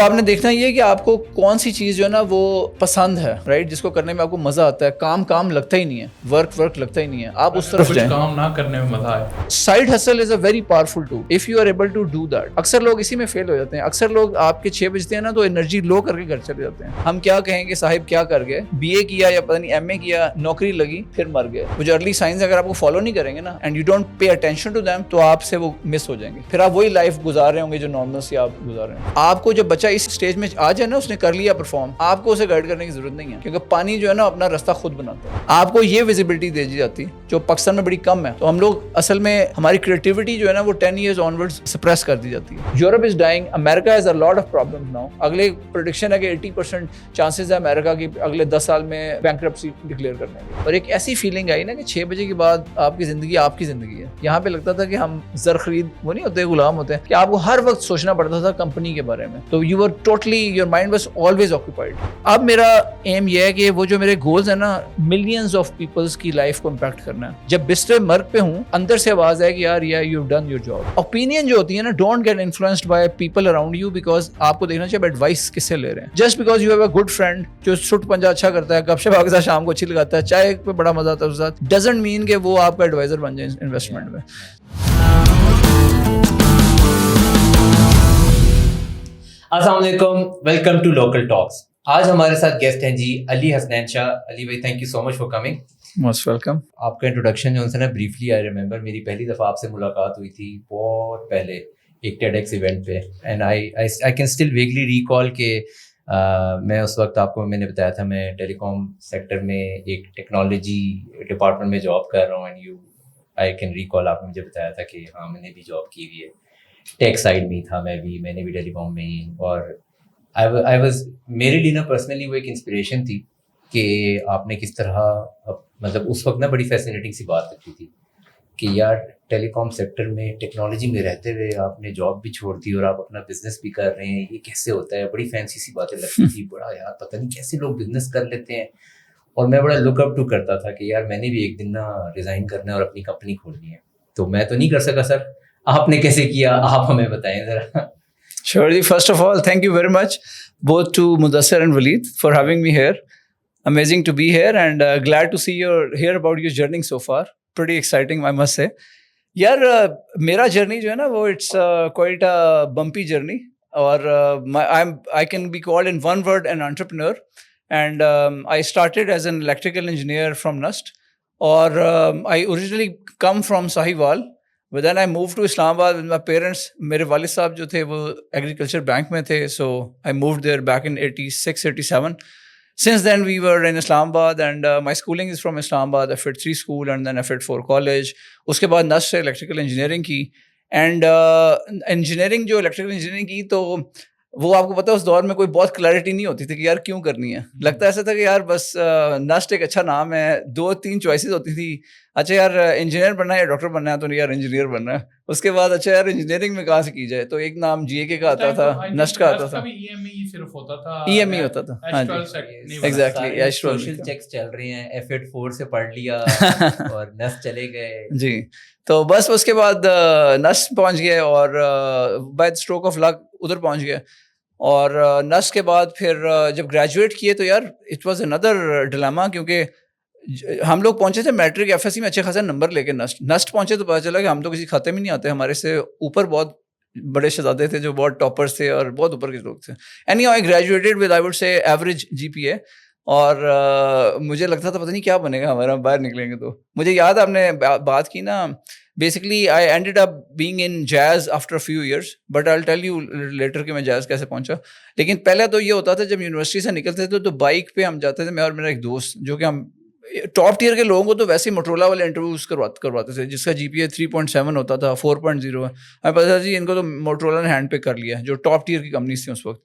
آپ نے دیکھنا یہ کہ آپ کو کون سی چیز جو ہے نا وہ پسند ہے، رائٹ، جس کو کرنے میں آپ کو مزہ آتا ہے. کام لگتا ہی نہیں ہے، ورک لگتا ہی نہیں ہے، آپ اس طرف جائیں. کام نہ کرنے میں مزہ آئے. Side hustle is a very powerful tool if you are able to do that. اکثر لوگ اسی میں فیل ہو جاتے ہیں. اکثر لوگ آپ کے 6 بجتے ہیں نا تو انرجی لو کر کے گھر چلے جاتے ہیں. ہم کیا کہیں کہ صاحب کیا کر گئے، بی اے کیا یا پتہ نہیں ایم اے کیا، نوکری لگی پھر مر گئے. وہ جو ارلی سائنس اگر آپ کو فالو نہیں کریں گے نا and you don't pay attention to them تو آپ سے وہ مس ہو جائیں گے. پھر آپ وہی لائف گزار رہے ہوں گے جو نارمل سی آپ گزار رہے ہیں. آپ کو جب بچہ اس اسٹیج میں آ جائے نا، اس نے کر لیا پرفارم، آپ کو اسے گائیڈ کرنے کی ضرورت نہیں ہے، کیونکہ پانی جو ہے نا اپنا راستہ خود بناتا ہے. آپ کو یہ ویزیبلٹی دے دی جاتی جو پاکستان میں بڑی کم ہے. تو ہم لوگ اصل میں ہماری کریٹیوٹی جو ہے نا وہ 10 ایئرز آنورڈز سپریس کر دی جاتی ہے. Europe is dying, America has a lot of problems now. اگلے پریڈکشن ہے کہ 80% چانسز ہے امریکہ کی اگلے 10 سال میں بینکرپسی ڈکلیئر کرنے کی. اور ایک ایسی فیلنگ آئی نا کہ 6 بجے کے بعد آپ کی زندگی ہے. یہاں پہ لگتا تھا کہ ہم زر خرید وہ نہیں ہوتے، غلام ہوتے ہیں، کہ آپ کو ہر وقت سوچنا پڑتا تھا کمپنی کے بارے میں. تو you are totally your mind was always occupied. اب میرا ایم یہ ہے کہ وہ جو میرے گولز ہیں نا ملینز آف پیپلز کی لائف کو امپیکٹ کرنا ہے. جب بستر مرگ پہ ہوں اندر سے آواز ہے کہ یار you done your job. Opinion جو ہوتی ہے نا، don't get influenced by people around you, because آپ کو دیکھنا چاہیے ایڈوائس کس سے لے رہے ہیں. Just because you have a good friend جو سٹ پنجہ اچھا کرتا ہے، گپ شپ آپ کے ساتھ شام کو اچھی لگاتا ہے، چائے پہ بڑا مزہ آتا ہے اس کے ساتھ، ڈزنٹ مین کہ وہ آپ کا ایڈوائزر بن جائے انویسٹمنٹ میں. السلام علیکم، ویلکم ٹو لوکل ٹاکس. آج ہمارے ساتھ گیسٹ ہیں جی علی حسنین شاہ. علی بھائی thank you so much for coming. Most welcome. آپ کا انٹروڈکشن جو ہے نا بریفلی آئی ریمبر میری پہلی دفعہ آپ سے ملاقات ہوئی تھی بہت پہلے ایک ٹیڈ ایکس ایونٹ پہ، and I can still vaguely recall کہ میں اس وقت آپ کو میں نے بتایا تھا میں ٹیلی کام سیکٹر میں ایک ٹیکنالوجی ڈپارٹمنٹ میں جاب کر رہا ہوں. And you I can recall آپ نے مجھے بتایا تھا کہ ہاں میں نے بھی جاب کی ہوئی ہے، ٹیک سائڈ میں تھا میں نے بھی ٹیلی کام میں ہی. اور آئی واز میرے لیے نا پرسنلی وہ ایک انسپریشن تھی کہ آپ نے کس طرح مطلب اس وقت نا بڑی فیسینیٹنگ سی بات لگتی تھی کہ یار ٹیلی کام سیکٹر میں ٹیکنالوجی میں رہتے ہوئے آپ نے جاب بھی چھوڑ دی اور آپ اپنا بزنس بھی کر رہے ہیں، یہ کیسے ہوتا ہے؟ بڑی فینسی سی باتیں لگتی تھی، بڑا یار پتہ نہیں کیسے لوگ بزنس کر لیتے ہیں. اور میں بڑا لک اپ ٹو کرتا تھا کہ یار میں نے بھی ایک دن نا ریزائن کرنا ہے اور اپنی کمپنی کھولنی ہے. تو میں تو نہیں کر سکا سر، آپ نے کیسے کیا؟ آپ ہمیں بتائیں ذرا. Sure ji. First of all, thank you very much both to Mudassir and Waleed for having me here. Amazing to be here and glad to hear about your journey so far. Pretty exciting, I must say. یار میرا journey جو ہے نا وہ it's quite a بمپی journey, اور I can be called in one word an entrepreneur. And I started as an electrical engineer from NUST, اور I originally come from Sahiwal. But then I moved to Islamabad with my parents. میرے والد صاحب جو تھے وہ agriculture bank میں تھے، so I moved there back in 86, 87. Since then we were in Islamabad and my schooling is from Islamabad. I FIT 3 school and then I FIT 4 college. اس کے بعد NUST سے electrical engineering کی. And engineering جو electrical engineering کی تو وہ آپ کو پتا اس دور میں کوئی بہت کلیئرٹی نہیں ہوتی تھی کہ یار کیوں کرنی ہے. لگتا ایسا تھا کہ یار بس NUST ایک اچھا نام ہے، 2-3 چوائسیز ہوتی تھی. اچھا یار انجینئر بننا ہے یا ڈاکٹر بننا ہے؟ تو یار انجینئر بننا ہے. اس کے بعد اچھا یار انجینئرنگ میں کہاں سے کی جائے؟ تو ایک نام GAK کا آتا تھا، NUST کا آتا تھا، صرف ہوتا تھا EME ہوتا تھا. ہاں جی ایگزیکٹلی، سوشل چیکس چل رہے ہیں، FIT 4 سے پڑھ لیا اور NUST چلے گئے جی. تو بس اس کے بعد NUST پہنچ گئے اور بائی اسٹروک آف لک ادھر پہنچ گئے. اور NUST کے بعد پھر جب گریجویٹ کیے تو یار اٹ واز اندر ڈیلیما، کیونکہ ہم لوگ پہنچے تھے میٹرک FSC میں اچھے خاصے نمبر لے کے. NUST پہنچے تو پتا چلا کہ ہم تو کسی کھاتے میں نہیں آتے، ہمارے سے اوپر بہت بڑے شہزادے تھے جو بہت ٹاپرس تھے اور بہت اوپر کے لوگ تھے. Any how I graduated with I would say average GPA. اور مجھے لگتا تھا پتہ نہیں کیا بنے گا ہمارا، باہر نکلیں گے. تو مجھے یاد ہے آپ نے بات کی نا، basically I ended up being in Jazz after few years, but I will tell you later کہ میں جیز کیسے پہنچا. لیکن پہلے تو یہ ہوتا تھا جب یونیورسٹی سے نکلتے تھے تو بائک پہ ہم جاتے تھے، میں اور میرا ایک دوست، جو کہ ہم ٹاپ ٹیئر کے لوگوں کو تو ویسے ہی موٹرولا والے انٹرویوز کرواتے تھے جس کا GPA 3.7 ہوتا تھا، 4.0 ہے. ہمیں پتا تھا جی ان کو تو موٹرولا نے ہینڈ پک کر لیا، جو ٹاپ ٹیئر کی کمپنیز تھیں اس وقت.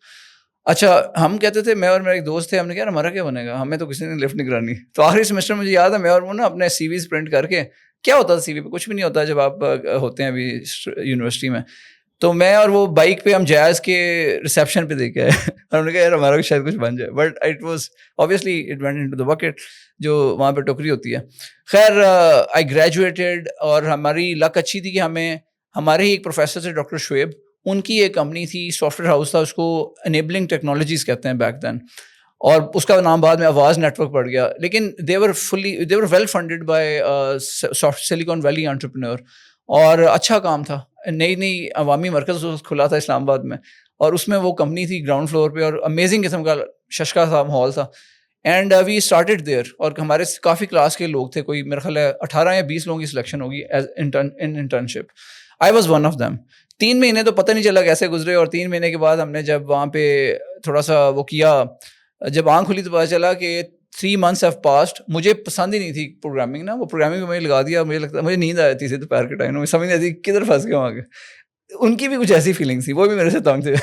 اچھا ہم کہتے تھے، میں اور میرا ایک دوست تھے، ہم نے کہا ہمارا کیا بنے گا، ہمیں تو کسی نے لفٹ نہیں کرانی. تو آخری سیمسٹر مجھے یاد ہے میں اور وہ نا اپنے CVs پرنٹ کر کے، کیا ہوتا تھا CV پہ؟ کچھ بھی نہیں ہوتا جب آپ ہوتے ہیں ابھی یونیورسٹی میں. تو میں اور وہ بائک پہ ہم جیز کے ریسیپشن پہ دیکھ آئے اور ہم نے کہا یار ہمارا بھی شاید کچھ بن جائے. But it was obviously it went into the bucket جو وہاں پہ ٹوکری ہوتی ہے. خیر آئی گریجویٹڈ اور ہماری لک اچھی تھی کہ ہمارے ہی ایک پروفیسر تھے ڈاکٹر شعیب، ان کی ایک کمپنی تھی, سافٹ ویئر ہاؤس تھا, اس کو انیبلنگ ٹیکنالوجیز کہتے ہیں بیک دین, اور اس کا نام بعد میں آواز نیٹ ورک پڑ گیا. لیکن they were well funded by Silicon Valley entrepreneur, اور اچھا کام تھا. نئی عوامی مرکز کھلا تھا اسلام آباد میں, اور اس میں وہ کمپنی تھی گراؤنڈ فلور پہ, اور امیزنگ قسم کا ششکا تھا, ماحول تھا. اینڈ وی اسٹارٹیڈ دیئر, اور ہمارے کافی کلاس کے لوگ تھے, کوئی میرا خیال ہے 18 یا 20 لوگوں کی سلیکشن ہوگی as internship. I was one of them. 3 مہینے تو پتہ نہیں چلا کیسے گزرے, اور 3 مہینے کے بعد ہم نے جب وہاں پہ تھوڑا سا وہ کیا, جب آنکھ کھلی تو پتہ چلا کہ 3 months have passed. مجھے پسند ہی نہیں تھی پروگرامنگ نا, وہ پروگرامنگ میں لگا دیا, مجھے لگتا مجھے نیند آ جاتی تھی دوپہر کے ٹائم, میں سمجھ نہیں آتی کدھر پھنس گیا وہاں کے. ان کی بھی کچھ ایسی فیلنگ تھی, وہ بھی میرے سے تنگ تھے.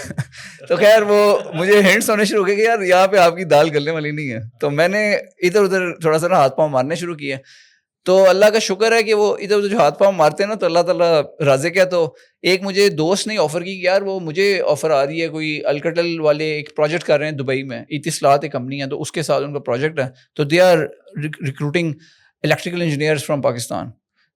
تو خیر وہ مجھے ہینڈس ہونے شروع ہو گئے کہ یار یہاں پہ آپ کی دال گلنے والی نہیں ہے. تو میں نے ادھر ادھر تھوڑا سا نا ہاتھ پاؤں مارنے شروع کیے. تو اللہ کا شکر ہے کہ وہ ادھر ادھر جو ہاتھ پاؤں مارتے ہیں نا, تو اللہ تعالیٰ رازق ہے. تو ایک مجھے دوست نے آفر کی کہ یار وہ مجھے آفر آ رہی ہے, کوئی الکٹل والے ایک پروجیکٹ کر رہے ہیں دبئی میں, اتصالات ایک کمپنی ہے, تو اس کے ساتھ ان کا پروجیکٹ ہے, تو they are recruiting electrical engineers from Pakistan.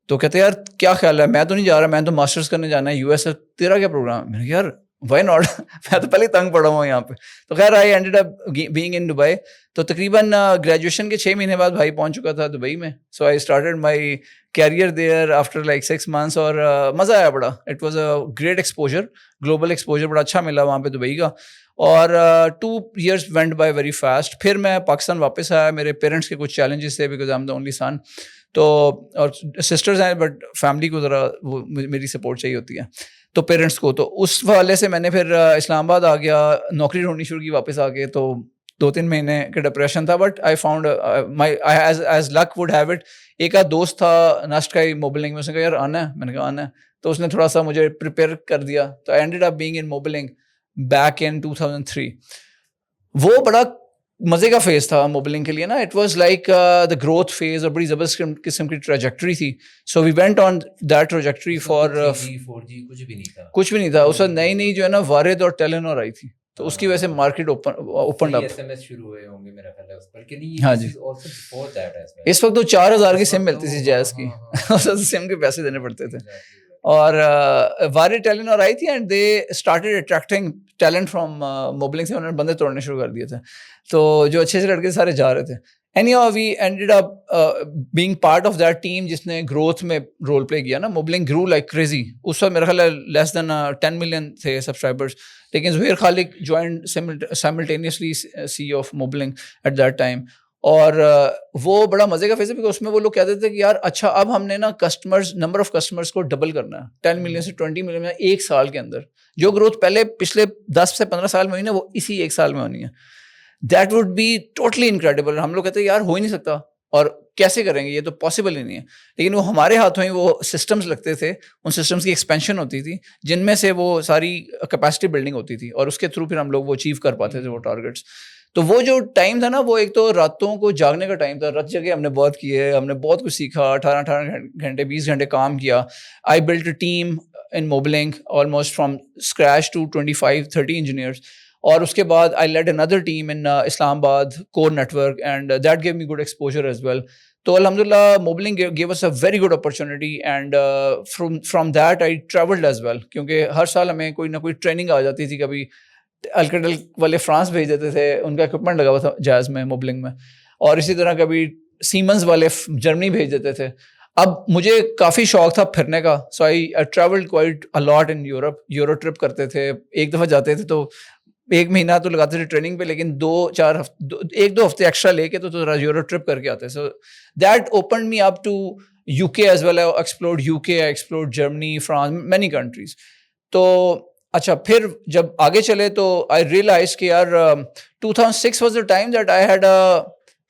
تو کہتے ہیں یار کیا خیال ہے, میں تو نہیں جا رہا, میں تو ماسٹرز کرنے جانا ہے US, تیرا کیا پروگرام ہے؟ میں نے کہا یار وائی ناٹ, میں تو پہلے تنگ پڑا ہوا ہوں یہاں پہ. تو خیر I ended up being in Dubai. تو تقریباً گریجویشن کے 6 مہینے بعد بھائی پہنچ چکا تھا دبئی میں. So I started my career there after like 6 months, اور مزہ آیا بڑا. It was a great exposure, global exposure بڑا اچھا ملا وہاں پہ دبئی کا. اور 2 years went by very fast. پھر میں پاکستان واپس آیا. میرے پیرنٹس کے کچھ چیلنجز تھے because I am the only son, تو اور سسٹرز ہیں بٹ فیملی کو ذرا وہ میری سپورٹ چاہیے ہوتی ہے, تو پیرنٹس کو. تو اس حوالے سے میں نے پھر اسلام آباد آ گیا, نوکری ڈھونڈنی شروع کی واپس آ کے. تو 2-3 مہینے کا ڈپریشن تھا, but I found my as luck would have it, ایک آدھ دوست تھا ناسٹ کا موبلنگ میں, اس نے کہا یار آنا ہے, میں نے کہا آنا ہے. تو اس نے تھوڑا سا مجھے پریپیئر کر دیا. تو I ended up being in Mobilink back in 2003. وہ بڑا مزے کا فیز تھا موبلنگ کے لیے نا. It was like the growth phase, اور بڑی زبردست قسم کی ٹریجیکٹری تھی. So we went on that trajectory for 4G کچھ بھی نہیں تھا اس وقت. نئی جو ہے نا وارد اور ٹیلینور آئی تھی, تو اس کی وجہ سے مارکیٹ اوپن اپ. ہاں جی, اس وقت تو 4000 کی سم ملتی تھی جیز کی, سم کے پیسے دینے پڑتے تھے. اور وارد ٹیلینور آئی تھی, and they started attracting talent from Mobilink سے. انہوں نے بندے توڑنے شروع کر دیے تھے, تو جو اچھے سے لڑکے سارے جا رہے تھے. Anyhow, we ended up being part of that team جس نے گروتھ میں رول پلے کیا نا. Mobilink grew like crazy. اس وقت میرا خیال ہے لیس دین 10 million تھے سبسکرائبرس. لیکن زہیر خالق joined simultaneously CEO of Mobilink at that time. اور وہ بڑا مزے کا فیز ہے, کیونکہ اس میں وہ لوگ کہتے تھے کہ یار اچھا اب ہم نے نا کسٹمرز, نمبر آف کسٹمرز کو ڈبل کرنا ہے, 10 million سے 20 million میں 1 سال کے اندر. جو گروتھ پچھلے 10 سے 15 سال میں ہوئی نا, وہ اسی 1 سال میں ہونی ہے. That would be totally incredible. ہم لوگ کہتے ہیں یار ہو ہی نہیں سکتا, اور کیسے کریں گے, یہ تو پاسبل ہی نہیں ہے. لیکن وہ ہمارے ہاتھوں ہی وہ سسٹمز لگتے تھے, ان سسٹمز کی ایکسپینشن ہوتی تھی, جن میں سے وہ ساری کیپیسٹی بلڈنگ ہوتی تھی, اور اس کے تھرو پھر ہم لوگ وہ اچیو کر پاتے تھے وہ ٹارگیٹس. تو وہ جو ٹائم تھا نا, وہ ایک تو راتوں کو جاگنے کا ٹائم تھا. رات جگہ ہم نے بہت کیے, ہم نے بہت کچھ سیکھا, 18 گھنٹے 20 گھنٹے کام کیا. I build a team in Mobilink almost from scratch to 25-30 engineers. اور اس کے بعد I lead another team in Islamabad core network, and that gave me good exposure as well. تو الحمد للہ Mobilink gave us a very good opportunity, and from that I traveled as well. کیونکہ ہر سال ہمیں کوئی نہ کوئی ٹریننگ آ جاتی تھی. کبھی الکٹل والے فرانس بھیج دیتے تھے, ان کا اکوپمنٹ لگا ہوا تھا جاز میں موبلنگ میں, اور اسی طرح کبھی سیمنز والے جرمنی بھیج دیتے تھے. اب مجھے کافی شوق تھا پھرنے کا, so I travelled quite a lot in Europe. Euro trip کرتے تھے, ایک دفعہ جاتے تھے تو 1 مہینہ تو لگاتے تھے ٹریننگ پہ, لیکن 1-2 ہفتے ایکسٹرا لے کے تو یورو ٹرپ کر کے آتے. So that opened me up to UK as well. I explored UK, I explored Germany, France, many countries. تو اچھا پھر جب آگے چلے تو آئی ریئلائز کہ یار 2006 was the time that I had a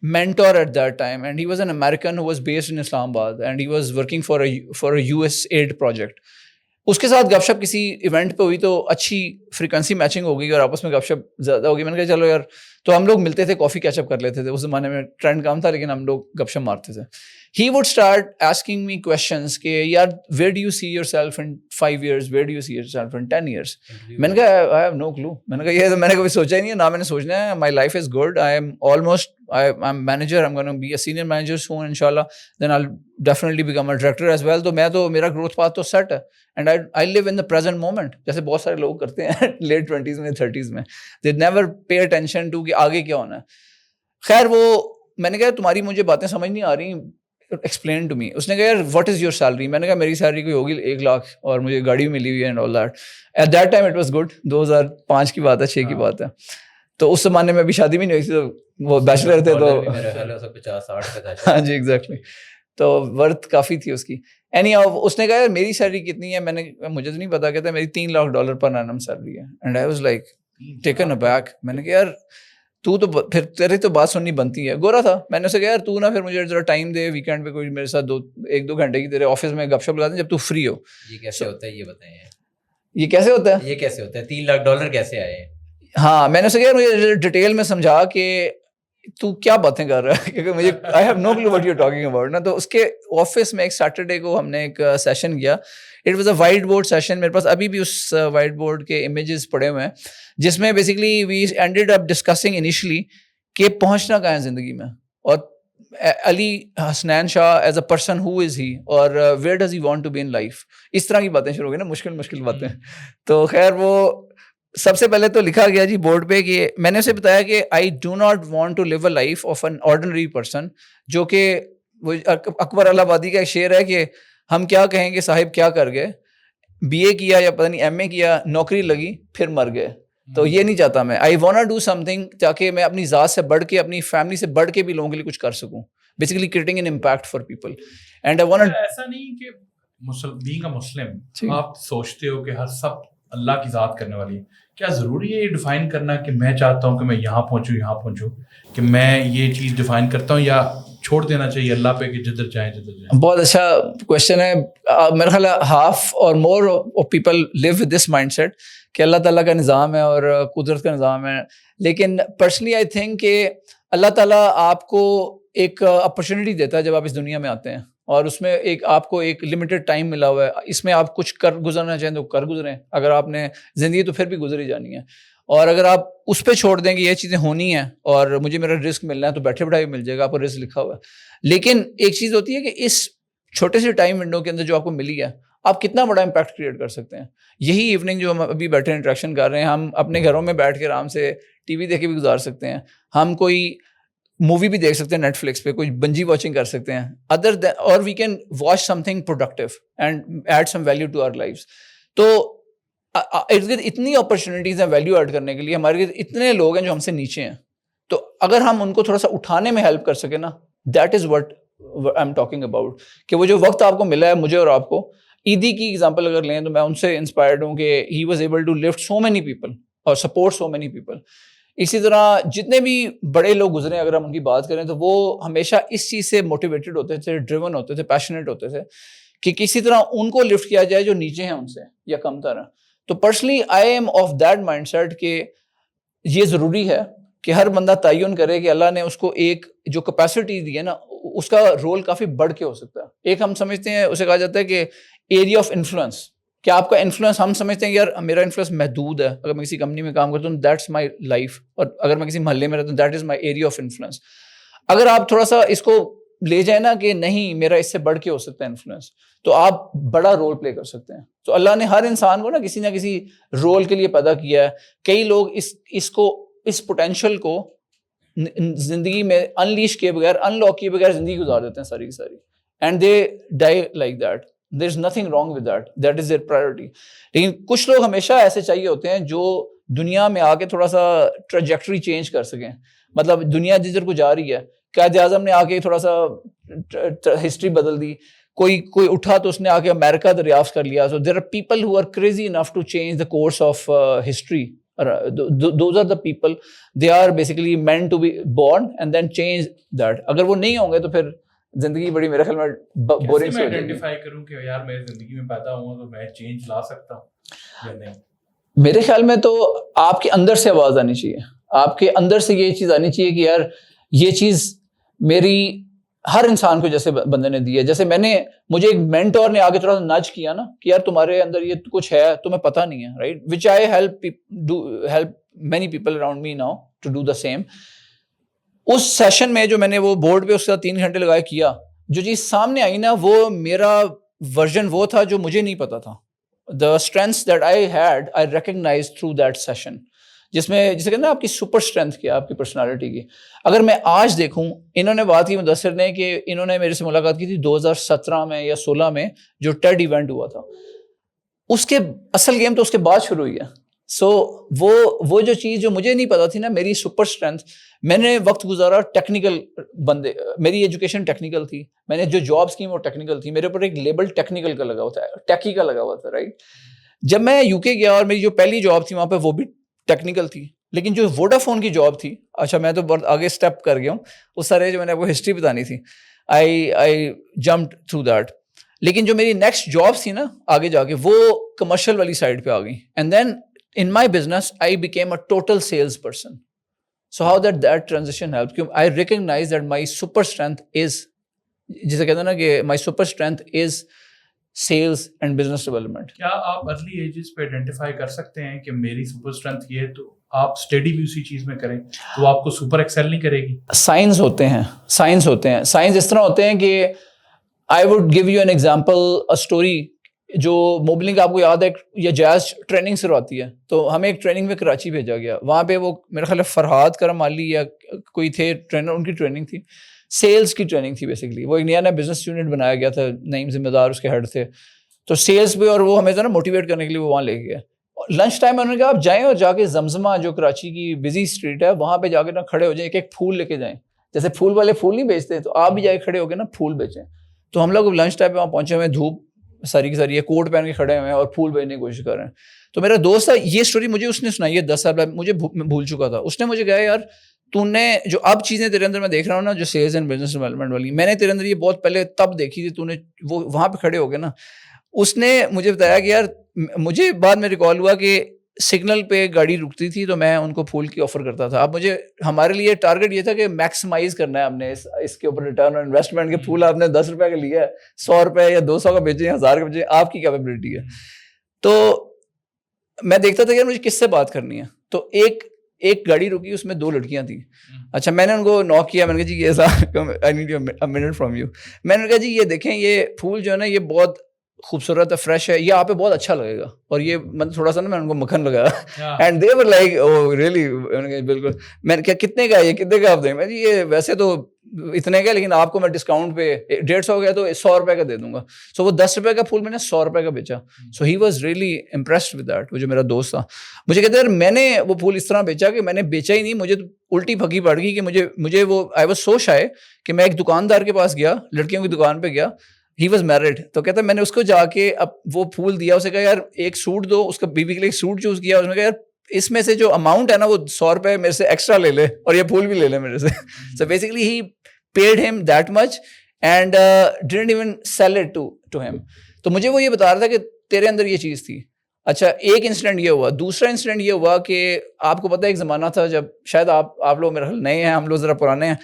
mentor at that time, and he was an American who was based in Islamabad, and he was working for a USAID project. اس کے ساتھ گپ شپ کسی ایونٹ پہ ہوئی تو اچھی فریکوینسی میچنگ ہو گئی, اور آپس میں گپ شپ زیادہ ہوگی. میں نے کہا چلو یار, تو ہم لوگ ملتے تھے, کافی کیچ اپ کر لیتے تھے. اس زمانے میں ٹرینڈ کام تھا, لیکن ہم لوگ گپ شپ مارتے تھے. he would start asking me questions کہ یار where do you see yourself in 5 years, where do you see yourself in 10 years. میں نے کہا I have no clue. میں نے کہا یہ تو میں نے کبھی سوچا ہی نہیں ہے، نہ میں نے سوچنا ہے. My life is good. I'm manager. I'm going to be a senior manager soon inshallah. Then I'll definitely become a director as well. تو میں تو میرا growth path تو set ہے. And I live in the present moment. جیسے بہت سارے لوگ کرتے ہیں late 20s میں 30s میں. They never pay attention to کہ آگے کیا ہونا ہے. خیر وہ میں نے کہا تمہاری مجھے باتیں سمجھ نہیں آ رہی، ایکسپلین ٹو می. اس نے کہا یار واٹ از یور سیلری. میں نے کہا میری سیلری کوئی ہوگی 1 لاکھ اور مجھے گاڑی ملی ہوئی ہے and all that. At that time it was good. 2005 کی بات ہے، 6 کی بات ہے. تو اس زمانے میں ابھی شادی بھی نہیں ہوئی تھی، تو وہ بیچلر تھے تو 50-60 کا تھا. ہاں جی ایگزیکٹلی. تو ورتھ کافی تھی اس کی. اینی ہاؤ اس نے کہا یار میری سیلری کتنی ہے. میں نے مجھے تو نہیں پتا، کہتا ہے میری $3 لاکھ پر اینم سیلری ہے. And I was like taken aback. میں نے کہا یار تو پھر تیری تو بات سننی بنتی ہے. گورا تھا. میں نے اسے کہا یار تو نا پھر مجھے ذرا ٹائم دے، ویکینڈ پہ کوئی میرے ساتھ 1-2 گھنٹے کی تیرے آفس میں گپ شپ لگا دیں جب تو فری ہو. یہ کیسے ہوتا ہے یہ بتائیں. یہ کیسے ہوتا ہے؟ یہ کیسے ہوتا ہے $3 لاکھ کیسے آئے؟ ہاں میں نے اسے کہا مجھے ڈیٹیل میں سمجھا کہ تو کیا باتیں کر رہا ہے، کیونکہ مجھے I have no clue what you are talking about نا. تو اس کے آفس میں ایک سیٹرڈے کو ہم نے ایک سیشن کیا. It was a whiteboard session. میرے پاس ابھی بھی اس وائٹ بورڈ کے امیجز پڑے ہوئے ہیں، جس میں basically we ended up discussing initially کہ پہنچنا کہاں ہے زندگی میں، اور Ali Hasnain Shah as a person who is he, اور where does he want to be in life. اس طرح کی باتیں شروع ہو گئی نا، مشکل باتیں. تو خیر وہ سب سے پہلے تو لکھا گیا جی بورڈ پہ کہ میں نے اسے بتایا کہ I do not want to live a life of an ordinary person. جو کہ وہ اکبر الہ آبادی کا ایک شعر ہے کہ ہم کیا کہیں کہ صاحب کیا کر گئے، BA کیا یا پتہ نہیں MA کیا، نوکری لگی پھر مر گئے. تو یہ نہیں چاہتا میں. I want to do something تاکہ میں اپنی ذات سے بڑھ کے، اپنی فیملی سے بڑھ کے بھی لوگوں کے لیے کچھ کر سکوں. Basically creating an impact for people. And I want. ایسا نہیں کہ بینگ اے مسلم آپ سوچتے ہو کہ ہر سب اللہ کی ذات کرنے والی ہے. کیا ضروری ہے یہ ڈیفائن کرنا کہ میں چاہتا ہوں کہ میں یہاں پہنچوں، کہ میں یہ چیز ڈیفائن کرتا ہوں، یا چھوڑ دینا چاہیے اللہ پہ کہ جدھر جائیں. بہت اچھا کوشچن ہے. میرا خیال ہے ہاف اور more of people live with this mindset کہ اللہ تعالیٰ کا نظام ہے اور قدرت کا نظام ہے. لیکن پرسنلی آئی تھنک کہ اللہ تعالیٰ آپ کو ایک اپرچونیٹی دیتا ہے جب آپ اس دنیا میں آتے ہیں، اور اس میں آپ کو ایک لمیٹڈ ٹائم ملا ہوا ہے. اس میں آپ کچھ کر گزرنا چاہیں تو کر گزریں. اگر آپ نے زندگی تو پھر بھی گزر ہی جانی ہے. اور اگر آپ اس پہ چھوڑ دیں کہ یہ چیزیں ہونی ہیں اور مجھے میرا رزق ملنا ہے، تو بیٹھے بیٹھائے مل جائے گا، آپ کو رزق لکھا ہوا ہے. لیکن ایک چیز ہوتی ہے کہ اس چھوٹے سے ٹائم ونڈو کے اندر جو آپ کو ملی ہے، آپ کتنا بڑا امپیکٹ کریٹ کر سکتے ہیں. یہی ایوننگ جو ہم ابھی بیٹھے انٹریکشن کر رہے ہیں، ہم اپنے گھروں میں بیٹھ کے آرام سے TV دیکھ کے بھی گزار سکتے ہیں. ہم کوئی مووی بھی دیکھ سکتے ہیں نیٹ فلکس پہ، کوئی بنجی واچنگ کر سکتے ہیں اور we can watch something productive and add some value to our lives. تو اتنی اپرچونیٹیز ہیں ویلیو ایڈ کرنے کے لیے. ہمارے اتنے لوگ ہیں جو ہم سے نیچے ہیں. تو اگر ہم ان کو تھوڑا سا اٹھانے میں ہیلپ کر سکیں نا، that is what I am talking about. کہ وہ جو وقت آپ کو ملا ہے، مجھے اور آپ کو، عیدی کی ایگزامپل اگر لیں تو میں ان سے انسپائرڈ ہوں کہ he was able to lift so many people اور سپورٹ سو مینی پیپل. اسی طرح جتنے بھی بڑے لوگ گزرے، اگر ہم ان کی بات کریں تو وہ ہمیشہ اس چیز سے موٹیویٹڈ ہوتے تھے، ڈریون ہوتے تھے، پیشنیٹ ہوتے تھے کہ کسی طرح ان کو لفٹ کیا جائے جو نیچے ہیں ان سے یا کم تر ہیں. تو personally I am of that mindset کہ یہ ضروری ہے کہ ہر بندہ تعین کرے کہ اللہ نے اس کو ایک جو کیپیسٹی دی ہے نا، اس کا رول کافی بڑھ کے ہو سکتا ہے. ایک ہم سمجھتے ہیں، اسے کہا جاتا ہے کہ ایریا آف انفلوئنس، کہ آپ کا انفلوئنس، ہم سمجھتے ہیں یار میرا انفلوئنس محدود ہے. اگر میں کسی کمپنی میں کام کرتا ہوں دیٹس مائی لائف، اور اگر میں کسی محلے میں رہتا ہوں that is my area of influence. اگر آپ تھوڑا سا اس کو لے جائیں نا کہ نہیں میرا اس سے بڑھ کے ہو سکتا ہے انفلوئنس، تو آپ بڑا رول پلے کر سکتے ہیں. تو اللہ نے ہر انسان کو نا کسی رول کے لیے پیدا کیا ہے. کئی لوگ اس پوٹینشیل کو زندگی میں انلیش کیے بغیر، ان لاک کیے بغیر زندگی گزار دیتے ہیں ساری کی ساری، and they dye like that. There is nothing wrong with that, that is there priority. لیکن کچھ لوگ ہمیشہ ایسے چاہیے ہوتے ہیں جو دنیا میں آ کے تھوڑا سا ٹریجیکٹری چینج کر سکیں. مطلب دنیا جدھر کو جا رہی ہے، قائد اعظم نے آ کے تھوڑا سا ہسٹری بدل دی. کوئی اٹھا تو اس نے آ کے امریکہ دریافت کر لیا. So there are people who are crazy enough to change the course of history. Those are the people, they are basically meant to be born and then change that. اگر وہ نہیں ہوں گے تو پھر زندگی بڑی میرے خیال میں بورنگ سی ہو جائے گی. میں آئیڈینٹیفائی کروں کہ یار میں زندگی میں پیدا ہوں تو میں چینج لا سکتا ہوں یا نہیں؟ میرے خیال میں تو آپ کے اندر سے آواز آنی چاہیے. آپ کے اندر سے یہ چیز آنی چاہیے کہ یار یہ چیز میری ہر انسان کو جیسے بندے نے دی ہے. جیسے مجھے ایک مینٹور نے آگے تھوڑا نج کیا نا کہ یار تمہارے اندر یہ کچھ ہے تمہیں پتہ نہیں ہے, right, which I help many people around me now to do the same. اس سیشن میں جو میں نے وہ بورڈ پہ اس کا 3 گھنٹے لگائے کیا, جو چیز سامنے آئی نا وہ میرا ورژن وہ تھا جو مجھے نہیں پتا تھا. The strengths that I had, I recognized through that session. جس میں جسے کہتے ہیں آپ کی سپر اسٹرینتھ کیا آپ کی پرسنالٹی کی. اگر میں آج دیکھوں, انہوں نے بات کی مدثر نے کہ انہوں نے میرے سے ملاقات کی تھی 2017 میں یا 16 میں جو ٹیڈ ایونٹ ہوا تھا. اس کے اصل گیم تو اس کے بعد شروع ہوئی ہے. سو وہ جو چیز جو مجھے نہیں پتا تھی نا, میری سپر اسٹرینتھ, میں نے وقت گزارا ٹیکنیکل بندے, میری ایجوکیشن ٹیکنیکل تھی, میں نے جو جابس کی وہ ٹیکنیکل تھی, میرے اوپر ایک لیبل ٹیکنیکل کا لگا ہوا تھا, ٹیکی کا لگا ہوا تھا, رائٹ. جب میں یو کے گیا اور میری جو پہلی جاب تھی وہاں پہ وہ بھی ٹیکنیکل تھی, لیکن جو ووڈافون کی جاب تھی, اچھا میں تو بہت آگے اسٹیپ کر گیا ہوں, اس سارے جو میں نے آپ کو ہسٹری بتانی تھی, آئی جمپڈ تھرو دیٹ. لیکن جو میری نیکسٹ جابس تھی نا آگے جا کے وہ کمرشل والی سائڈ پہ آ گئی. And then in my business I became a total sales person. So how that transition helped? I recognize that my super strength is, جسے کہتے ہیں نا کہ my super strength is sales and business development. کیا آپ early ages پہ identify کر سکتے ہیں کہ میری سپر اسٹرینتھ یہ ہے تو آپ اسٹڈی بھی اسی چیز میں کریں تو آپ کو سپر ایکسل نہیں کرے گی؟ سائنس ہوتے ہیں سائنس اس طرح ہوتے ہیں کہ I would give you an example, a story. جو موبلنگ آپ کو یاد ہے یا جیز ٹریننگ سرواتی ہے, تو ہمیں ایک ٹریننگ میں کراچی بھیجا گیا. وہاں پہ وہ میرا خیال ہے فرحاد کرم علی یا کوئی تھے ٹرینر, ان کی ٹریننگ تھی, سیلز کی ٹریننگ تھی بیسکلی. وہ ایک نیا بزنس یونٹ بنایا گیا تھا, نعیم ذمہ دار اس کے ہیڈ تھے, تو سیلز پہ, اور وہ ہمیں نا موٹیویٹ کرنے کے لیے وہ وہاں لے گئے. لنچ ٹائم میں انہوں نے کہا آپ جائیں اور جا کے زمزمہ جو کراچی کی بزی اسٹریٹ ہے وہاں پہ جا کے نا کھڑے ہو جائیں, ایک پھول لے کے جائیں. جیسے پھول والے پھول نہیں بیچتے تو آپ بھی جا کے کھڑے ہو کے نا پھول بیچیں. تو ہم لوگ لنچ ٹائم پہ وہاں پہنچے ہوئے, دھوپ ساری کی ساری ہے, کوٹ پہن کے کھڑے ہوئے ہیں اور پھول بیچنے کی کوشش کر رہے ہیں. تو میرا دوست تھا, یہ اسٹوری مجھے اس نے سنائی ہے 10 سال پہلے, مجھے بھول چکا تھا. اس نے مجھے کہا یار تو نے جو اب چیزیں تیرے اندر میں دیکھ رہا ہوں نا جو سیلز اینڈ بزنس ڈیولپمنٹ والی, میں نے تیرے اندر یہ بہت پہلے تب دیکھی تھی, تو نے وہ وہاں پہ کھڑے ہو گئے نا. اس نے مجھے بتایا کہ یار مجھے بعد میں ریکال ہوا کہ سگنل پہ گاڑی رکتی تھی تو میں ان کو پھول کی آفر کرتا تھا. اب مجھے ہمارے لیے ٹارگیٹ یہ تھا کہ میکسیمائز کرنا ہے ہم نے اس کے اوپر ریٹرن آن انویسٹمنٹ. کے پھول آپ نے 10 روپے کا لیا ہے, 100 روپے یا 200 کا بیچیں, 1000 کا بیچیں, آپ کی کیپیبلٹی ہے. تو میں دیکھتا تھا کہ مجھے کس سے بات کرنی ہے. تو ایک گاڑی رکی, اس میں 2 لڑکیاں تھیں. اچھا میں نے ان کو ناک کیا, میں نے کہا جی یہ I need a minute from you. میں نے کہا جی یہ دیکھیں یہ پھول جو ہے نا یہ بہت خوبصورت ہے, فریش ہے, یہ آپ پہ بہت اچھا لگے گا. اور یہ مطلب تھوڑا سا نا میں ان کو مکھن لگایا, and they were like oh really. بالکل. میں نے کہا کتنے کا ہے یہ, کتنے کا آپ دیں گے؟ میں جی یہ ویسے تو اتنے کا, لیکن آپ کو میں ڈسکاؤنٹ پہ 150 ہو گیا تو 100 روپے کا دے دوں گا. سو وہ 10 روپے کا پھول میں نے 100 روپے کا بیچا. So he was really impressed with that. وہ جو میرا دوست تھا مجھے کہتے ہیں میں نے وہ پھول اس طرح بیچا کہ میں نے بیچا ہی نہیں, مجھے الٹی پھکی پڑ گئی کہ مجھے وہ آئی واز سو شائے کہ میں ایک دکاندار کے پاس گیا, لڑکیوں کی دکان پہ گیا, ہی واز میرڈ. تو کہتا ہے میں نے اس کو جا کے اب وہ پھول دیا, اسے کہا یار ایک سوٹ دو, اس کا بیوی کے لیے ایک سوٹ چوز کیا, اس نے کہا یار اس میں سے جو اماؤنٹ ہے نا وہ 100 روپے میرے سے ایکسٹرا لے لے اور یہ پھول بھی لے لے میرے سے. So basically he paid him that much and ڈidn't even sell it to him. تو مجھے وہ یہ بتا رہا تھا کہ تیرے اندر یہ چیز تھی. اچھا ایک انسیڈنٹ یہ ہوا. دوسرا انسیڈنٹ یہ ہوا کہ آپ کو پتہ ہے ایک زمانہ تھا جب شاید آپ لوگ میرے خیال نئے ہیں, ہم لوگ ذرا پرانے ہیں,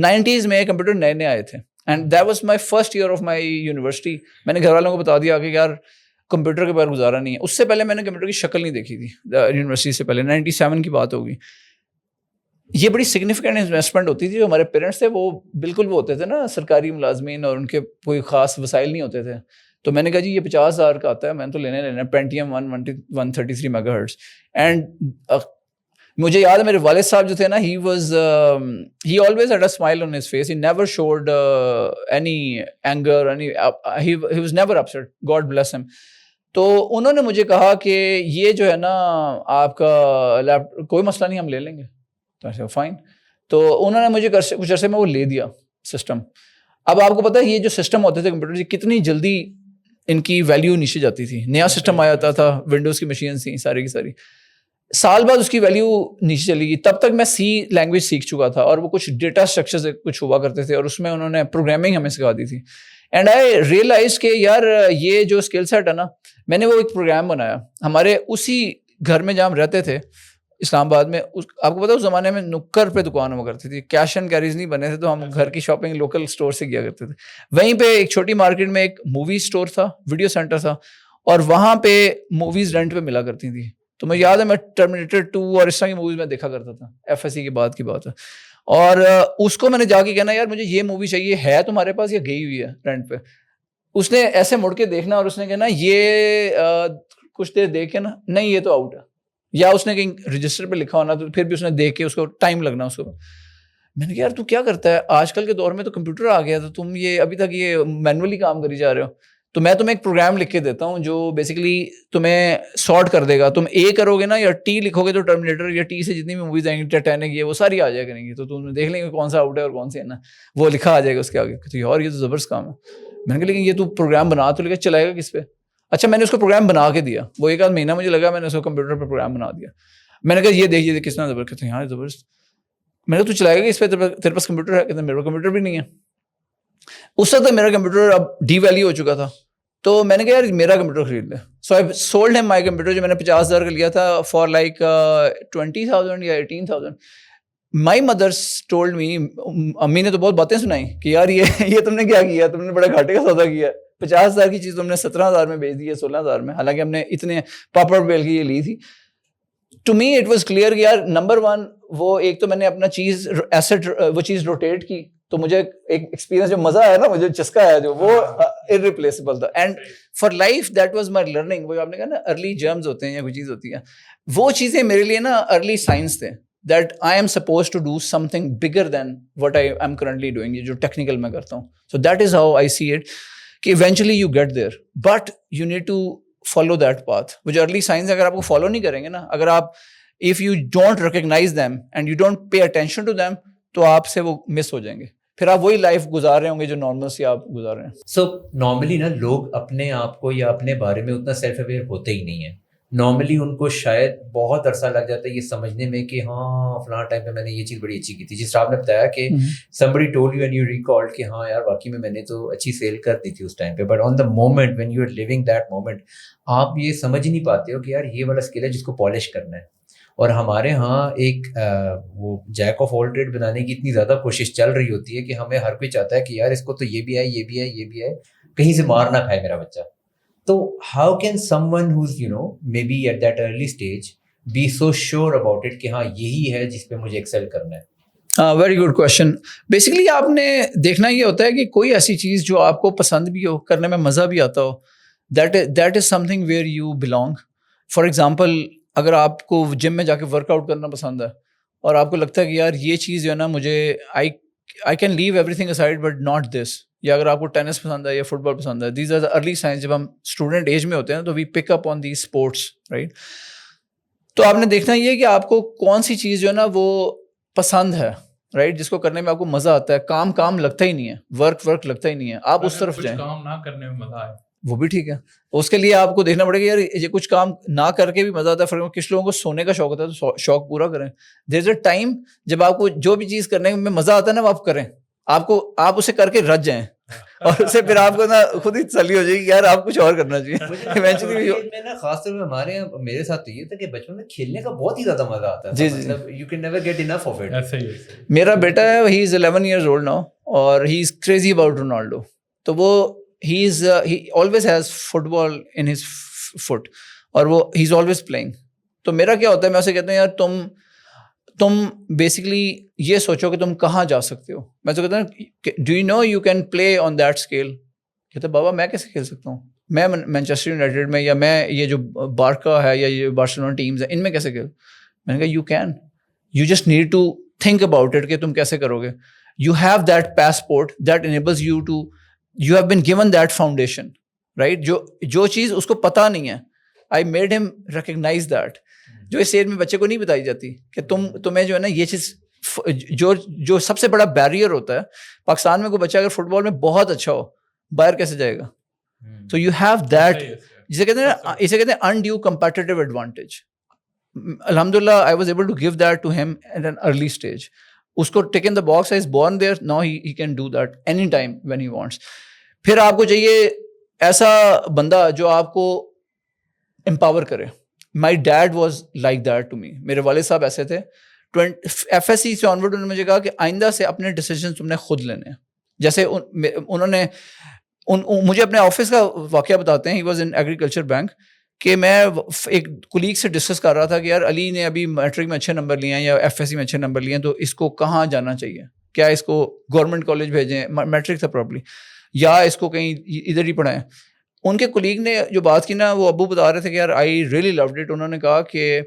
90s میں کمپیوٹر نئے آئے تھے. And that was my first year of my university. میں نے گھر والوں کو بتا دیا کہ یار کمپیوٹر کے بغیر گزارا نہیں ہے. اس سے پہلے میں نے کمپیوٹر کی شکل نہیں دیکھی تھی یونیورسٹی سے پہلے. 97 کی بات ہوگی. یہ بڑی سگنیفیکینٹ انویسٹمنٹ ہوتی تھی. جو ہمارے پیرنٹس تھے وہ بالکل وہ ہوتے تھے نا سرکاری ملازمین, اور ان کے کوئی خاص وسائل نہیں ہوتے تھے. تو میں نے کہا جی یہ 50,000 کا آتا ہے, میں نے تو لینا Pentium 133 میگا ہرٹز. اینڈ مجھے یاد ہے میرے والد صاحب جو تھے نا, he always had a smile on his face. He never showed any anger, he was never upset. God bless him. تو انہوں نے مجھے کہا کہ یہ جو ہے نا آپ کا کوئی مسئلہ نہیں, ہم لے لیں گے. تو فائن. تو انہوں نے مجھے کچھ عرصے میں وہ لے دیا سسٹم. اب آپ کو پتہ ہے یہ جو سسٹم ہوتے تھے کمپیوٹر کی کتنی جلدی ان کی ویلیو نیچے جاتی تھی. نیا سسٹم آیا جاتا تھا, ونڈوز کی مشینز تھیں ساری کی ساری, سال بعد اس کی ویلیو نیچے چلی گئی. تب تک میں سی لینگویج سیکھ چکا تھا, اور وہ کچھ ڈیٹا اسٹرکچرز کچھ ہوا کرتے تھے, اور اس میں انہوں نے پروگرامنگ ہمیں سکھا دی تھی. اینڈ آئی ریئلائز کہ یار یہ جو اسکل سیٹ ہے نا, میں نے وہ ایک پروگرام بنایا ہمارے اسی گھر میں جہاں ہم رہتے تھے. اسلام آباد میں. آپ کو پتا اس زمانے میں نکر پہ دکان ہوا کرتی تھی, کیش اینڈ کیریز نہیں بنے تھے, تو ہم گھر کی شاپنگ لوکل اسٹور سے کیا کرتے تھے. وہیں پہ ایک چھوٹی مارکیٹ میں ایک مووی اسٹور تھا, ویڈیو سینٹر تھا, اور وہاں پہ موویز رینٹ پہ ملا کرتی تھی. تو مجھے یاد ہے میں ٹرمینیٹر 2 اور اس طرح کی موویز میں دیکھا کرتا تھا, FSC کے بعد کی بات ہے. اور اس کو میں نے جا کے کہنا یار مجھے یہ مووی چاہیے, ہے تمہارے پاس یا گئی ہوئی ہے رینٹ پہ. اس نے ایسے مڑ کے دیکھنا اور اس نے کہنا یہ کچھ دیر دیکھ کے نا, نہیں یہ تو آؤٹ ہے, یا اس نے کہیں رجسٹر پہ لکھا ہونا, تو پھر بھی اس نے دیکھ کے اس کو ٹائم لگنا اس کو. میں نے کہا یار تو کیا کرتا ہے, آج کل کے دور میں تو کمپیوٹر آ گیا, تو تم یہ ابھی تک یہ مینولی کام کری جا رہے ہو. تو میں تمہیں ایک پروگرام لکھ کے دیتا ہوں جو بیسکلی تمہیں سارٹ کر دے گا. تم اے کرو گے نا یا ٹی لکھو گے تو ٹرمینیٹر, یا ٹی سے جتنی بھی موویز آئیں گی, ٹائٹینک یہ وہ ساری آ جائے کریں گی, تو تم دیکھ لیں گے کون سا آؤٹ ہے اور کون سے ہے نا, وہ لکھا آ جائے گا اس کے آگے. تو اور یہ تو زبردست کام ہے. میں نے کہا لیکن یہ تو پروگرام بنا تو لے کے چلائے گا کس پہ. اچھا میں نے اس کو پروگرام بنا کے دیا, وہ ایک آدھ مہینہ مجھے لگا, میں نے اس کو کمپیوٹر پہ پروگرام بنا دیا. میں نے کہا یہ دیکھیے کس طرح زبردست. کہتے ہیں ہاں زبردست. میں نے کہا تو چلائے گا اس پہ, تیرے پاس کمپیوٹر ہے؟ کہتے ہیں میرے کمپیوٹر بھی نہیں ہے. اس وقت میرا کمپیوٹر اب ڈی ویلیو ہو چکا تھا, تو میں نے کہا یار میرا کمپیوٹر خرید لے. سو آئی سولڈ ہم مائی کمپیوٹر, جو میں نے 50,000 کا لیا تھا, فار لائک 20,000 یا 18,000. مائی مدر ٹولڈ می, امی نے تو بہت باتیں سنائی کہ یار یہ تم نے کیا کیا, تم نے بڑا گھاٹے کا سودا کیا, 50,000 کی چیز تم نے 17,000 میں بیچ دی ہے, 16,000 میں, حالانکہ ہم نے اتنے پاپڑ بیل کی یہ لی تھی. To me it was clear کہ یار نمبر 1 وہ ایک تو میں نے اپنا چیز ایسٹ وہ چیز روٹیٹ کی, تو مجھے ایک ایکسپیرینس جو مزہ آیا نا, مجھے چسکا آیا جو, وہ ارریپلیسبل تھا. And for life that was my learning. وہ آپ نے کہا نا ارلی جرمز ہوتے ہیں یا کوئی چیز ہوتی ہے, وہ چیزیں میرے لیے نا ارلی سائنس تھے, that I am supposed to do something bigger than what I am currently doing, جو ٹیکنیکل میں کرتا ہوں. So that is how I see it, کہ eventually you get there, but you need to follow that path. وہ جو early signs اگر آپ کو فالو نہیں کریں گے نا, اگر آپ if you don't recognize them and you don't pay attention to them, تو آپ سے وہ مس ہو جائیں گے, پھر آپ وہی لائف گزار رہے ہوں گے جو نارمل سی آپ گزار رہے ہیں. سو نارملی نا لوگ اپنے آپ کو یا اپنے بارے میں اتنا سیلف اویئر ہوتے ہی نہیں ہیں. نارملی ان کو شاید بہت عرصہ لگ جاتا ہے یہ سمجھنے میں کہ ہاں فلاں ٹائم پہ میں نے یہ چیز بڑی اچھی کی تھی, جس طرح آپ نے بتایا کہ somebody told you and you recalled کہ ہاں یار واقعی میں نے تو اچھی سیل کر دی تھی اس ٹائم پہ, but on the moment when you are living that moment آپ یہ سمجھ نہیں پاتے ہو کہ یار یہ والا اسکل ہے جس کو پالش کرنا ہے. اور ہمارے ہاں ایک وہ جیک آف آل ٹریڈ بنانے کی اتنی زیادہ کوشش چل رہی ہوتی ہے کہ ہمیں ہر کوئی چاہتا ہے کہ یار اس کو تو یہ بھی ہے, یہ بھی ہے, یہ بھی ہے, کہیں سے مار نہ کھائے میرا بچہ. تو how can someone who's you know may be at that early stage be so sure about it کہ ہاں یہی ہے جس پہ مجھے ایکسل کرنا ہے؟ Very good question. بیسکلی آپ نے دیکھنا یہ ہوتا ہے کہ کوئی ایسی چیز جو آپ کو پسند بھی ہو, کرنے میں مزہ بھی آتا ہو, that is something where you belong. For example اگر آپ کو جم میں جا کے ورک آؤٹ کرنا پسند ہے اور آپ کو لگتا ہے کہ یار یہ چیز جو ہے نا مجھے I can leave everything aside but not this, یا اگر آپ کو ٹینس پسند ہے یا فٹ بال پسند ہے, these are the early science. جب ہم اسٹوڈنٹ ایج میں ہوتے ہیں تو we pick up on these sports, right. تو آپ نے دیکھنا یہ کہ آپ کو کون سی چیز جو ہے نا وہ پسند ہے, رائٹ, جس کو کرنے میں آپ کو مزہ آتا ہے. کام لگتا ہی نہیں ہے, ورک لگتا ہی نہیں ہے, آپ اس طرف جائیں. کام نہ کرنے میں مزہ آئے وہ بھی ٹھیک ہے, اس کے لیے آپ کو دیکھنا پڑے گا یار یہ کچھ کام نہ کر کے بھی مزہ آتا ہے. فرق کچھ لوگوں کو سونے کا شوق ہوتا ہے تو شوق پورا کریں. دیر از اے ٹائم جب آپ کو جو بھی چیز کرنے میں مزہ آتا ہے نا وہ آپ کریں, آپ اسے کر کے رج جائیں, اور اسے پھر آپ کو نا خود ہی تسلی ہو جائے گی یار آپ کچھ اور کرنا چاہیے. میں نا خاص طور پہ ہمارے یہاں میرے ساتھ تو یہ تھا کہ بچپن میں کھیلنے کا بہت ہی زیادہ مزہ آتا ہے. مطلب you can never get enough of it. میرا بیٹا ہے, ہی از 11 years old now, اور ہی از کریزی اباؤٹ رونالڈو. تو وہ he always has football in his foot, اور وہ he is always playing. تو میرا کیا ہوتا ہے, میں اسے کہتا ہوں یار تم بیسکلی یہ سوچو کہ تم کہاں جا سکتے ہو. میں تو کہتا ہوں do you know you can play on that scale. کہتے بابا میں کیسے کھیل سکتا ہوں, میں مانچسٹر یونائٹیڈ میں یا میں یہ جو بارکا ہے یا یہ بارسلونا ٹیمز ہیں ان میں کیسے کھیل. میں نے کہا you can, you just need to think about it کہ تم کیسے کرو گے. You have that passport that enables you to, you have been given that foundation, right. جو چیز اس کو پتہ نہیں ہے, I made him recognize that, جو اس ایج میں بچے کو نہیں بتائی جاتی کہ تمہیں جو ہے نا یہ چیز, جو سب سے بڑا بیریئر ہوتا ہے پاکستان میں, کوئی بچہ اگر فٹ بال میں بہت اچھا ہو باہر کیسے جائے گا. So you have that, اسے کہتے ہیں undue competitive advantage. Alhamdulillah I was able to give that to him at an early stage. اس کو tick in the box, is born there, now he can do that anytime when he wants. پھر آپ کو چاہیے ایسا بندہ جو آپ کو امپاور کرے. My dad was like that to me. میرے والد صاحب ایسے تھے. FSC سے آنورڈ انہوں نے مجھے کہا کہ آئندہ سے اپنے ڈیسیجن تم نے خود لینے ہیں. جیسے انہوں نے مجھے اپنے آفس کا واقعہ بتاتے ہیں. ہی واز ان ایگریکلچر بینک, کہ میں ایک کولیگ سے ڈسکس کر رہا تھا کہ یار علی نے ابھی میٹرک میں اچھے نمبر لیے ہیں یا FSC میں اچھے نمبر لیے ہیں, تو اس کو کہاں جانا چاہیے, کیا اس کو گورنمنٹ کالج بھیجیں, میٹرک تھا پرابلی, یا اس کو کہیں ادھر ہی پڑھائیں. ان کے کولیگ نے جو بات کی نا, وہ ابو بتا رہے تھے کہ یار آئی ریئلی لوڈ اٹ. انہوں نے کہا کہ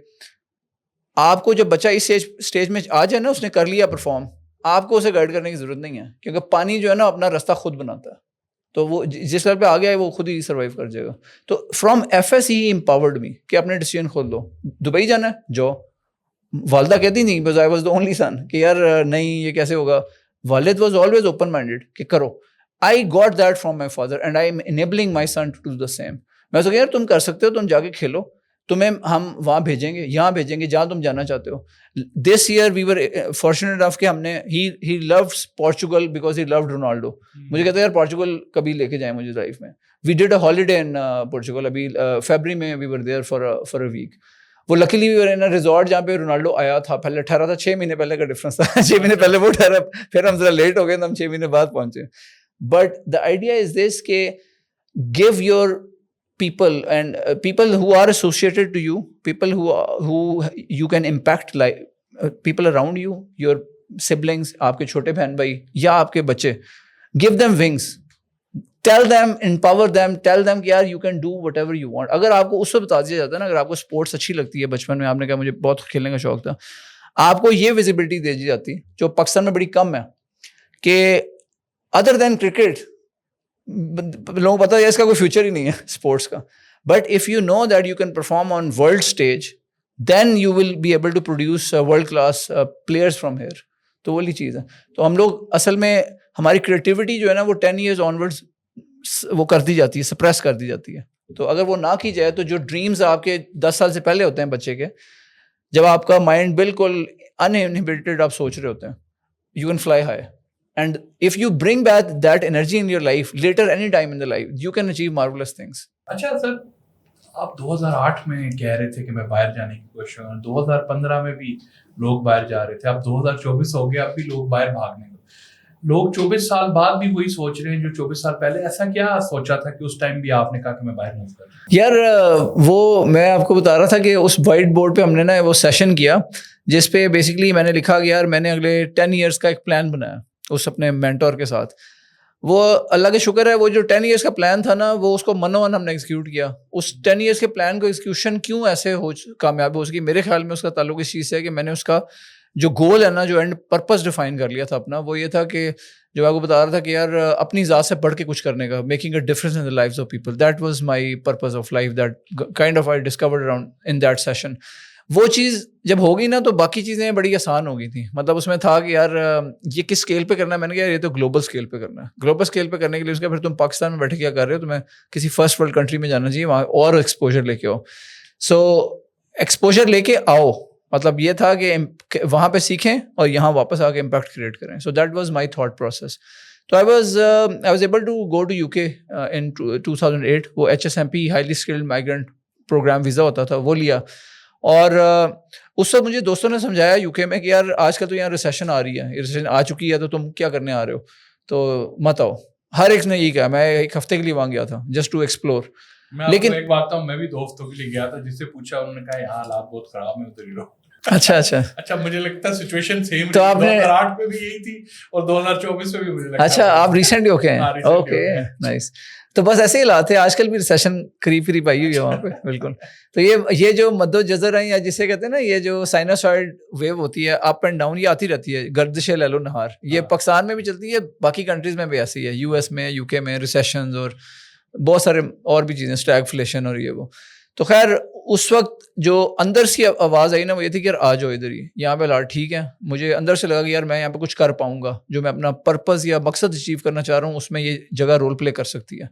آپ کو جب بچہ اس اسٹیج میں آ جائے نا, اس نے کر لیا پرفارم, آپ کو اسے گائڈ کرنے کی ضرورت نہیں ہے, کیونکہ پانی جو ہے نا اپنا راستہ خود بناتا ہے. تو وہ جس لیول پہ آ گیا ہے وہ خود ہی سروائیو کر جائے گا. تو فرام FSC ہی امپاورڈ می کہ اپنے ڈیسیجن خود لو. دبئی جانا ہے جو والدہ کہتی نہیں, بس I was the only son کہ یار نہیں یہ کیسے ہوگا. والد واز آلویز اوپن مائنڈیڈ کہ کرو. I got that from my father and I am enabling my son to do the same. میں سو یار تم کر سکتے ہو, تم جا کے کھیلو, تمہیں ہم وہاں بھیجیں گے, یہاں بھیجیں گے جہاں تم جانا چاہتے ہو. This year we were fortunate enough کہ ہم نے he loves Portugal because he loved Ronaldo. مجھے کہتا ہے یار پورچوگل کبھی لے کے جائیں مجھے لائف میں. We did a holiday in Portugal. ابھی February میں we were there for a week. وہ luckily we were in a resort جہاں پہ رونالڈو آیا تھا, پہلے ٹھہرا تھا. 6 مہینے پہلے کا ڈفرنس تھا, 6 مہینے پہلے وہ ٹھہرا, پھر ہم ذرا لیٹ ہو گئے تو ہم 6 مہینے بعد پہنچے. But the idea is this کہ give your people and people who are associated to you, people who you can impact, like people around you, your siblings, آپ کے چھوٹے بہن بھائی یا آپ کے بچے, give them wings, tell them, empower them, tell them کہ یار you can do whatever you want. اگر آپ کو اس سے بتا دیا جاتا ہے نا, اگر آپ کو اسپورٹس اچھی لگتی ہے, بچپن میں آپ نے کہا مجھے بہت کھیلنے کا شوق تھا, آپ کو یہ ویزیبلٹی دے دی جاتی جو پاکستان میں بڑی کم ہے, کہ ادر دین کرکٹ لوگوں کو پتا ہے اس کا کوئی فیوچر ہی نہیں ہے اسپورٹس کا. But if you know that you can perform on world stage, then you will be able to produce world class players from here. تو وہی چیز ہے. تو ہم لوگ اصل میں ہماری کریٹیوٹی جو ہے نا وہ 10 years آنورڈس وہ کر دی جاتی ہے, سپریس کر دی جاتی ہے. تو اگر وہ نہ کی جائے تو جو ڈریمز آپ کے 10 سال سے پہلے ہوتے ہیں بچے کے, جب آپ کا مائنڈ بالکل انہیبیٹڈ آپ سوچ رہے ہوتے ہیں, you can fly high. And if you bring back that energy in your life later any time in the life, you can achieve marvelous things. اچھا سر, آپ 2008 میں کہہ رہے تھے کہ میں باہر جانے کی کوشش کروں, 2015 میں بھی لوگ باہر جا رہے تھے, اب 2024 ہو گیا, اب بھی لوگ باہر بھاگنے کو. لوگ 24 سال بعد بھی وہی سوچ رہے ہیں جو 24 سال پہلے. ایسا کیا سوچا تھا کہ اس ٹائم بھی آپ نے کہا کہ میں باہر موو کروں؟ یار وہ میں آپ کو بتا رہا تھا کہ اس وائٹ بورڈ پہ ہم نے نا وہ سیشن کیا جس پہ بیسکلی میں نے لکھا کہ یار میں نے اگلے 10 years کا ایک پلان بنایا اس اپنے مینٹور کے ساتھ. وہ اللہ کا شکر ہے, وہ جو 10 years کا پلان تھا نا, وہ اس کو منو ہم نے ایگزیکیوٹ کیا. اس 10 years کے پلان کو ایگزیکیوشن کیوں ایسے کامیاب ہو سکی, میرے خیال میں اس کا تعلق اس چیز سے ہے کہ میں نے اس کا جو گول ہے نا, جو اینڈ پرپز ڈیفائن کر لیا تھا اپنا. وہ یہ تھا کہ جو آپ کو بتا رہا تھا کہ یار اپنی ذات سے بڑھ کے کچھ کرنے کا, making a difference in the lives of people. That was my purpose of life, that kind of I discovered around in that session. وہ چیز جب ہوگی نا تو باقی چیزیں بڑی آسان ہو گئی تھیں. مطلب اس میں تھا کہ یار یہ کس اسکیل پہ کرنا ہے, میں نے کہا یہ تو گلوبل اسکیل پہ کرنا ہے. گلوبل اسکیل پہ کرنے کے لیے اس کا پھر تم پاکستان میں بیٹھے کیا کر رہے ہو, تمہیں کسی فرسٹ ورلڈ کنٹری میں جانا چاہیے, وہاں اور ایکسپوجر لے کے آؤ. سو ایکسپوجر لے کے آؤ, مطلب یہ تھا کہ وہاں پہ سیکھیں اور یہاں واپس آ کے امپیکٹ کریٹ کریں. سو that was my thought process. تو I was able to go to UK in 2008. وہ HSMP highly skilled migrant programme visa ہوتا تھا, وہ لیا. اور اس وقت مجھے دوستوں نے سمجھایا UK میں کہ یار آج کل تو یہاں ریسیشن آ رہی ہے, ریسیشن آ چکی ہے, تو تم کیا کرنے آ رہے ہو, تو مت آؤ. ہر ایک نے یہی کہا. میں ایک ہفتے کے لیے وہاں گیا تھا جسٹ ٹو ایکسپلور. لیکن ایک بات میں بھی دوستوں کے لیے گیا تھا, جس سے پوچھا انہوں نے کہا یہاں حالات بہت خراب ہیں, ادھر ہی رہو. اچھا مجھے لگتا ہے سچویشن سیم تو آپ نے 2008 میں بھی یہی تھی اور 2024 میں بھی مجھے لگتا ہے. اچھا آپ ریسنٹلی اوکے ہیں, اوکے نائس. تو بس ایسے ہی حالات ہے آج کل بھی, ریسیشن قریب آئی ہوئی ہے وہاں پہ بالکل. تو یہ جو مد و جزر ہیں, یا جسے کہتے ہیں نا یہ جو سائنوسائڈ ویو ہوتی ہے اپ اینڈ ڈاؤن, یہ آتی رہتی ہے, گردش لیل و نہار. یہ پاکستان میں بھی چلتی ہے, باقی کنٹریز میں بھی ایسی ہے, US میں, UK میں ریسیشنز اور بہت سارے اور بھی چیزیں, اسٹیگفلیشن اور یہ وہ. تو خیر اس وقت جو اندر سے آواز آئی نا, وہ یہ تھی کہ یار آ جاؤ ادھر ہی, یہاں پہ لاٹ ٹھیک ہے. مجھے اندر سے لگا کہ یار میں یہاں پہ کچھ کر پاؤں گا, جو میں اپنا پرپز یا مقصد اچیو کرنا چاہ رہا ہوں اس میں یہ جگہ رول پلے کر سکتی ہے.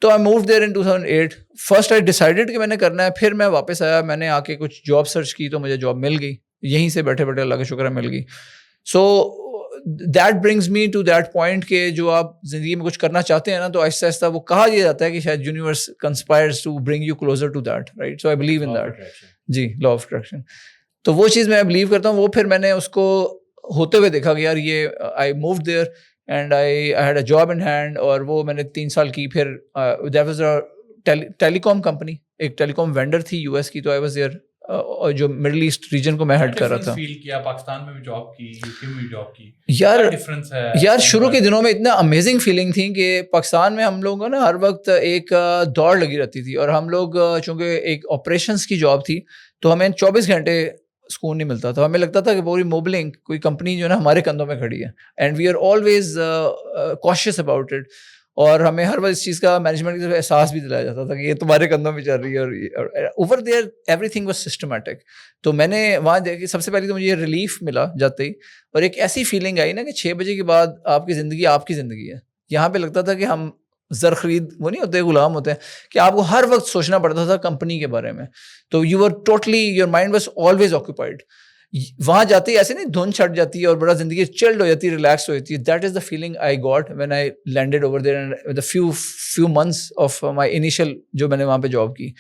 تو I move there in 2008. First I decided کہ میں نے کرنا ہے. پھر میں واپس آیا, میں نے آ کے کچھ جاب سرچ کی تو مجھے جاب مل گئی, یہیں سے بیٹھے بیٹھے اللہ کا شکر ہے مل گئی. So that brings me to that point کہ جو آپ زندگی میں کچھ کرنا چاہتے ہیں نا تو آہستہ آہستہ وہ کہا یہ جاتا ہے کہ شاید universe conspires to bring you closer to that, right. So I believe in that. جی, لا آف اٹریکشن. تو وہ چیز میں بلیو کرتا ہوں. وہ پھر میں نے اس کو ہوتے ہوئے دیکھا کہ یار یہ I moved there and I had a job in hand, اور وہ میں نے 3 سال کی. پھر that was telecom company, ایک ٹیلی کام وینڈر تھی یو ایس کی, تو آئی واز دیئر, جو مڈل ایسٹ ریجن کو میں ہیڈ کر رہا تھا. فیل کیا پاکستان میں بھی جاب کی, یو کے میں بھی جاب کی, یار شروع کے دنوں میں اتنا امیزنگ فیلنگ تھی کہ پاکستان میں ہم لوگوں کو نا ہر وقت ایک دوڑ لگی رہتی تھی, اور ہم لوگ چونکہ ایک آپریشنس کی جاب تھی تو ہمیں 24 گھنٹے سکون نہیں ملتا تھا. ہمیں لگتا تھا کہ پوری موبلنگ کوئی کمپنی جو ہے نا ہمارے کندھوں میں کھڑی ہے, and we are always conscious about it. اور ہمیں ہر وقت اس چیز کا مینجمنٹ کی طرف احساس بھی دلایا جاتا تھا کہ یہ تمہارے کندھوں میں چل رہی ہے, اور over there every thing was systematic. تو میں نے وہاں دیکھی, سب سے پہلے تو مجھے یہ ریلیف ملا جاتے ہی, اور ایک ایسی فیلنگ آئی نا کہ 6 بجے کے بعد آپ کی زندگی ہے. یہاں پہ لگتا تھا کہ ہم زر خرید وہ نہیں ہوتے, غلام ہوتے ہیں, کہ آپ کو ہر وقت سوچنا پڑتا تھا کمپنی کے بارے میں. تو you are totally, your mind was always occupied. وہاں جاتے ہی ایسے نہیں دھن چھٹ جاتی ہے اور بڑا زندگی چلڈ ہو جاتی ہے, ریلیکس ہو جاتی ہے. That is the feeling I got when I landed over there and few months of my initial جو میں نے وہاں پہ جاب کی.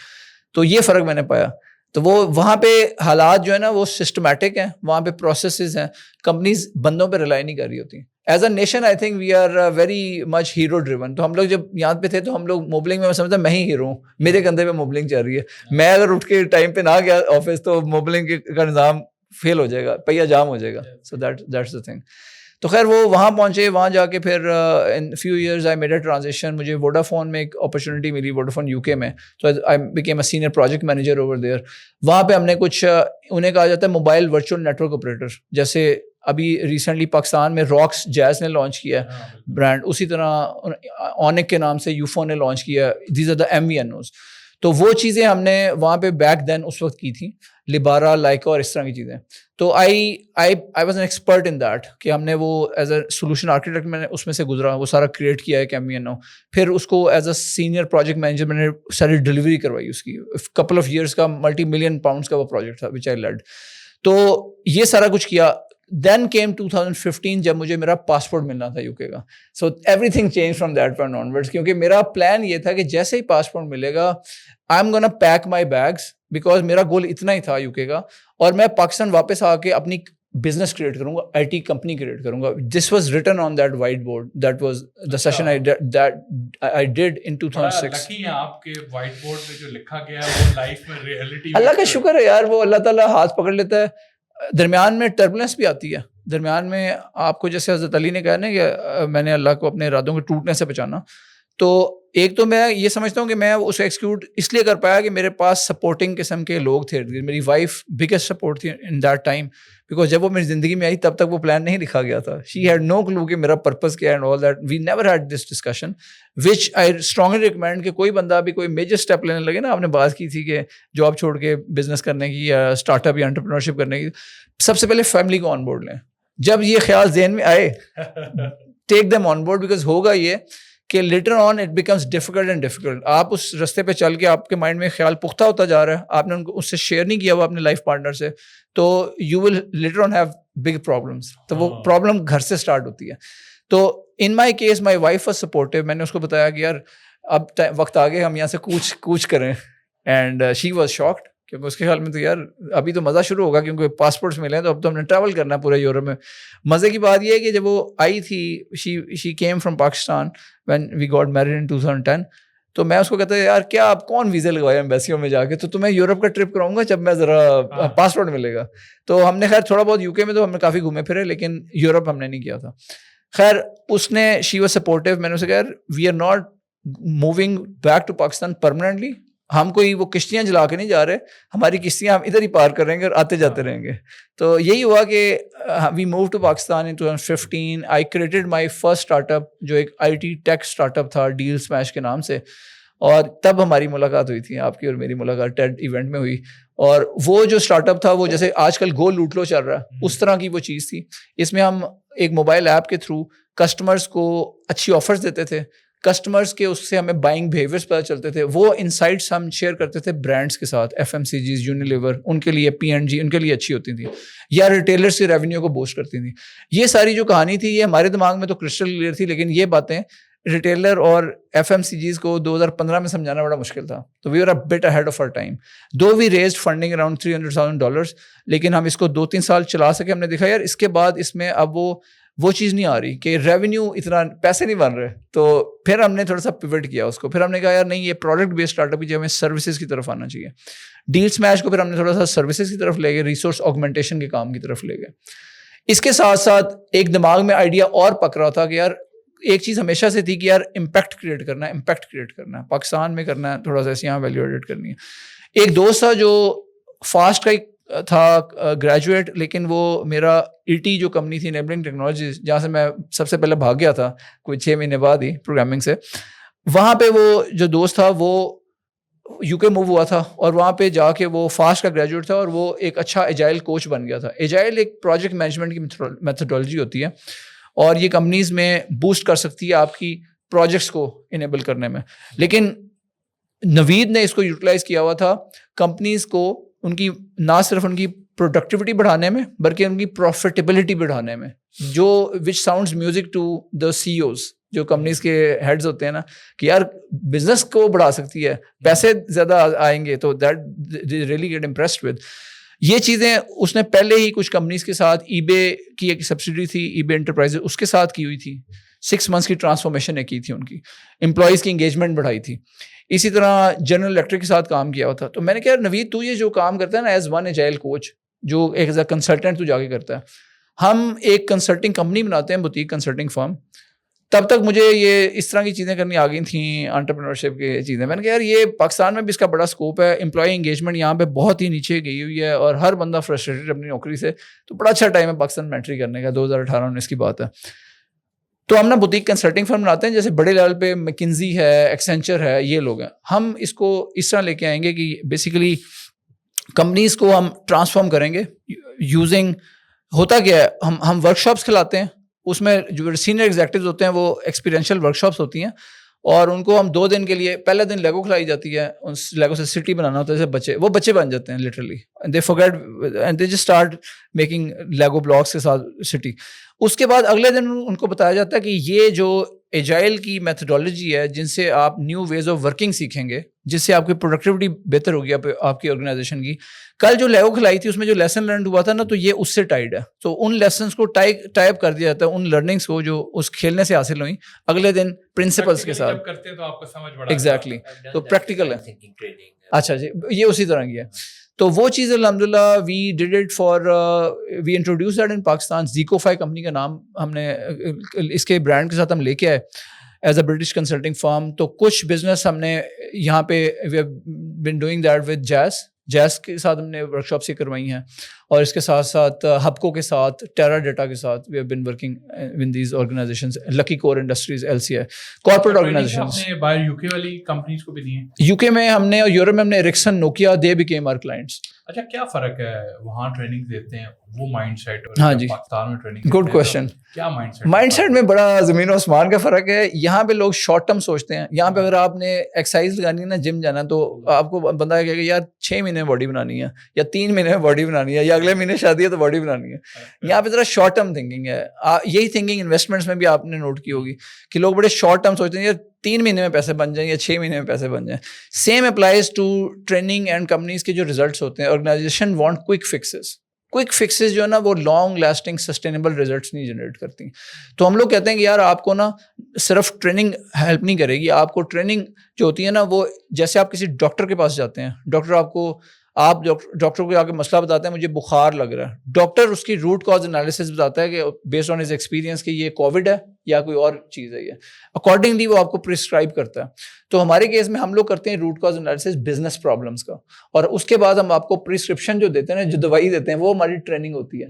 تو یہ فرق میں نے پایا. تو وہ وہاں پہ حالات جو ہے نا وہ سسٹمیٹک ہیں, وہاں پہ پروسیسز ہیں, کمپنیز بندوں پہ ریلائی نہیں کر رہی ہوتی. As a nation I think we are very much hero driven. تو ہم لوگ جب یہاں پہ تھے تو ہم لوگ موبلنگ میں سمجھتا میں ہی ہیرو ہوں, میرے کندھے پہ موبلنگ چل رہی ہے. میں اگر اٹھ کے ٹائم پہ نہ گیا آفس تو موبلنگ کا نظام فیل ہو جائے گا, پہیا جام ہو جائے گا. So that's the thing. تو خیر وہ وہاں پہنچے, وہاں جا کے پھر in few years I made a transition. مجھے ووڈافون میں ایک اپرچونیٹی ملی, ووڈافون یو کے میں. تو I became a senior project manager over there. وہاں پہ ہم نے کچھ انہیں کہا جاتا ہے موبائل ورچوئل نیٹورک آپریٹر. جیسے ابھی ریسنٹلی پاکستان میں راکس جیز نے لانچ کیا ہے برانڈ, اسی طرح اونک کے نام سے یوفو نے لانچ کیا. These are the MVNOs. تو وہ چیزیں ہم نے وہاں پہ بیک دین اس وقت کی تھیں, لبارا, لائکا اور اس طرح کی چیزیں. تو I was an expert in that کہ ہم نے وہ ایز اے سولوشن آرکیٹیکٹ میں نے اس میں سے گزرا, وہ سارا کریٹ کیا ہے ایک MVNO. پھر اس کو as a senior project manager میں نے ساری ڈلیوری کروائی اس کی. کپل آف ایئرس کا $multi-million کا وہ پروجیکٹ تھا وچ آئی لیڈ. تو یہ سارا کچھ کیا. دین کیم 2015 جب مجھے میرا پاسپورٹ ملنا تھا UK کا. So every thing change from that point on words, کیونکہ میرا پلان یہ تھا کہ جیسے ہی پاسپورٹ ملے گا I am gonna pack my bags, because میرا گول اتنا ہی تھا UK کا, اور میں پاکستان واپس آ کے اپنی بزنس کریٹ کروں گا, IT کمپنی کریٹ کروں گا. This was written on that whiteboard. That was the session I did in 2006. Lucky ہیں آپ کے وائٹ بورڈ پہ جو لکھا گیا ہے وہ لائف میں ریئلٹی. اللہ کا شکر ہے یار, وہ اللہ تعالیٰ ہاتھ پکڑ لیتا ہے. درمیان میں ٹربولنس بھی آتی ہے, درمیان میں آپ کو جیسے حضرت علی نے کہا نا کہ میں نے اللہ کو اپنے ارادوں کے ٹوٹنے سے بچانا. تو ایک تو میں یہ سمجھتا ہوں کہ میں اسے ایکسکیوٹ اس لیے کر پایا کہ میرے پاس سپورٹنگ قسم کے لوگ تھے. میری وائف بگیسٹ سپورٹ تھی ان دیٹ ٹائم, بیکاز جب وہ میری زندگی میں آئی تب تک وہ پلان نہیں لکھا گیا تھا. شی ہیڈ نو کلو کہ میرا پرپز کیا and all that. We never had this discussion which I strongly recommend کہ کوئی بندہ بھی کوئی میجر اسٹیپ لینے لگے نا. آپ نے بات کی تھی کہ جاب چھوڑ کے بزنس کرنے کی یا اسٹارٹ اپ یا انٹرپرینورشپ کرنے کی, سب سے پہلے فیملی کو آن بورڈ لیں. جب یہ خیال ذہن میں آئے take them on board, because ہوگا یہ کہ later on it becomes difficult and difficult. آپ اس رستے پہ چل کے آپ کے مائنڈ میں خیال پختہ ہوتا جا رہا ہے, آپ نے ان کو اس سے شیئر نہیں کیا ہوا اپنے لائف پارٹنر سے, تو you will later on have big problems. تو وہ پرابلم گھر سے اسٹارٹ ہوتی ہے. تو in my case my wife was supportive. میں نے اس کو بتایا کہ یار اب وقت آ گئے ہم یہاں سے کوچ کریں, اینڈ شی واز شاکڈ, کیونکہ اس کے خیال میں تو یار ابھی تو مزہ شروع ہوگا کیونکہ پاسپورٹس ملے ہیں, تو اب تو ہم نے ٹریول کرنا ہے پورے یورپ میں. مزے کی بات یہ ہے کہ جب وہ آئی تھی, she came from Pakistan when we got married in 2010. تو میں اس کو کہتا ہے یار کیا آپ کون ویزے لگوائے ایمبیسیوں میں جا کے, تو تمہیں یورپ کا ٹرپ کراؤں گا جب میں ذرا پاسپورٹ ملے گا. تو ہم نے خیر تھوڑا بہت UK میں تو ہم نے کافی گھومے پھرے, لیکن یورپ ہم نے نہیں کیا تھا. خیر اس نے شی واز سپورٹیو. میں نے اسے کہا یار we are not moving back to Pakistan permanently. ہم کوئی وہ کشتیاں جلا کے نہیں جا رہے, ہماری کشتیاں ہم ادھر ہی پار کریں گے اور آتے جاتے رہیں گے. تو یہی ہوا کہ we move to Pakistan in 2015. I created my first startup جو ایک IT ٹیک اسٹارٹ اپ تھا, ڈیل اسمیش کے نام سے. اور تب ہماری ملاقات ہوئی تھی, آپ کی اور میری ملاقات ٹیڈ ایونٹ میں ہوئی. اور وہ جو اسٹارٹ اپ تھا وہ جیسے آج کل گو لوٹ لو چل رہا ہے, اس طرح کی وہ چیز تھی. اس میں ہم ایک موبائل ایپ کے تھرو کسٹمرز کو اچھی آفرز دیتے تھے, کسٹمرز کے اس سے ہمیں بائنگ بیہیویئرس پتہ چلتے تھے, وہ انسائٹس ہم شیئر کرتے تھے برانڈس کے ساتھ, FMCGs, یونیلیور, ان کے لیے P&G ان کے لیے اچھی ہوتی تھی, یا ریٹیلرس کی ریونیو کو بوسٹ کرتی تھی. یہ ساری جو کہانی تھی یہ ہمارے دماغ میں تو کرسٹل کلیئر تھی, لیکن یہ باتیں ریٹیلر اور FMCGs کو 2015 میں سمجھانا بڑا مشکل تھا. تو we are a bit ahead of our time. Though we raised funding around $300,000, لیکن ہم اس کو 2-3 سال چلا سکے. ہم نے دیکھا یار اس کے بعد اس میں اب وہ چیز نہیں آ رہی کہ ریونیو اتنا پیسے نہیں بن رہے, تو پھر ہم نے تھوڑا سا پیوٹ کیا اس کو. پھر ہم نے کہا یار نہیں, یہ پروڈکٹ بیسڈ اسٹارٹ اپ کی جگہ ہمیں سروسز کی طرف آنا چاہیے. ڈیل سمیش کو پھر ہم نے تھوڑا سا سروسز کی طرف لے گئے, ریسورس آگمنٹیشن کے کام کی طرف لے گئے. اس کے ساتھ ساتھ ایک دماغ میں آئیڈیا اور پک رہا تھا کہ یار ایک چیز ہمیشہ سے تھی کہ یار امپیکٹ کریٹ کرنا ہے, پاکستان میں کرنا ہے, تھوڑا سا ایسے یہاں ویلیو ایڈٹ کرنی ہے. ایک دوست تھا جو فاسٹ کا تھا گریجویٹ, لیکن وہ میرا ET جو کمپنی تھی انیبلنگ ٹیکنالوجیز, جہاں سے میں سب سے پہلے بھاگ گیا تھا کوئی 6 مہینے بعد ہی پروگرامنگ سے, وہاں پہ وہ جو دوست تھا وہ UK موو ہوا تھا, اور وہاں پہ جا کے وہ فاسٹ کا گریجویٹ تھا, اور وہ ایک اچھا ایجائل کوچ بن گیا تھا. ایجائل ایک پروجیکٹ مینجمنٹ کی میتھڈالوجی ہوتی ہے, اور یہ کمپنیز میں بوسٹ کر سکتی ہے آپ کی پروجیکٹس کو انیبل کرنے میں. لیکن نوید نے اس کو یوٹیلائز کیا ہوا تھا کمپنیز کو ان کی نہ صرف ان کی پروڈکٹیوٹی بڑھانے میں بلکہ ان کی پروفیٹیبلٹی بڑھانے میں, جو which sounds music to the CEOs, جو کمپنیز کے ہیڈز ہوتے ہیں نا, کہ یار بزنس کو بڑھا سکتی ہے, پیسے زیادہ آئیں گے, تو that really get impressed with. یہ چیزیں اس نے پہلے ہی کچھ کمپنیز کے ساتھ, eBay کی ایک سبسڈری تھی eBay انٹرپرائز, اس کے ساتھ کی ہوئی تھی. 6 months کی ٹرانسفارمیشن نے کی تھی, ان کی امپلائیز کی انگیجمنٹ بڑھائی تھی. اسی طرح جنرل الیکٹرک کے ساتھ کام کیا ہوا تھا. تو میں نے کہا نوید تو یہ جو کام کرتا ہے نا ایز ون ایجائل کوچ, جو ایک ایز اے کنسلٹنٹ تو جا کے کرتا ہے, ہم ایک کنسلٹنگ کمپنی بناتے ہیں, بوتیک کنسلٹنگ فرم. تب تک مجھے یہ اس طرح کی چیزیں کرنی آ گئی تھیں, انٹرپرینورشپ کی چیزیں. میں نے کہا یار یہ پاکستان میں بھی اس کا بڑا اسکوپ ہے, امپلائی انگیجمنٹ یہاں پہ بہت ہی نیچے گئی ہوئی ہے, اور ہر بندہ فرسٹریٹڈ اپنی نوکری سے, تو بڑا اچھا ٹائم ہے پاکستان میں انٹری کرنے کا. 2018-19 کی بات ہے. تو ہم نا بوتیک کنسلٹنگ فرم بناتے ہیں, جیسے بڑے لیول پہ McKinsey ہے, ایکسینچر ہے, یہ لوگ ہیں. ہم اس کو اس طرح لے کے آئیں گے کہ بیسیکلی کمپنیز کو ہم ٹرانسفارم کریں گے یوزنگ, ہوتا کیا ہے, ہم ورک شاپس کھلاتے ہیں, اس میں جو سینئر ایگزیکٹیوز ہوتے ہیں وہ ایکسپیرینشیل ورک شاپس ہوتی ہیں, اور ان کو ہم 2 دن کے لیے, پہلے دن لیگو کھلائی جاتی ہے, اس لیگو سے سٹی بنانا ہوتا ہے, جیسے بچے وہ بچے بن جاتے ہیں literally, they forget and they just start making Lego blocks کے ساتھ سٹی. اس کے بعد اگلے دن ان کو بتایا جاتا ہے کہ یہ جو ایجائل کی میتھڈالوجی ہے, جن سے آپ نیو ویز آف ورکنگ سیکھیں گے, جس سے آپ کی پروڈکٹیوٹی بہتر ہوگی آپ کی آرگنائزیشن کی. کل جو لیگو کھلائی تھی اس میں جو لیسن لرنڈ ہوا تھا نا, تو یہ اس سے ٹائڈ ہے. تو ان لیسنس کو ٹائپ کر دیا جاتا ہے, ان لرننگس کو جو اس کھیلنے سے حاصل ہوئیں, اگلے دن پرنسپلس کے ساتھ کرتے ہیں تو آپ کو سمجھ بڑا ایگزیکٹلی, تو پریکٹیکل ہے. اچھا جی, یہ اسی طرح کی ہے. تو وہ چیز الحمدللہ we did it for, we introduce that in Pakistan. زیکوفائی کمپنی کا نام ہم نے اس کے برانڈ کے ساتھ ہم لے کے آئے as a British consulting firm. تو کچھ بزنس ہم نے یہاں پہ we have been doing that with Jazz کے ساتھ ہم نے ورک شاپس کروائی ہیں, اور اس کے ساتھ ساتھ ہبکو کے ساتھ, ٹیرا ڈیٹا کے ساتھ we have been working on these organisations. Lucky Core Industries LCI corporate organisations. آپ نے باہر UK والی کمپنیز کو بھی دی ہیں؟ UK میں ہم نے, اور یورپ میں ہم نے Ericsson, Nokia, they became our clients. اچھا, کیا فرق ہے وہاں ٹریننگ دیتے ہیں وہ مائنڈ سیٹ اور ہاں جی, پاکستان میں ٹریننگ؟ Good question. کیا مائنڈ سیٹ میں بڑا زمین و آسمان کا فرق ہے. یہاں پہ لوگ شارٹ ٹرم سوچتے ہیں. یہاں پہ اگر آپ نے ایکسرسائز لگانی ہے نا, جم جانا, تو آپ کو بندہ کہے گا یار 6 مہینے میں باڈی بنانی ہے, یا 3 مہینے میں باڈی بنانی ہے, یا اگلے مہینے شادی ہے تو باڈی بنانی ہے. یہاں پہ ذرا شارٹ ٹرم تھنکنگ ہے. یہی تھنکنگ انویسٹمنٹس میں بھی آپ نے نوٹ کی ہوگی کہ لوگ بڑے شارٹ ٹرم سوچتے ہیں, یار 3 مہینے میں پیسے بن جائیں یا 6 مہینے میں پیسے بن جائیں. Same applies to training and companies کے جو ریزلٹس ہوتے ہیں. آرگنائزیشن وانٹ کوئک فکسز جو ہے نا, وہ لانگ لاسٹنگ سسٹینیبل ریزلٹس نہیں جنریٹ کرتی. تو ہم لوگ کہتے ہیں کہ یار آپ کو نا صرف ٹریننگ ہیلپ نہیں کرے گی, آپ کو ٹریننگ جو ہوتی ہے نا, وہ جیسے آپ کسی ڈاکٹر کے پاس جاتے ہیں, آپ ڈاکٹر کو آ کے مسئلہ بتاتے ہیں مجھے بخار لگ رہا ہے, ڈاکٹر اس کی روٹ کاز انالیسس بتاتا ہے کہ بیسڈ آن ہز ایکسپیرینس کہ یہ کووڈ ہے یا کوئی اور چیز ہے, یہ اکارڈنگلی وہ آپ کو پرسکرائب کرتا ہے. تو ہمارے کیس میں ہم لوگ کرتے ہیں root cause analysis business problems کا, اور اس کے بعد ہم آپ کو پرسکرپشن جو دیتے ہیں نا, جو دوائی دیتے ہیں, وہ ہماری ٹریننگ ہوتی ہے.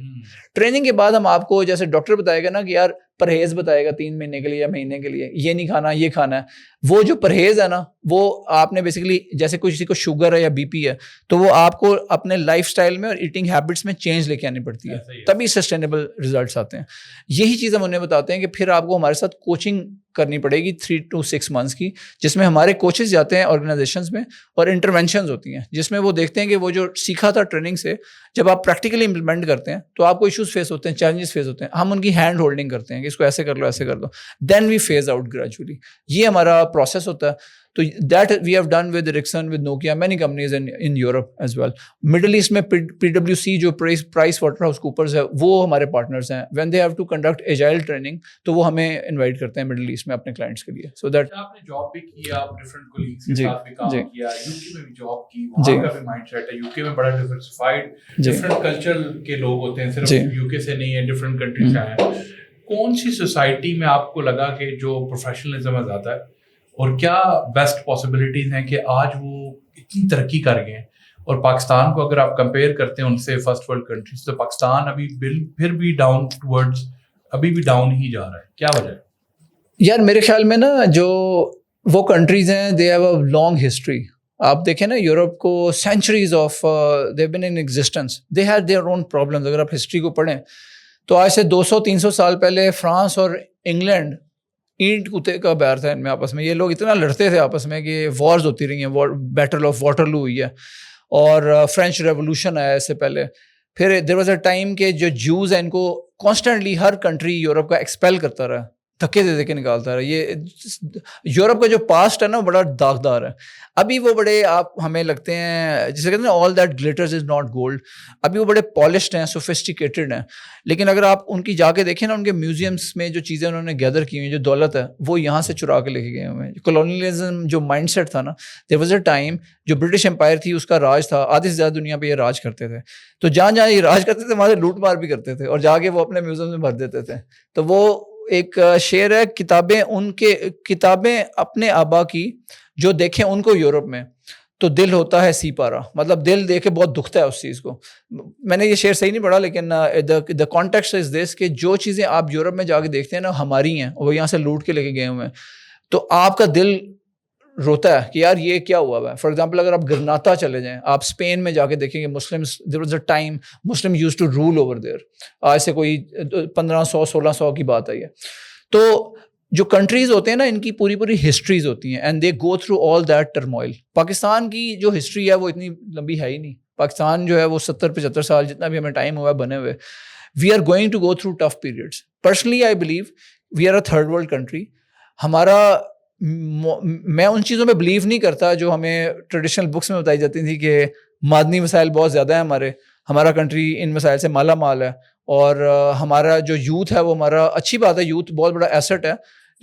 ٹریننگ کے بعد ہم آپ کو جیسے ڈاکٹر بتائے گا نا کہ یار پرہیز بتائے گا 3 مہینے کے لیے یا مہینے کے لیے, یہ نہیں کھانا یہ کھانا ہے. وہ جو پرہیز ہے نا, وہ آپ نے بیسیکلی جیسے کسی کو شوگر ہے یا BP ہے, تو وہ آپ کو اپنے لائف اسٹائل میں اور ایٹنگ ہیبٹس میں چینج لے کے آنی پڑتی ہے, تبھی سسٹینیبل ریزلٹس آتے ہیں. یہی چیز ہم انہیں بتاتے ہیں کہ پھر آپ کو ہمارے ساتھ کوچنگ کرنی پڑے گی 3 to 6 months کی, جس میں ہمارے کوچز جاتے ہیں آرگنائزیشنز میں اور انٹرونشنز ہوتی ہیں, جس میں وہ دیکھتے ہیں کہ وہ جو سیکھا تھا ٹریننگ سے جب آپ پریکٹیکلی امپلیمنٹ کرتے ہیں تو آپ کو ایشوز فیس ہوتے ہیں, چیلنجز فیس ہوتے ہیں, ہم ان کی ہینڈ ہولڈنگ کرتے ہیں کہ اس کو ایسے کر لو ایسے کر دو, then we phase out gradually. یہ ہمارا پروسیس ہوتا ہے. تو that we have done with Ericsson, with Nokia, many companies in Europe as well. Middle east میں PwC جو پرائس واٹر ہاؤس کوپرز ہے وہ ہمارے پارٹنرز ہیں. When they have to conduct agile training تو وہ ہمیں انوائٹ کرتے ہیں مڈل ایسٹ میں اپنے کلائنٹس کے لیے. سو دیٹ آپ نے جاب بھی کیا, آپ ڈفرینٹ کولیگز کے ساتھ بھی کام کیا, یو کے میں بھی جاب کی, وہاں کا بھی مائنڈ سیٹ ہے. یو کے میں بڑا ڈیورسفائڈ ڈفرینٹ کلچر کے لوگ ہوتے ہیں, صرف یو کے سے نہیں ہے, ڈفرینٹ کنٹری سے آئے ہیں. کون سی سوسائٹی میں آپ کو لگا کہ جو پروفیشنلزم ہے زیادہ ہے, اور کیا بیسٹ پاسبلٹیز ہیں کہ آج وہ اتنی ترقی کر گئے ہیں؟ اور پاکستان کو اگر آپ کمپیئر کرتے ہیں ان سے فرسٹ ورلڈ کنٹریز, تو پاکستان ابھی پھر بھی ڈاؤن ٹورڈز ابھی بھی ڈاؤن ہی جا رہا ہے, کیا وجہ ہے؟ یار میرے خیال میں نا جو وہ کنٹریز ہیں they have a long history. آپ دیکھیں نا یورپ کو centuries of they have been in existence, they had their own problems. اگر آپ ہسٹری کو پڑھیں تو آج سے 200-300 سال پہلے فرانس اور انگلینڈ اینٹ کوتے کا بیر تھا ان میں آپس میں. یہ لوگ اتنا لڑتے تھے آپس میں کہ وارز ہوتی رہی ہیں. بیٹل آف واٹرلو ہوئی ہے, اور فرینچ ریولوشن آیا اس سے پہلے. پھر دیر واز اے ٹائم کہ جو جوز ہیں ان کو کانسٹنٹلی ہر کنٹری یورپ کا ایکسپیل کرتا رہا, دھکے دے کے نکالتا رہا. یہ یورپ کا جو پاسٹ ہے نا بڑا داغدار ہے. ابھی وہ بڑے آپ ہمیں لگتے ہیں جسے کہتے ہیں all that glitters is not gold, ابھی وہ بڑے پالشڈ ہیں, سوفسٹیکیٹڈ ہیں. لیکن اگر آپ ان کی جا کے دیکھیں نا ان کے میوزیمس میں جو چیزیں انہوں نے گیدر کی ہوئی, جو دولت ہے وہ یہاں سے چرا کے لے کے گئے ہوئے ہیں. کولونیلزم جو مائنڈ سیٹ تھا نا, دیر واز اے ٹائم جو برٹش امپائر تھی اس کا راج تھا, آدھی سے زیادہ دنیا پہ یہ راج کرتے تھے. تو جہاں جہاں یہ راج کرتے تھے وہاں سے لوٹ مار بھی کرتے تھے, اور جا کے وہ اپنے میوزیم میں بھر دیتے تھے. تو وہ ایک شعر ہے, کتابیں اپنے آبا کی جو دیکھیں ان کو یورپ میں تو دل ہوتا ہے سی پارا. مطلب دل دیکھ کے بہت دکھتا ہے اس چیز کو. میں نے یہ شعر صحیح نہیں پڑھا, لیکن دا کانٹیکسٹ از دس کہ جو چیزیں آپ یورپ میں جا کے دیکھتے ہیں نا ہماری ہیں, وہ یہاں سے لوٹ کے لے کے گئے ہوئے ہیں, تو آپ کا دل روتا ہے کہ یار یہ کیا ہوا ہے. فار ایگزامپل اگر آپ گرناتا چلے جائیں, آپ اسپین میں جا کے دیکھیں گے Muslims, there was a time Muslim used to rule over there. آج سے کوئی 1500-1600 کی بات آئی ہے. تو جو کنٹریز ہوتے ہیں نا ان کی پوری ہسٹریز ہوتی ہیں, and they go through all that turmoil. Pakistan کی جو ہسٹری ہے وہ اتنی لمبی ہے ہی نہیں. پاکستان جو ہے وہ 70-75 سال جتنا بھی ہمیں ٹائم ہوا ہے بنے ہوئے, we are going to go through tough periods. Personally I believe we are a third world country. ہمارا میں ان چیزوں میں بلیو نہیں کرتا جو ہمیں ٹریڈیشنل بکس میں بتائی جاتی تھی کہ معدنی وسائل بہت زیادہ ہیں ہمارا کنٹری ان وسائل سے مالا مال ہے, اور ہمارا جو یوتھ ہے وہ ہمارا, اچھی بات ہے یوتھ بہت بڑا ایسٹ ہے,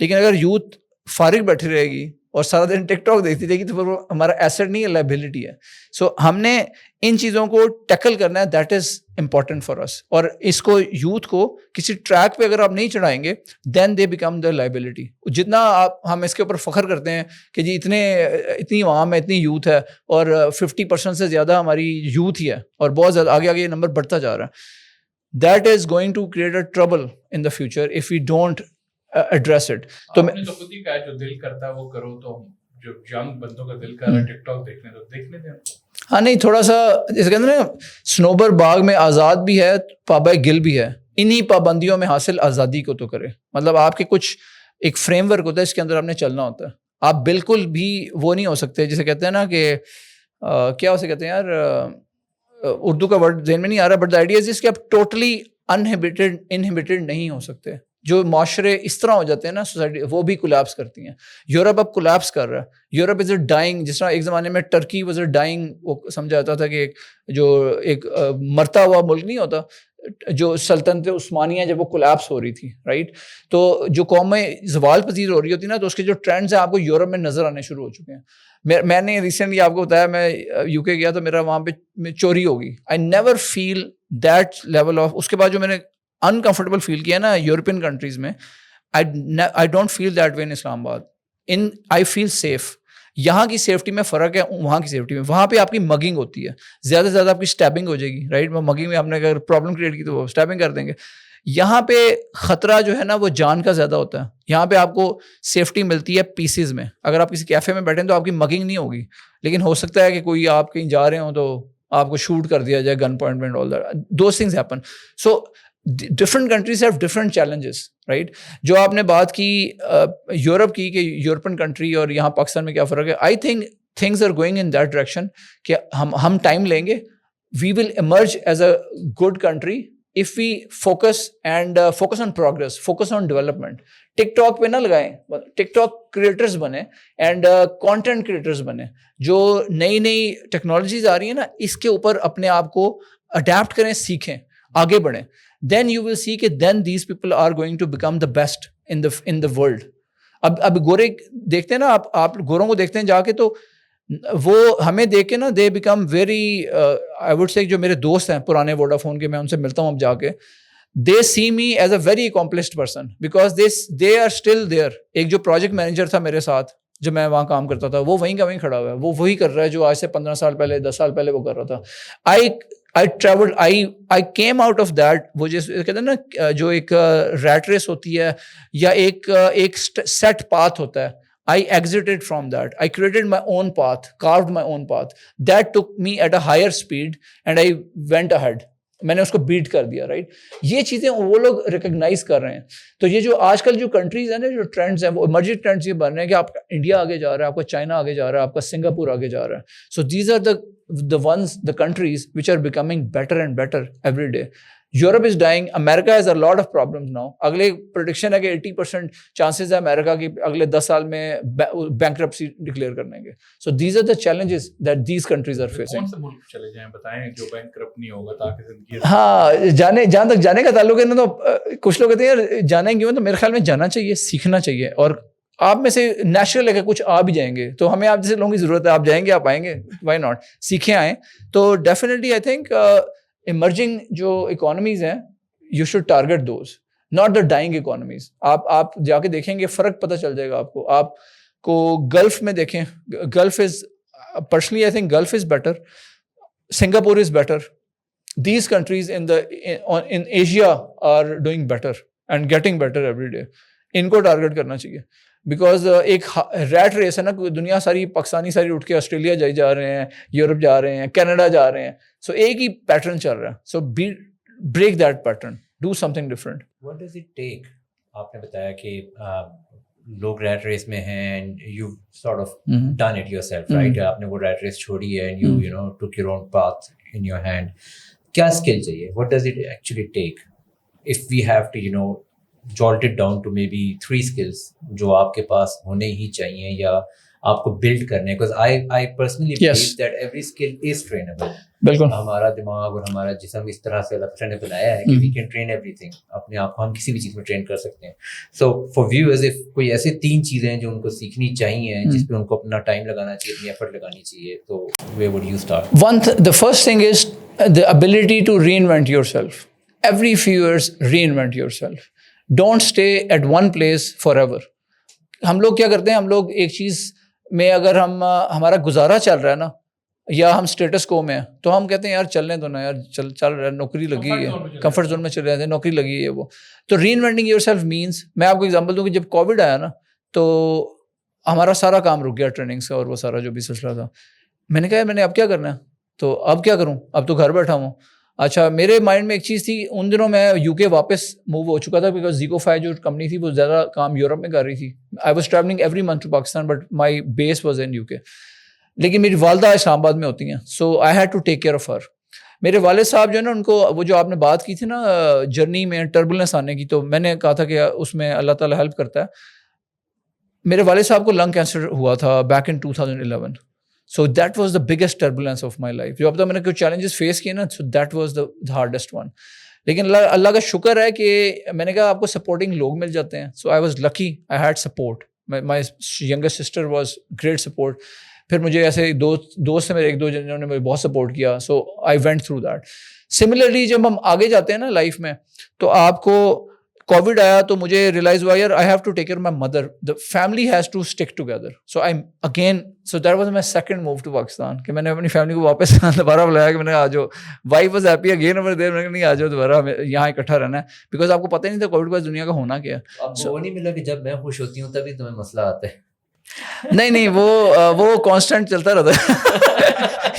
لیکن اگر یوتھ فارغ بیٹھی رہے گی اور سارا دن ٹک ٹاک دیکھتی رہے گی تو پھر وہ ہمارا ایسٹ نہیں ہے, لائبلٹی ہے. سو ہم نے ان چیزوں کو ٹیکل کرنا ہے, دیٹ از امپورٹنٹ فار اس. اور اس کو یوتھ کو کسی ٹریک پہ اگر آپ نہیں چڑھائیں گے دین دے بیکم دا لائبلٹی. جتنا ہم اس کے اوپر فخر کرتے ہیں کہ جی اتنی عوام ہے, اتنی یوتھ ہے, اور 50% سے زیادہ ہماری یوتھ ہی ہے, اور بہت زیادہ آگے یہ نمبر بڑھتا جا رہا ہے. That is going to create a trouble in the future if we don't address it. تو آپ نے تو خود ہی کہا جو دل کرتا ہے وہ کرو, تو جو ینگ بندوں کا دل کر رہا ہے ٹک ٹاک دیکھنے تو دیکھنے دیں. ہاں نہیں, تھوڑا سا جیسے کہتے ہیں نا سنوبر باغ میں آزاد بھی ہے, پابہ گل بھی ہے, انہی پابندیوں میں حاصل آزادی کو تو کرے. مطلب آپ کے کچھ ایک فریم ورک ہوتا ہے, اس کے اندر آپ نے چلنا ہوتا ہے. آپ بالکل بھی وہ نہیں ہو سکتے, جسے کہتے ہیں نا کہ کیا اسے کہتے ہیں یار, اردو کا ورڈ ذہن میں نہیں آ رہا, بٹ دا آئیڈیا از کہ آپ ٹوٹلی انہیبیٹڈ نہیں ہو سکتے. جو معاشرے اس طرح ہو جاتے ہیں نا سوسائٹی, وہ بھی کولیپس کرتی ہیں. یورپ اب کولیپس کر رہا ہے. یورپ از اے ڈائنگ, جس طرح ایک زمانے میں ٹرکی واز اے ڈائنگ, وہ سمجھا جاتا تھا کہ جو ایک مرتا ہوا ملک نہیں ہوتا, جو سلطنت عثمانیہ جب وہ کولیپس ہو رہی تھی, رائٹ. تو جو قومیں زوال پذیر ہو رہی ہوتی نا, تو اس کے جو ٹرینڈز ہیں آپ کو یورپ میں نظر آنے شروع ہو چکے ہیں. میں نے ریسنٹلی آپ کو بتایا, میں یو کے گیا تو میرا وہاں پہ چوری ہوگی. I never feel that level of, اس کے بعد جو میں نے انکمفرٹیبل فیل کیا نا یورپین کنٹریز میں, I don't feel that way ان اسلام آباد. آئی فیل سیف. یہاں کی سیفٹی میں فرق ہے وہاں کی سیفٹی میں. وہاں پہ آپ کی مگنگ ہوتی ہے, زیادہ سے زیادہ آپ کی اسٹیپنگ ہو جائے گی, رائٹ. مگنگ میں آپ نے اگر پرابلم کریٹ کی تو وہ اسٹیپنگ کر دیں گے. یہاں پہ خطرہ جو ہے نا وہ جان کا زیادہ ہوتا ہے. یہاں پہ آپ کو سیفٹی ملتی ہے پیسز میں. اگر آپ کسی کیفے میں بیٹھیں تو آپ کی مگنگ نہیں ہوگی, لیکن ہو سکتا ہے کہ کوئی آپ کہیں جا رہے ہوں تو آپ کو شوٹ کر دیا جائے, گن پوائنٹ میں, all that those things happen. So different countries have different challenges right. جو آپ نے بات کی یورپ کی کہ یورپین کنٹری اور یہاں پاکستان میں کیا فرق ہے, I think things are going in that direction کہ ہم ٹائم لیں گے. We will emerge as a good country if we focus on progress, focus on development. TikTok پہ نہ لگائیں, ٹک ٹاک کریٹرز بنے اینڈ کانٹینٹ کریٹرز بنے. جو نئی نئی ٹیکنالوجیز آ رہی ہیں نا, اس کے اوپر اپنے آپ کو اڈیپٹ کریں, سیکھیں, آگے بڑھیں. دین یو ول سی کہ then these people are going to become the best in the world. اب گورے دیکھتے ہیں نا, آپ گوروں کو دیکھتے ہیں جا کے, تو وہ ہمیں دیکھ کے نا they become very I would say, جو میرے دوست ہیں پرانے ووڈا فون کے, میں ان سے ملتا ہوں اب جا کے, they see me as a very accomplished person because they are still there. ایک جو پروجیکٹ مینیجر تھا میرے ساتھ جب میں وہاں کام کرتا تھا, وہ وہیں کا وہیں کھڑا ہوا ہے, وہ وہی کر رہا ہے جو آج سے 15 سال پہلے 10 سال پہلے وہ کر رہا تھا. I traveled, I came out of that. وہ جیسے کہتے ہیں نا, جو ایک ریٹ ریس ہوتی ہے یا ایک سیٹ پاتھ ہوتا ہے, I exited from that. I created my own path, carved my own path. That took me at a higher speed and I went ahead. میں نے اس کو بیٹ کر دیا, رائٹ. یہ چیزیں وہ لوگ ریکگنائز کر رہے ہیں. تو یہ جو آج کل جو کنٹریز ہیں نا, جو ٹرینڈز ہیں, وہ ایمرجنگ ٹرینڈز یہ بن رہے ہیں کہ آپ کا انڈیا آگے جا رہا ہے, آپ کا چائنا آگے جا رہا ہے, آپ کا سنگاپور آگے جا رہا ہے. So these are the ones, the countries which are becoming better and better every day. Europe is dying. America has a lot of problems now. اگلے پریڈکشن ہے کہ 80% چانسز ہے امریکہ کی اگلے 10 سال میں بینکرپسی ڈکلیئر کرنے کے. So these are the challenges that these countries are facing. کون سے ملک چلے جائیں بتائیں جو بینکرپٹ نہیں ہوگا تاکہ زندگی. ہاں, جہاں تک جانے کا تعلق ہے نا, تو کچھ لوگ کہتے ہیں یار جانا کیوں, تو میرے خیال میں جانا چاہیے, سیکھنا چاہیے. اور آپ میں سے نیچرل ہے کہ کچھ آ بھی جائیں گے, تو ہمیں آپ جیسے لوگوں کی ضرورت ہے, آپ جائیں گے, آپ آئیں گے, وائی ناٹ, سیکھیں آئیں. تو ڈیفینیٹلی آئی تھنک ایمرجنگ جو اکانومیز ہیں, you should target those, not the dying economies. آپ جا کے دیکھیں گے, فرق پتہ چل جائے گا آپ کو. آپ کو گلف میں دیکھیں, Gulf is personally I think Gulf is better, Singapore is better. These countries in Asia are doing better and getting better every day. ان کو ٹارگیٹ کرنا چاہیے بیکاز ایک ریٹ ریس ہے نا, دنیا ساری پاکستانی ساری اٹھ کے آسٹریلیا جا رہے ہیں, یورپ جا رہے ہیں, کینیڈا جا رہے ہیں. سو ایک ہی پیٹرن چل رہا ہے. So break that pattern, do some thing different. What does it take? آپ نے بتایا کہ لوگ ریٹ ریس میں ہیں and you sort of done it your self, right. آپ نے وہ ریٹ ریس چھوڑی ہے and you know took your own path in your hand. کیا اسکل چاہیے؟ What does it actually take if we have to you know jot it down to maybe 3 skills جو آپ کے پاس ہونے ہی چاہیے یا آپ کو بلڈ کرنے, because I personally believe that every skill is trainable. بالکل. ہمارا دماغ اور ہمارا جسم اس طرح سے اللہ تعالیٰ نے بنایا ہے کہ we can train everything. اپنے آپ کو ہم کسی بھی چیز میں ٹرین کر سکتے ہیں. So for viewers, if کوئی ایسے 3 چیزیں ہیں جو ان کو سیکھنی چاہیے, جس پہ ان کو اپنا ٹائم لگانا چاہیے, اپنی ایفرٹ لگانی چاہیے, تو where would you start? The first thing is the ability to reinvent yourself. Every few years reinvent yourself. Don't stay at one place forever. ہم لوگ کیا کرتے ہیں, ہم لوگ ایک چیز میں اگر ہمارا گزارا چل رہا ہے نا, یا ہم اسٹیٹس کو میں ہیں, تو ہم کہتے ہیں یار چلنے دو نا یار, چل رہا ہے, نوکری لگی ہے, کمفرٹ زون میں چلے جاتے ہیں, نوکری لگی ہے وہ. تو ری انوینٹنگ یور سیلف مینس, میں آپ کو ایگزامپل دوں کہ جب کووڈ آیا نا, تو ہمارا سارا کام رک گیا ٹریننگس کا اور وہ سارا جو بھی سلسلہ تھا. میں نے کہا میں نے اب کیا کرنا ہے, تو اب کیا کروں, اب تو گھر بیٹھا ہوں. اچھا, میرے مائنڈ میں ایک چیز تھی, ان دنوں میں یو کے واپس موو ہو چکا تھا بیکاز زیکوفائی جو کمپنی تھی وہ زیادہ کام یورپ میں کر رہی تھی. I was travelling every month to Pakistan but my base was in U K. لیکن میری والدہ اسلام آباد میں ہوتی ہیں, so I had to take care of her. میرے والد صاحب جو ہے نا, ان کو وہ جو آپ نے بات کی تھی نا جرنی میں ٹربولنس آنے کی, تو میں نے کہا تھا کہ اس میں اللہ تعالیٰ ہیلپ کرتا ہے. میرے والد صاحب کو لنگ کینسر ہوا تھا back in 2011. So that was the biggest turbulence of my life. جو اب تک میں نے کچھ challenges face کیے نا, so that was the hardest one. لیکن اللہ کا شکر ہے کہ میں نے کہا آپ کو سپورٹنگ لوگ مل جاتے ہیں. So I was lucky, I had support. My younger sister was great support. پھر مجھے ایسے دوست ہیں میرے, 1-2 جنہوں نے مجھے بہت سپورٹ کیا. So I went through that. Similarly جب ہم آگے جاتے ہیں نا لائف میں, تو آپ کو کووڈ آیا تو مجھے ریئلائز ہوا یار I have to take care my mother, the family has to stick together. So I again, so that was my second move to Pakistan, کہ میں نے اپنی فیملی کو واپس دوبارہ بلایا کہ میں نے آ جاؤ. Wife was happy again over there, میں نے نہیں آ جاؤ دوبارہ, یہاں اکٹھا رہنا ہے, بیکاز آپ کو پتہ نہیں تھا کووڈ کے بعد دنیا کا ہونا کیا ہے. آپ کو وہ نہیں ملا کہ جب میں خوش ہوتی ہوں تبھی تمہیں مسئلہ آتا ہے؟ نہیں وہ کانسٹنٹ چلتا رہتا ہے.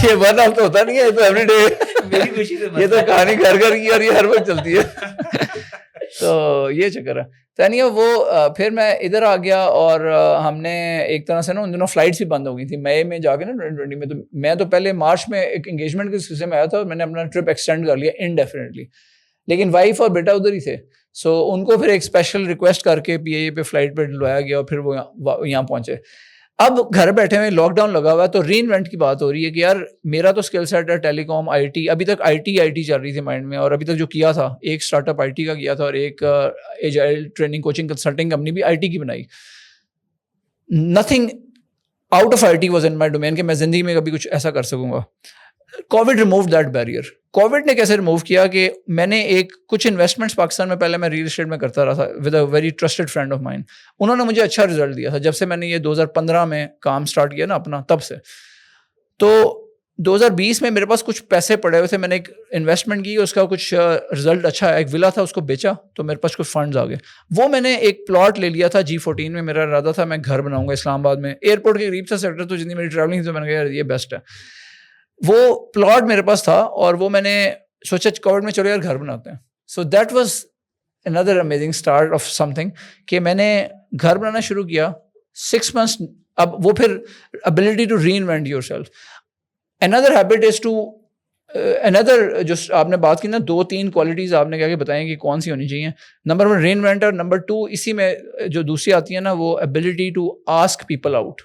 یہ ون آف تو ہوتا نہیں ہے, تو ایوری ڈے میری خوشی سے یہ تو کہانی گھر گھر کی اور یہ ہر وقت چلتی ہے. تو یہ چکر ہے. تو وہ پھر میں ادھر آ گیا اور ہم نے ایک طرح سے نا ان دنوں فلائٹس بھی بند ہو گئی تھی مئی میں جا کے نا 2020 میں. تو میں تو پہلے مارچ میں ایک انگیجمنٹ کے سلسلے میں آیا تھا اور میں نے اپنا ٹرپ ایکسٹینڈ کر لیا انڈیفینیٹلی, لیکن وائف اور بیٹا ادھر ہی تھے. سو ان کو پھر ایک اسپیشل ریکویسٹ کر کے پی اے پہ فلائٹ پہ ڈلوایا گیا اور پھر وہ یہاں پہنچے. اب گھر بیٹھے ہوئے لاک ڈاؤن لگا ہوا ہے تو ری انوینٹ کی بات ہو رہی ہے کہ یار میرا تو اسکل سیٹ ہے ٹیلی کام آئی ٹی, ابھی تک آئی ٹی چل رہی تھی مائنڈ میں, اور ابھی تک جو کیا تھا ایک اسٹارٹ اپ آئی ٹی کا کیا تھا اور ایک agile training coaching consulting company بھی آئی ٹی کی بنائی. Nothing out of I T was in my domain کہ میں زندگی میں کبھی کچھ ایسا کر سکوں گا. COVID remove that barrier. COVID نے کیسے ریموو کیا کہ میں نے کچھ انویسٹمنٹس پاکستان میں پہلے میں ریئل اسٹیٹ میں کرتا رہا تھا with a very trusted friend of mine. انہوں نے مجھے اچھا رزلٹ دیا تھا جب سے میں نے یہ 2015 میں کام اسٹارٹ کیا نا اپنا, تب سے. تو 2020 میں میرے پاس کچھ پیسے پڑے ہوئے تھے, میں نے ایک انویسٹمنٹ کی, اس کا کچھ رزلٹ اچھا ہے, ایک ولا تھا اس کو بیچا تو میرے پاس کچھ فنڈز آ گئے. وہ میں نے ایک پلاٹ لے لیا تھا G14 میں, میرا ارادہ تھا میں گھر بناؤں گا اسلام آباد میں, ایئرپورٹ کے قریب سے سیکٹر, تو جتنی میری ٹریولنگ تھی تو میں نے کہا یار یہ بیسٹ ہے. وہ پلاٹ میرے پاس تھا اور وہ میں نے سوچا کووڈ میں چلو یار گھر بناتے ہیں. سو that was another amazing start of some thing کہ میں نے گھر بنانا شروع کیا 6 months. اب وہ پھر ability to reinvent yourself. اندر ہیبٹ از ٹو اندر جو آپ نے بات کی نا 2-3 کوالٹیز آپ نے کہا کہ بتائیں کہ کون سی ہونی چاہیے. نمبر 1 ری انوینٹر, نمبر 2 اسی میں جو دوسری آتی ہے نا وہ ability to ask people out.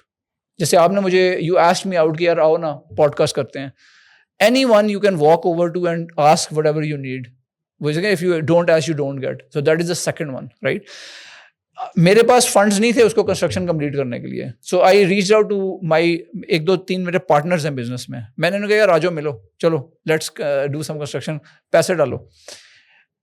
جیسے آپ نے مجھے یو آسکڈ می آؤٹ کہ یار آؤ نا پوڈ کاسٹ کرتے ہیں. Anyone you can walk over to and ask whatever you need. If you don't ask you don't get. So that is the second one, right. میرے پاس funds نہیں تھے اس کو کنسٹرکشن کمپلیٹ کرنے کے لیے. So I reach out to my 1-2-3 میرے partners ہیں بزنس میں. میں نے کہا یار آ جاؤ ملو, چلو لیٹس ڈو سم کنسٹرکشن, پیسے ڈالو.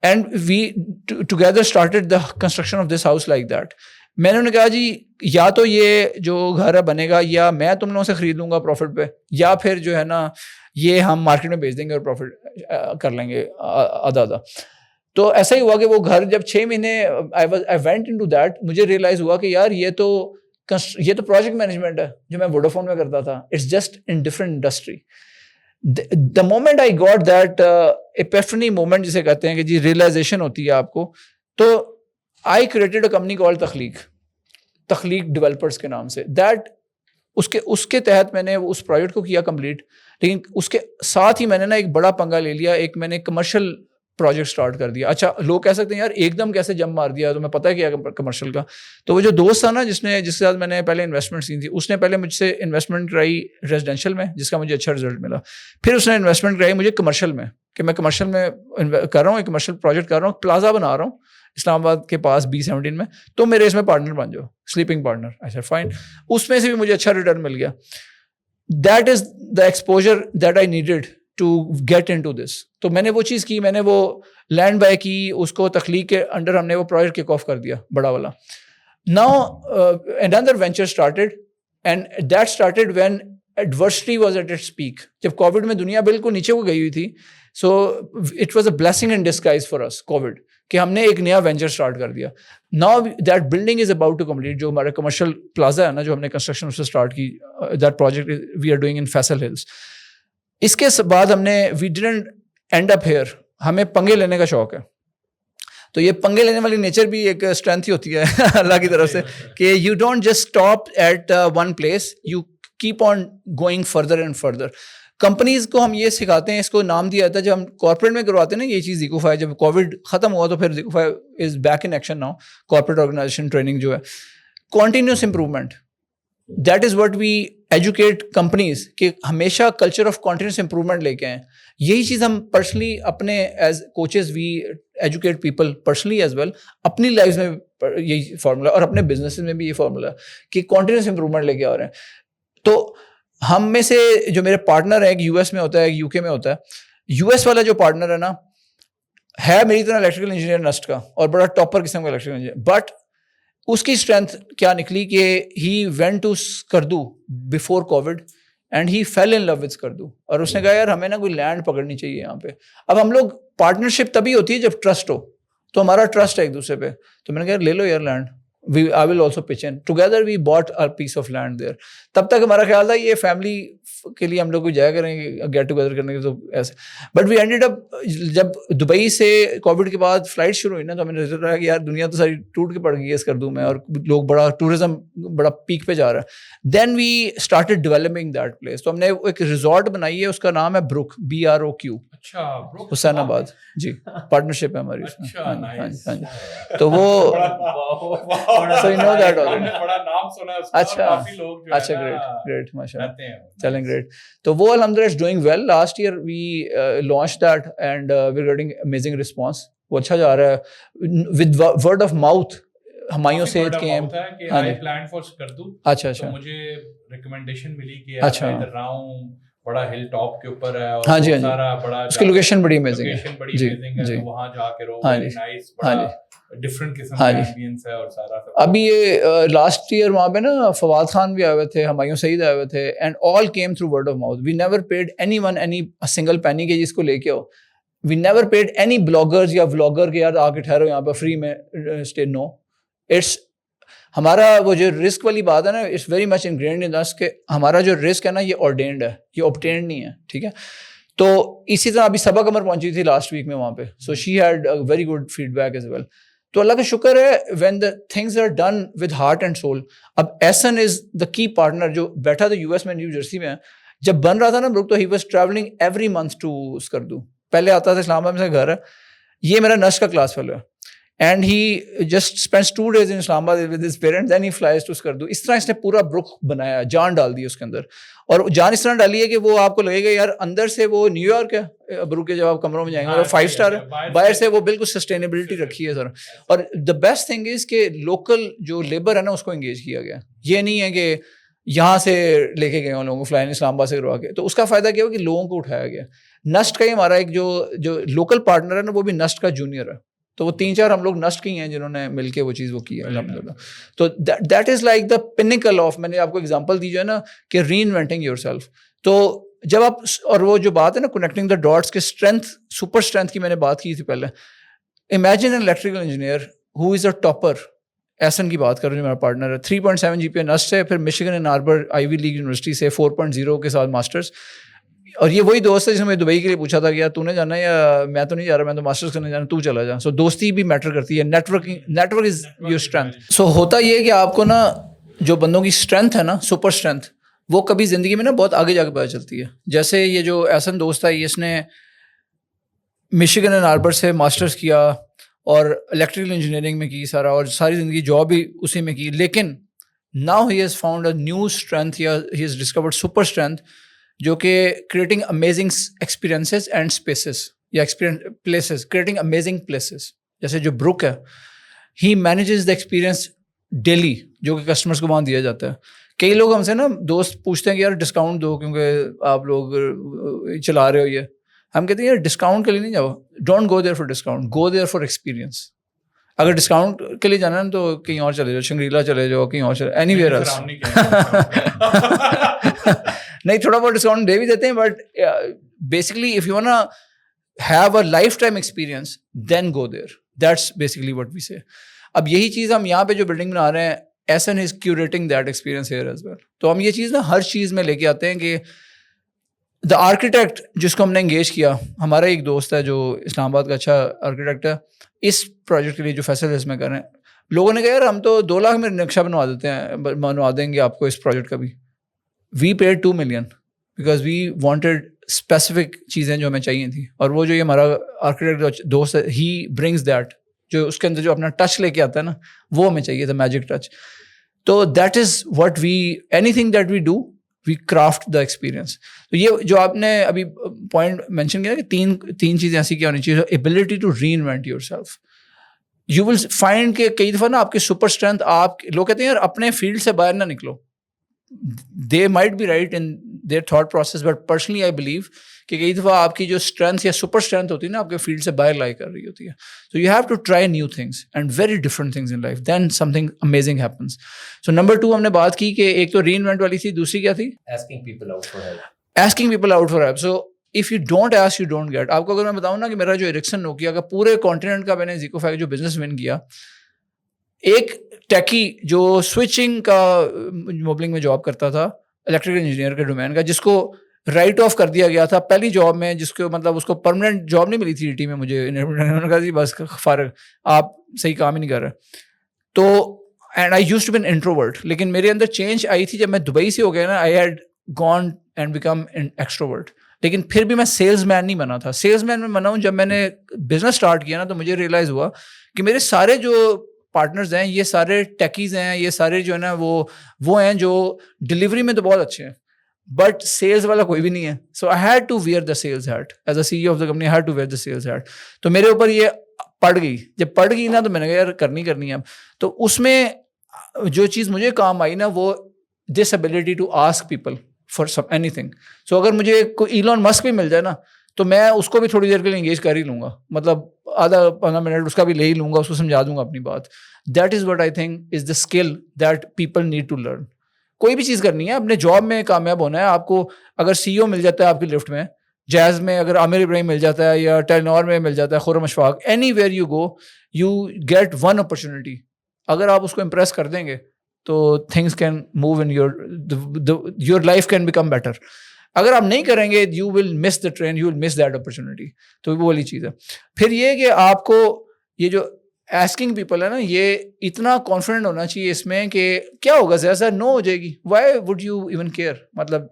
And we together started the construction of this house like that. میں نے انہیں کہا جی یا تو یہ جو گھر ہے بنے گا یا میں تم لوگوں سے خرید لوں گا پروفٹ پہ, یا پھر جو ہے نا یہ ہم مارکیٹ میں بیچ دیں گے اور پروفٹ کر لیں گے آدھا آدھا. تو ایسا ہی ہوا کہ وہ گھر جب 6 مہینے I went into that, مجھے ریئلائز ہوا کہ یار یہ تو پروجیکٹ مینجمنٹ ہے جو میں ووڈافون میں کرتا تھا. It's just an different industry. The moment I got that epiphany moment جسے کہتے ہیں کہ جی ریئلائزیشن ہوتی ہے آپ کو, تو I created a company called تخلیق ڈیولپرس کے نام سے. دیٹ اس کے تحت میں نے اس پروجیکٹ کو کیا کمپلیٹ, لیکن اس کے ساتھ ہی میں نے نا ایک بڑا پنگا لے لیا, ایک میں نے کمرشل پروجیکٹ اسٹارٹ کر دیا. اچھا لوگ کہہ سکتے ہیں یار ایک دم کیسے جم مار دیا, تو میں پتہ ہے کیا کمرشل کا. تو وہ جو دوست تھا نا جس کے ساتھ میں نے پہلے انویسٹمنٹ کی تھی, اس نے پہلے مجھ سے انویسٹمنٹ کرائی ریزیڈینشیل میں جس کا مجھے اچھا رزلٹ ملا. پھر اس نے انویسٹمنٹ کرائی مجھے کمرشل میں کہ میں کمرشل میں کر رہا ہوں, ایک کمرشل پروجیکٹ کر رہا ہوں, پلازا بنا رہا ہوں اسلام آباد کے پاس B17 میں, تو میرے اس میں پارٹنر بن جاؤ, سلیپنگ پارٹنر. اچھا فائن, اس میں سے بھی مجھے اچھا ریٹرن مل گیا. That is the exposure that I needed to get into this. تو میں نے وہ چیز کی, میں نے وہ لینڈ بائی کی, اس کو تخلیق کے انڈر ہم نے وہ پروجیکٹ کک آف کر دیا بڑا والا. Now another venture started and that started when adversity was at its peak. جب کووڈ میں دنیا بالکل نیچے کو گئی ہوئی تھی, so it was a blessing in disguise for اس کووڈ کہ ہم نے ایک نیا وینچر اسٹارٹ کر دیا. Now that building is about to complete. جو ہمارا کمرشل پلازا ہے نا جو ہم نے کنسٹرکشن اس سے اسٹارٹ کی, that project we are doing in Faisal Hills. اس کے بعد ہم نے we didn't end up here. ہمیں پنگے لینے کا شوق ہے, تو یہ پنگے لینے والی نیچر بھی ایک اسٹرینتھ ہی ہوتی ہے اللہ کی طرف سے کہ you don't just stop at one place, you keep on going further and further. Companies کو ہم یہ سکھاتے ہیں, اس کو نام دیا جاتا ہے جب ہم کارپوریٹ میں کرواتے ہیں نا یہ چیز زیکوفائی. جب کووڈ ختم ہوا تو پھر زیکوفائی is back in action now. Corporate organization training جو ہے continuous improvement, that is what we educate companies کہ ہمیشہ کلچر آف کنٹینیوس امپرومنٹ لے کے آئیں. یہی چیز ہم پرسنلی اپنے as coaches we educate people personally as well, اپنی لائف میں یہی فارمولا, اور اپنے بزنس میں بھی یہ فارمولا کہ کنٹینیوس امپرومنٹ لے کے آ رہے ہیں. تو ہم میں سے جو میرے پارٹنر ہیں, ایک US میں ہوتا ہے, ایک UK میں ہوتا ہے. US والا جو پارٹنر ہے نا ہے میری طرح الیکٹریکل انجینئر نسٹ کا, اور بڑا ٹاپر قسم کا الیکٹریکل انجینئر, بٹ اس کی اسٹرینتھ کیا نکلی کہ he went to Skardu before Covid and he fell in love with Skardu. اور اس نے کہا یار ہمیں نا کوئی لینڈ پکڑنی چاہیے یہاں پہ. اب ہم لوگ پارٹنرشپ تبھی ہوتی ہے جب ٹرسٹ ہو, تو ہمارا ٹرسٹ ہے ایک دوسرے پہ. تو میں نے کہا لے لو یار land, I will also pitch in. Together we bought a piece of land there. تب تک ہمارا خیال تھا یہ فیملی کے لیے ہم لوگ کو جایا کریں گے گیٹ ٹوگیدر کرنے کے, تو ایسے. بٹ وی اینڈیڈ اپ, جب دبئی سے کووڈ کے بعد فلائٹ شروع ہوئی نا, تو ہمیں نظر آیا کہ یار دنیا تو ساری ٹوٹ کے پڑ گئی ہے اس کردو میں, اور لوگ بڑا ٹورزم بڑا پیک پہ جا رہا ہے. Then we started developing that place. تو ہم نے ایک ریزورٹ بنائی ہے, اس کا نام ہے بروک, BROQ, حسین آباد. جی, پارٹنرشپ ہے ہماری اس میں. تو وہ اچھا گریٹ ماشاء اللہ, چلیں گریٹ. تو وہ الحمدللہ is doing well. Last year we launch that and we are getting amazing response. وہ اچھا جا رہا ہے with word of mouth. Humayun صحت کے ہیں. اچھا اچھا, مجھے ریکمنڈیشن ملی کہ اچھا بڑا ہل ٹاپ کے اوپر ہے, اور ہاں جی سارا بڑا اس کی لوکیشن بڑی امیزنگ ہے. جی جی, وہاں جا کے رہو, نائس, بڑا ڈفرنٹ قسم کا ایمبینس ہے, اور سارا. ابھی یہ لاسٹ ایئر وہاں پہ نا فواد خان بھی آئے ہوئے تھے, ہمایوں سعید آئے ہوئے تھے, and all came through word of mouth. We never paid anyone any single penny کے جس کو لے کے آؤ. We never paid any bloggers یا ولاگر کے یار آ کے ٹھہرو یہاں پہ فری میں اسٹے. نو, اٹس ہمارا وہ جو رسک والی بات ہے نا, اٹس ویری مچ انگرینڈ ان اس کہ ہمارا جو رسک ہے نا یہ آرڈینڈ ہے, یہ اوبٹینڈ نہیں ہے. ٹھیک ہے, تو اسی طرح ابھی صبا قمر پہنچی تھی لاسٹ ویک میں وہاں پہ, so she had very good feedback as well. تو اللہ کا شکر ہے when the things are done with heart and soul. اب ایسن از دا کی پارٹنر جو بیٹھا تھا US میں, نیو جرسی میں. جب بن رہا تھا نا بروک, تو he was travelling every month to Skardu. پہلے آتا تھا اسلام آباد میں گھر ہے, یہ میرا نرس کا کلاس فیلو ہے, and he just spends 2 days in Islamabad with his parents, then he flies to Skardu. اس طرح اس نے پورا بروک بنایا, جان ڈال دی اس کے اندر. اور جان اس طرح ڈالی ہے کہ وہ آپ کو لگے گا یار اندر سے وہ نیو یارک ہے, بروک کے جب آپ کمروں میں جائیں گے, اور 5 star ہے, باہر سے وہ بالکل سسٹینیبلٹی رکھی ہے سر. اور دا بیسٹ تھنگ از کہ لوکل جو لیبر ہے نا اس کو انگیج کیا گیا. یہ نہیں ہے کہ یہاں سے لے کے گئے ان لوگوں کو فلائن اسلام آباد سے کروا کے. تو اس کا فائدہ کیا ہوا کہ لوگوں کو اٹھایا گیا. نسٹ کا ہی ہمارا ایک جو لوکل پارٹنر ہے نا, وہ بھی نسٹ کا جونیئر ہے. تو وہ 3-4 ہم لوگ نسٹ کی ہیں جنہوں نے مل کے وہ چیز وہ کی ہے الحمدللہ. تو that is like the pinnacle of, میں نے آپ کو ایگزامپل دی جو ہے نا کہ ری انوینٹنگ یور سیلف. تو جب آپ, اور وہ جو بات ہے نا کنیکٹنگ دا ڈاٹس کے اسٹرینتھ, سپر اسٹرینتھ کی میں نے بات کی تھی پہلے. Imagine an electrical engineer who is a topper. Ahsan کی بات کر رہا ہوں, میرا پارٹنر ہے, 3.7 GPA نسٹ ہے, پھر مشیگن اینڈ آربر آئیوی لیگ یونیورسٹی سے 4.0 کے ساتھ ماسٹرس. اور یہ وہی دوست ہے جس نے دبئی کے لیے پوچھا تھا کہ یار تو نے جانا ہے یا میں تو نہیں جا رہا, میں تو ماسٹرز کرنے جانا, تو چلا جا. سو دوستی بھی میٹر کرتی ہے, نیٹورک از یور اسٹرینتھ. سو ہوتا یہ ہے کہ آپ کو نا جو بندوں کی اسٹرینتھ ہے نا, سپر اسٹرینتھ, وہ کبھی زندگی میں نا بہت آگے جا کے پتہ چلتی ہے. جیسے یہ جو احسن دوست ہے, اس نے مشیگن اینڈ آربر سے ماسٹرز کیا اور الیکٹریکل انجینئرنگ میں کی سارا, اور ساری زندگی جاب بھی اسی میں کی. لیکن now he has found a new strength, یا he has discovered super strength, جو کہ creating amazing experiences and spaces, یا پلیسز, کریٹنگ امیزنگ پلیسز. جیسے جو بروک ہے, he manages the experience daily, جو کہ کسٹمرس کو وہاں دیا جاتا ہے. کئی لوگ ہم سے نا دوست پوچھتے ہیں کہ یار ڈسکاؤنٹ دو کیونکہ آپ لوگ چلا رہے ہو یہ. ہم کہتے ہیں یار ڈسکاؤنٹ کے لیے نہیں جاؤ, don't go there for discount, go there for experience. اگر ڈسکاؤنٹ کے لیے جانا ہے تو کہیں اور چلے جاؤ, شنگریلا چلے جاؤ, کہیں اور چلے, اینی ویئر ایلس. نہیں, تھوڑا بہت ڈسکاؤنٹ دے بھی دیتے ہیں, but basically if you want to have a lifetime experience then go there. That's basically what we say. اب یہی چیز ہم یہاں پہ جو بلڈنگ بنا رہے ہیں, Ahsan is curating that experience here as well. تو ہم یہ چیز نا ہر چیز میں لے کے آتے ہیں کہ دا آرکیٹیکٹ جس کو ہم نے انگیج کیا, ہمارا ایک دوست ہے جو اسلام آباد کا اچھا آرکیٹیکٹ ہے, اس پروجیکٹ کے لیے جو فیصلے اس میں کر رہے ہیں, لوگوں نے کہا یار ہم تو 2 لاکھ میں نقشہ بنوا دیتے ہیں, بنوا دیں گے آپ کو اس پروجیکٹ کا بھی. We paid 2 million because we wanted specific چیزیں جو ہمیں چاہیے تھیں. اور وہ جو یہ ہمارا آرکیٹیکٹ دوست ہے, ہی برنگز دیٹ, جو اس کے اندر جو اپنا ٹچ لے کے آتا ہے نا, وہ ہمیں چاہیے تھا, میجک ٹچ. تو that is what we, anything that we do, we craft the experience. تو یہ جو آپ نے ابھی پوائنٹ مینشن کیا کہ تین چیزیں ایسی کیا ہونی چاہیے. Ability to reinvent yourself. You will find کہ کئی دفعہ نا آپ کی سپر اسٹرینتھ, آپ لوگ کہتے ہیں یار اپنے فیلڈ سے باہر نہ نکلو. They might be right in their thought process, but personally I believe کہ کئی دفعہ آپ کی جو اسٹرینتھ یا سپر اسٹرینتھ ہوتی ہے نا آپ کے فیلڈ سے باہر لائی کر رہی ہوتی ہے. So you have to try new things and very different things in life, then something amazing happens. So number 2 ہم نے بات کی کہ ایک تو ری انوینٹ والی تھی, دوسری کیا تھی, asking people out for help. asking people out for help. So if you don't ask you don't get. آپ کو اگر میں بتاؤں نا کہ میرا جو ایرکسن نوکیا کا پورے کانٹیننٹ کا میں نے زیکوفائی جو بزنس ون کیا, ایک ٹیکی جو سوئچنگ کا موبلنگ میں جاب کرتا تھا, الیکٹریکل انجینئر کے ڈومین کا, جس کو رائٹ آف کر دیا گیا تھا پہلی جاب میں, جس کو مطلب اس کو پرماننٹ جاب نہیں ملی تھی ٹی میں, مجھے انہوں نے کہا جی بس فارغ, آپ صحیح کام ہی نہیں کر رہے. تو and I used to be an introvert, لیکن میرے اندر چینج آئی تھی جب میں دبئی سے ہو گیا نا, I had gone and become an extrovert. لیکن پھر بھی میں سیلس مین نہیں بنا تھا. سیلس مین میں بنا ہوں جب میں نے بزنس اسٹارٹ کیا نا, تو مجھے ریئلائز ہوا کہ میرے سارے جو پارٹنرز ہیں یہ سارے ٹیکیز ہیں, یہ سارے جو ہے نا وہ ہیں جو ڈلیوری میں تو بہت اچھے ہیں, بٹ سیلس والا کوئی بھی نہیں ہے. So I had to wear the sales hat as a C E O of the company, I had to wear the sales hat. تو میرے اوپر یہ پڑ گئی. جب پڑ گئی نا تو میں نے کہا یار کرنی ہے اب. تو اس میں جو چیز مجھے کام آئی نا, وہ this ability to ask people for some اینی تھنگ. سو اگر مجھے کوئی ایلون مسک بھی مل جائے نا, تو میں اس کو بھی تھوڑی دیر کے لیے انگیج کر ہی لوں گا, مطلب آدھا 15 منٹ اس کا بھی لے ہی لوں گا, اس کو سمجھا دوں گا اپنی بات. That is what I think is the skill that people need to learn. کوئی بھی چیز کرنی ہے, اپنے جاب میں کامیاب ہونا ہے آپ کو. اگر سی ای او مل جاتا ہے آپ کی لفٹ میں, جیز میں اگر عامر ابراہیم مل جاتا ہے, یا ٹیلنور میں مل جاتا ہے Khurram Ashfaq, anywhere you go you get one opportunity. اگر آپ اس کو امپریس کر دیں گے تو things can move in your life can become better. اگر آپ نہیں کریں گے you will miss the train, you will miss that opportunity. تو وہ والی چیز ہے. پھر یہ کہ آپ کو یہ جو ایسکنگ پیپل ہے نا, یہ اتنا کانفیڈنٹ ہونا چاہیے اس میں کہ کیا ہوگا, زیادہ نو ہو جائے گی, Y would you even care. مطلب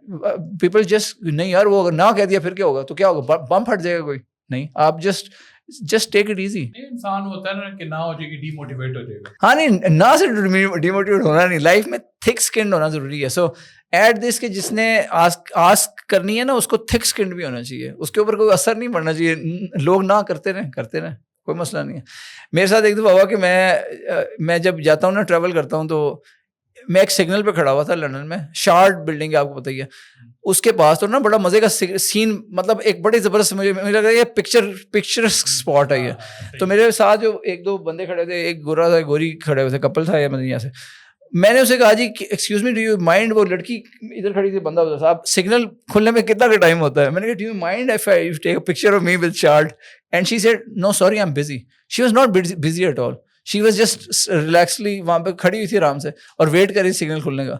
پیپل جسٹ نہیں یار, وہ اگر نہ کہہ دیا پھر کیا ہوگا, تو کیا ہوگا, بم پھٹ جائے گا کوئی نہیں. آپ جسٹ ٹیک اٹ ایزی. انسان ہوتا ہے نا کہ نہ ہو جائے گی, ڈی موٹیویٹ ہو جائے گا. ہاں نہیں, نہ سے ڈی موٹیویٹ ہونا نہیں, لائف میں تھک اسکنڈ ہونا ضروری ہے. سو ایٹ دس کہ جس نے آسک کرنی ہے نا, اس کو تھک اسکنڈ بھی ہونا چاہیے, اس کے اوپر کوئی اثر نہیں پڑنا چاہیے. لوگ نہ کرتے رہیں, کوئی مسئلہ نہیں ہے. میرے ساتھ ایک دفعہ ہوا کہ میں جب جاتا ہوں نا, ٹریول کرتا ہوں, تو میں ایک سگنل پہ کھڑا ہوا تھا لنڈن میں, شارٹ بلڈنگ ہے آپ کو بتائیے, اس کے پاس تو نا بڑا مزے کا سین, مطلب ایک بڑی زبردست, مجھے لگ رہا ہے یہ پکچر اسپاٹ ہے یہ. تو میرے ساتھ جو ایک دو بندے کھڑے تھے, ایک گورا تھا, گوری کھڑے ہوئے تھے, کپل تھا یا مدینہ سے. میں نے اسے کہا جی excuse me do you mind, وہ لڑکی ادھر کھڑی تھی, بندہ ہوتا صاحب, سگنل کھلنے میں کتنا کا ٹائم ہوتا ہے. میں نے کہا do you mind if I take a picture of me with short, and she said no sorry I am busy. She was not busy at all, she was just relaxedly وہاں پہ کھڑی ہوئی تھی آرام سے, اور ویٹ کر رہی سگنل کھلنے کا.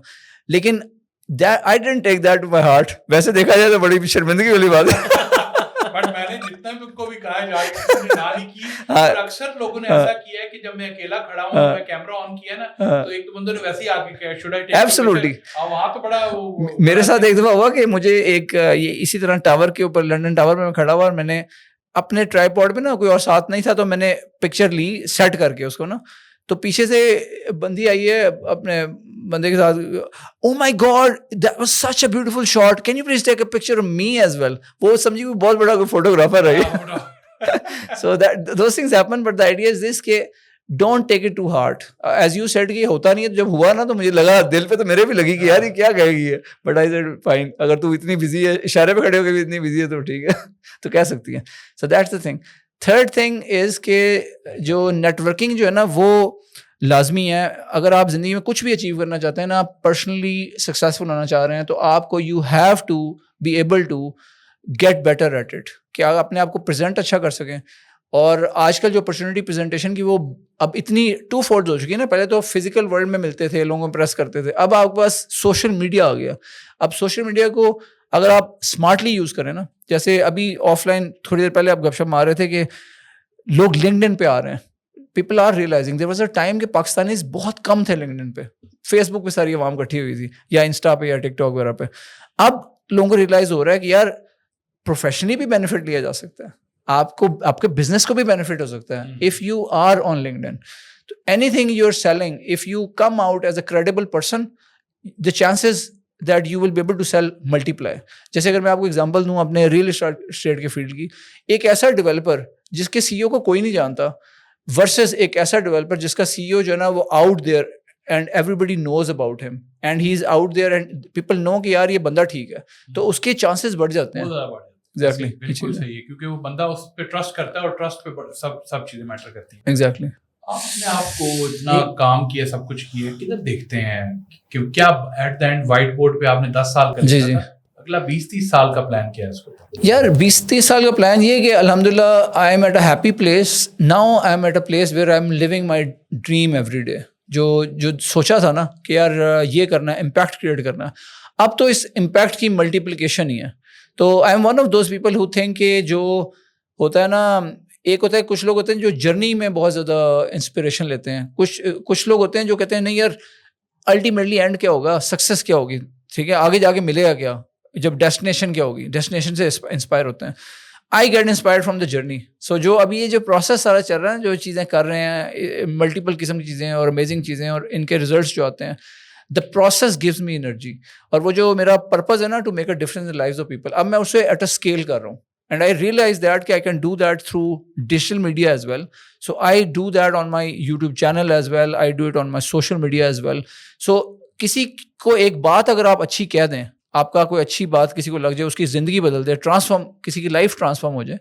لیکن I didn't take that to my heart. ویسے دیکھا جائے تو بڑی شرمندگی والی بات ہے, بٹ میں نے جتنا بھی کو بھی کہا جائے کی, اکثر لوگوں نے ایسا کیا ہے کہ جب میں اکیلا کھڑا ہوں, میں کیمرہ آن کیا نا, تو ایک دو بندوں نے ویسے ہی آ کے کہا شوڈ آئی ٹیک ایبسولوٹلی. وہاں تو بڑا میرے ساتھ ایک دفعہ ہوا کہ مجھے ایک یہ اسی طرح ٹاور کے اوپر, لنڈن ٹاور میں کھڑا ہوا, اور میں نے اپنے ٹرائی پوڈ پہ نا, کوئی اور ساتھ نہیں تھا, تو میں نے پکچر لی سیٹ کر کے اس کو نا. تو پیچھے سے بندی آئی ہے اپنے بندے کے ساتھ, oh my god that was such a beautiful shot, can you please take a picture of me as well. وہ سمجھی کوئی بہت بڑا کوئی فوٹوگرافر ہے. So those things happen, but the idea is this کہ don't take it to heart. As you said کہ ہوتا نہیں ہے, جب ہوا نا تو مجھے لگا دل پہ, تو میرے بھی لگی کہ یار یہ کیا کہے گی ہے, بٹ آئی سیڈ فائن, اگر تو اتنی بزی ہے, اشارے پہ کھڑے ہو کے بھی اتنی بزی ہے تو ٹھیک ہے, تو کہہ سکتی ہیں. So that's the thing. Third thing is کہ جو نیٹ ورکنگ جو ہے نا, وہ لازمی ہے. اگر آپ زندگی میں کچھ بھی اچیو کرنا چاہتے ہیں نا, آپ پرسنلی سکسیزفل ہونا چاہ رہے ہیں, تو آپ کو you have to be able to get better at it, کہ آپ اپنے آپ کو پریزنٹ اچھا کر سکیں. اور آج کل جو اپرچونیٹی پریزنٹیشن کی, وہ اب اتنی 2 فولڈ ہو چکی ہے نا. پہلے تو فزیکل ورلڈ میں ملتے تھے, لوگوں کو پریس کرتے تھے, اب آپ کے پاس سوشل میڈیا آ گیا. اب سوشل میڈیا کو اگر آپ اسمارٹلی یوز کریں نا, جیسے ابھی آف لائن تھوڑی دیر پہلے آپ گپ شپ مار رہے تھے کہ لوگ لنکڈ ان پہ آ رہے ہیں. People are realising there was a time کہ پاکستانیز بہت کم تھے لنکڈ ان پہ, فیس بک پہ ساری عوام اکٹھی ہوئی تھی, یا انسٹا پہ, یا ٹک ٹاک وغیرہ پہ. اب لوگوں کو ریئلائز ہو رہا ہے کہ یار پروفیشنلی بھی بینیفٹ لیا جا سکتا ہے, آپ کو آپ کے بزنس کو بھی بینیفٹ ہو سکتا ہے if you are on LinkedIn. تو anything you are selling, if you come out as a credible person, the chances that you will be able to sell multiply. جیسے اگر میں آپ کو example دوں اپنے real estate کے field کی, ایک ایسا ڈیولپر جس کے سی او کو کوئی نہیں جانتا, ورسز ایک ایسا ڈیولپر جس کا سی او جو ہے نا وہ out there and everybody knows about him, and he is out there and people know کہ یار یہ بندہ ٹھیک ہے, تو اس کے چانسز بڑھ جاتے ہیں. ایگزیکٹلی, بالکل صحیح ہے, کیونکہ وہ بندہ اس پہ ٹرسٹ کرتا ہے, اور ٹرسٹ پہ سب چیزیں میٹر کرتی ہیں. ایگزیکٹلی. آپ نے آپ کو اتنا کام کیا, سب کچھ کیا, کدھر دیکھتے ہیں کہ کیا at the end whiteboard پہ آپ نے 10 سال کر لیا تھا, اگلا 20-30 سال کا پلان کیا ہے اس کو؟ یار 20-30 سال کا پلان یہ ہے کہ الحمدللہ I am at a happy place now. I am at a place where I am living my dream every day. جو سوچا تھا نا کہ یار یہ کرنا ہے, امپیکٹ کریٹ کرنا ہے, اب تو اس امپیکٹ کی ملٹیپلیکیشن ہی ہے. تو I am one of those people who think کہ جو ہوتا ہے نا, ایک ہوتا ہے کچھ لوگ ہوتے ہیں جو جرنی میں بہت زیادہ انسپریشن لیتے ہیں, کچھ لوگ ہوتے ہیں جو کہتے ہیں نہیں یار الٹیمیٹلی اینڈ کیا ہوگا, سکسیس کیا ہوگی, ٹھیک ہے آگے جا کے ملے گا کیا, جب ڈیسٹینیشن کیا ہوگی, ڈیسٹینیشن سے انسپائر ہوتے ہیں. I get inspired from the journey. So جو ابھی یہ جو پروسیس سارا چل رہا ہے, جو چیزیں کر رہے ہیں, ملٹیپل قسم کی چیزیں اور امیزنگ چیزیں, اور ان کے ریزلٹس جو آتے ہیں, the process gives me energy. اور وہ جو میرا پرپز ہے نا, to make a difference in lives of people, اب میں اسے ایٹ اے اسکیل کر رہا ہوں. And I realize that I can do that through digital media as well. So I do that on my YouTube channel as well. I do it on my social media as well. So کسی کو ایک بات اگر آپ اچھی کہہ دیں, آپ کا کوئی اچھی بات کسی کو لگ جائے, اس کی زندگی بدل دے, ٹرانسفارم, کسی کی لائف ٹرانسفارم ہو جائے.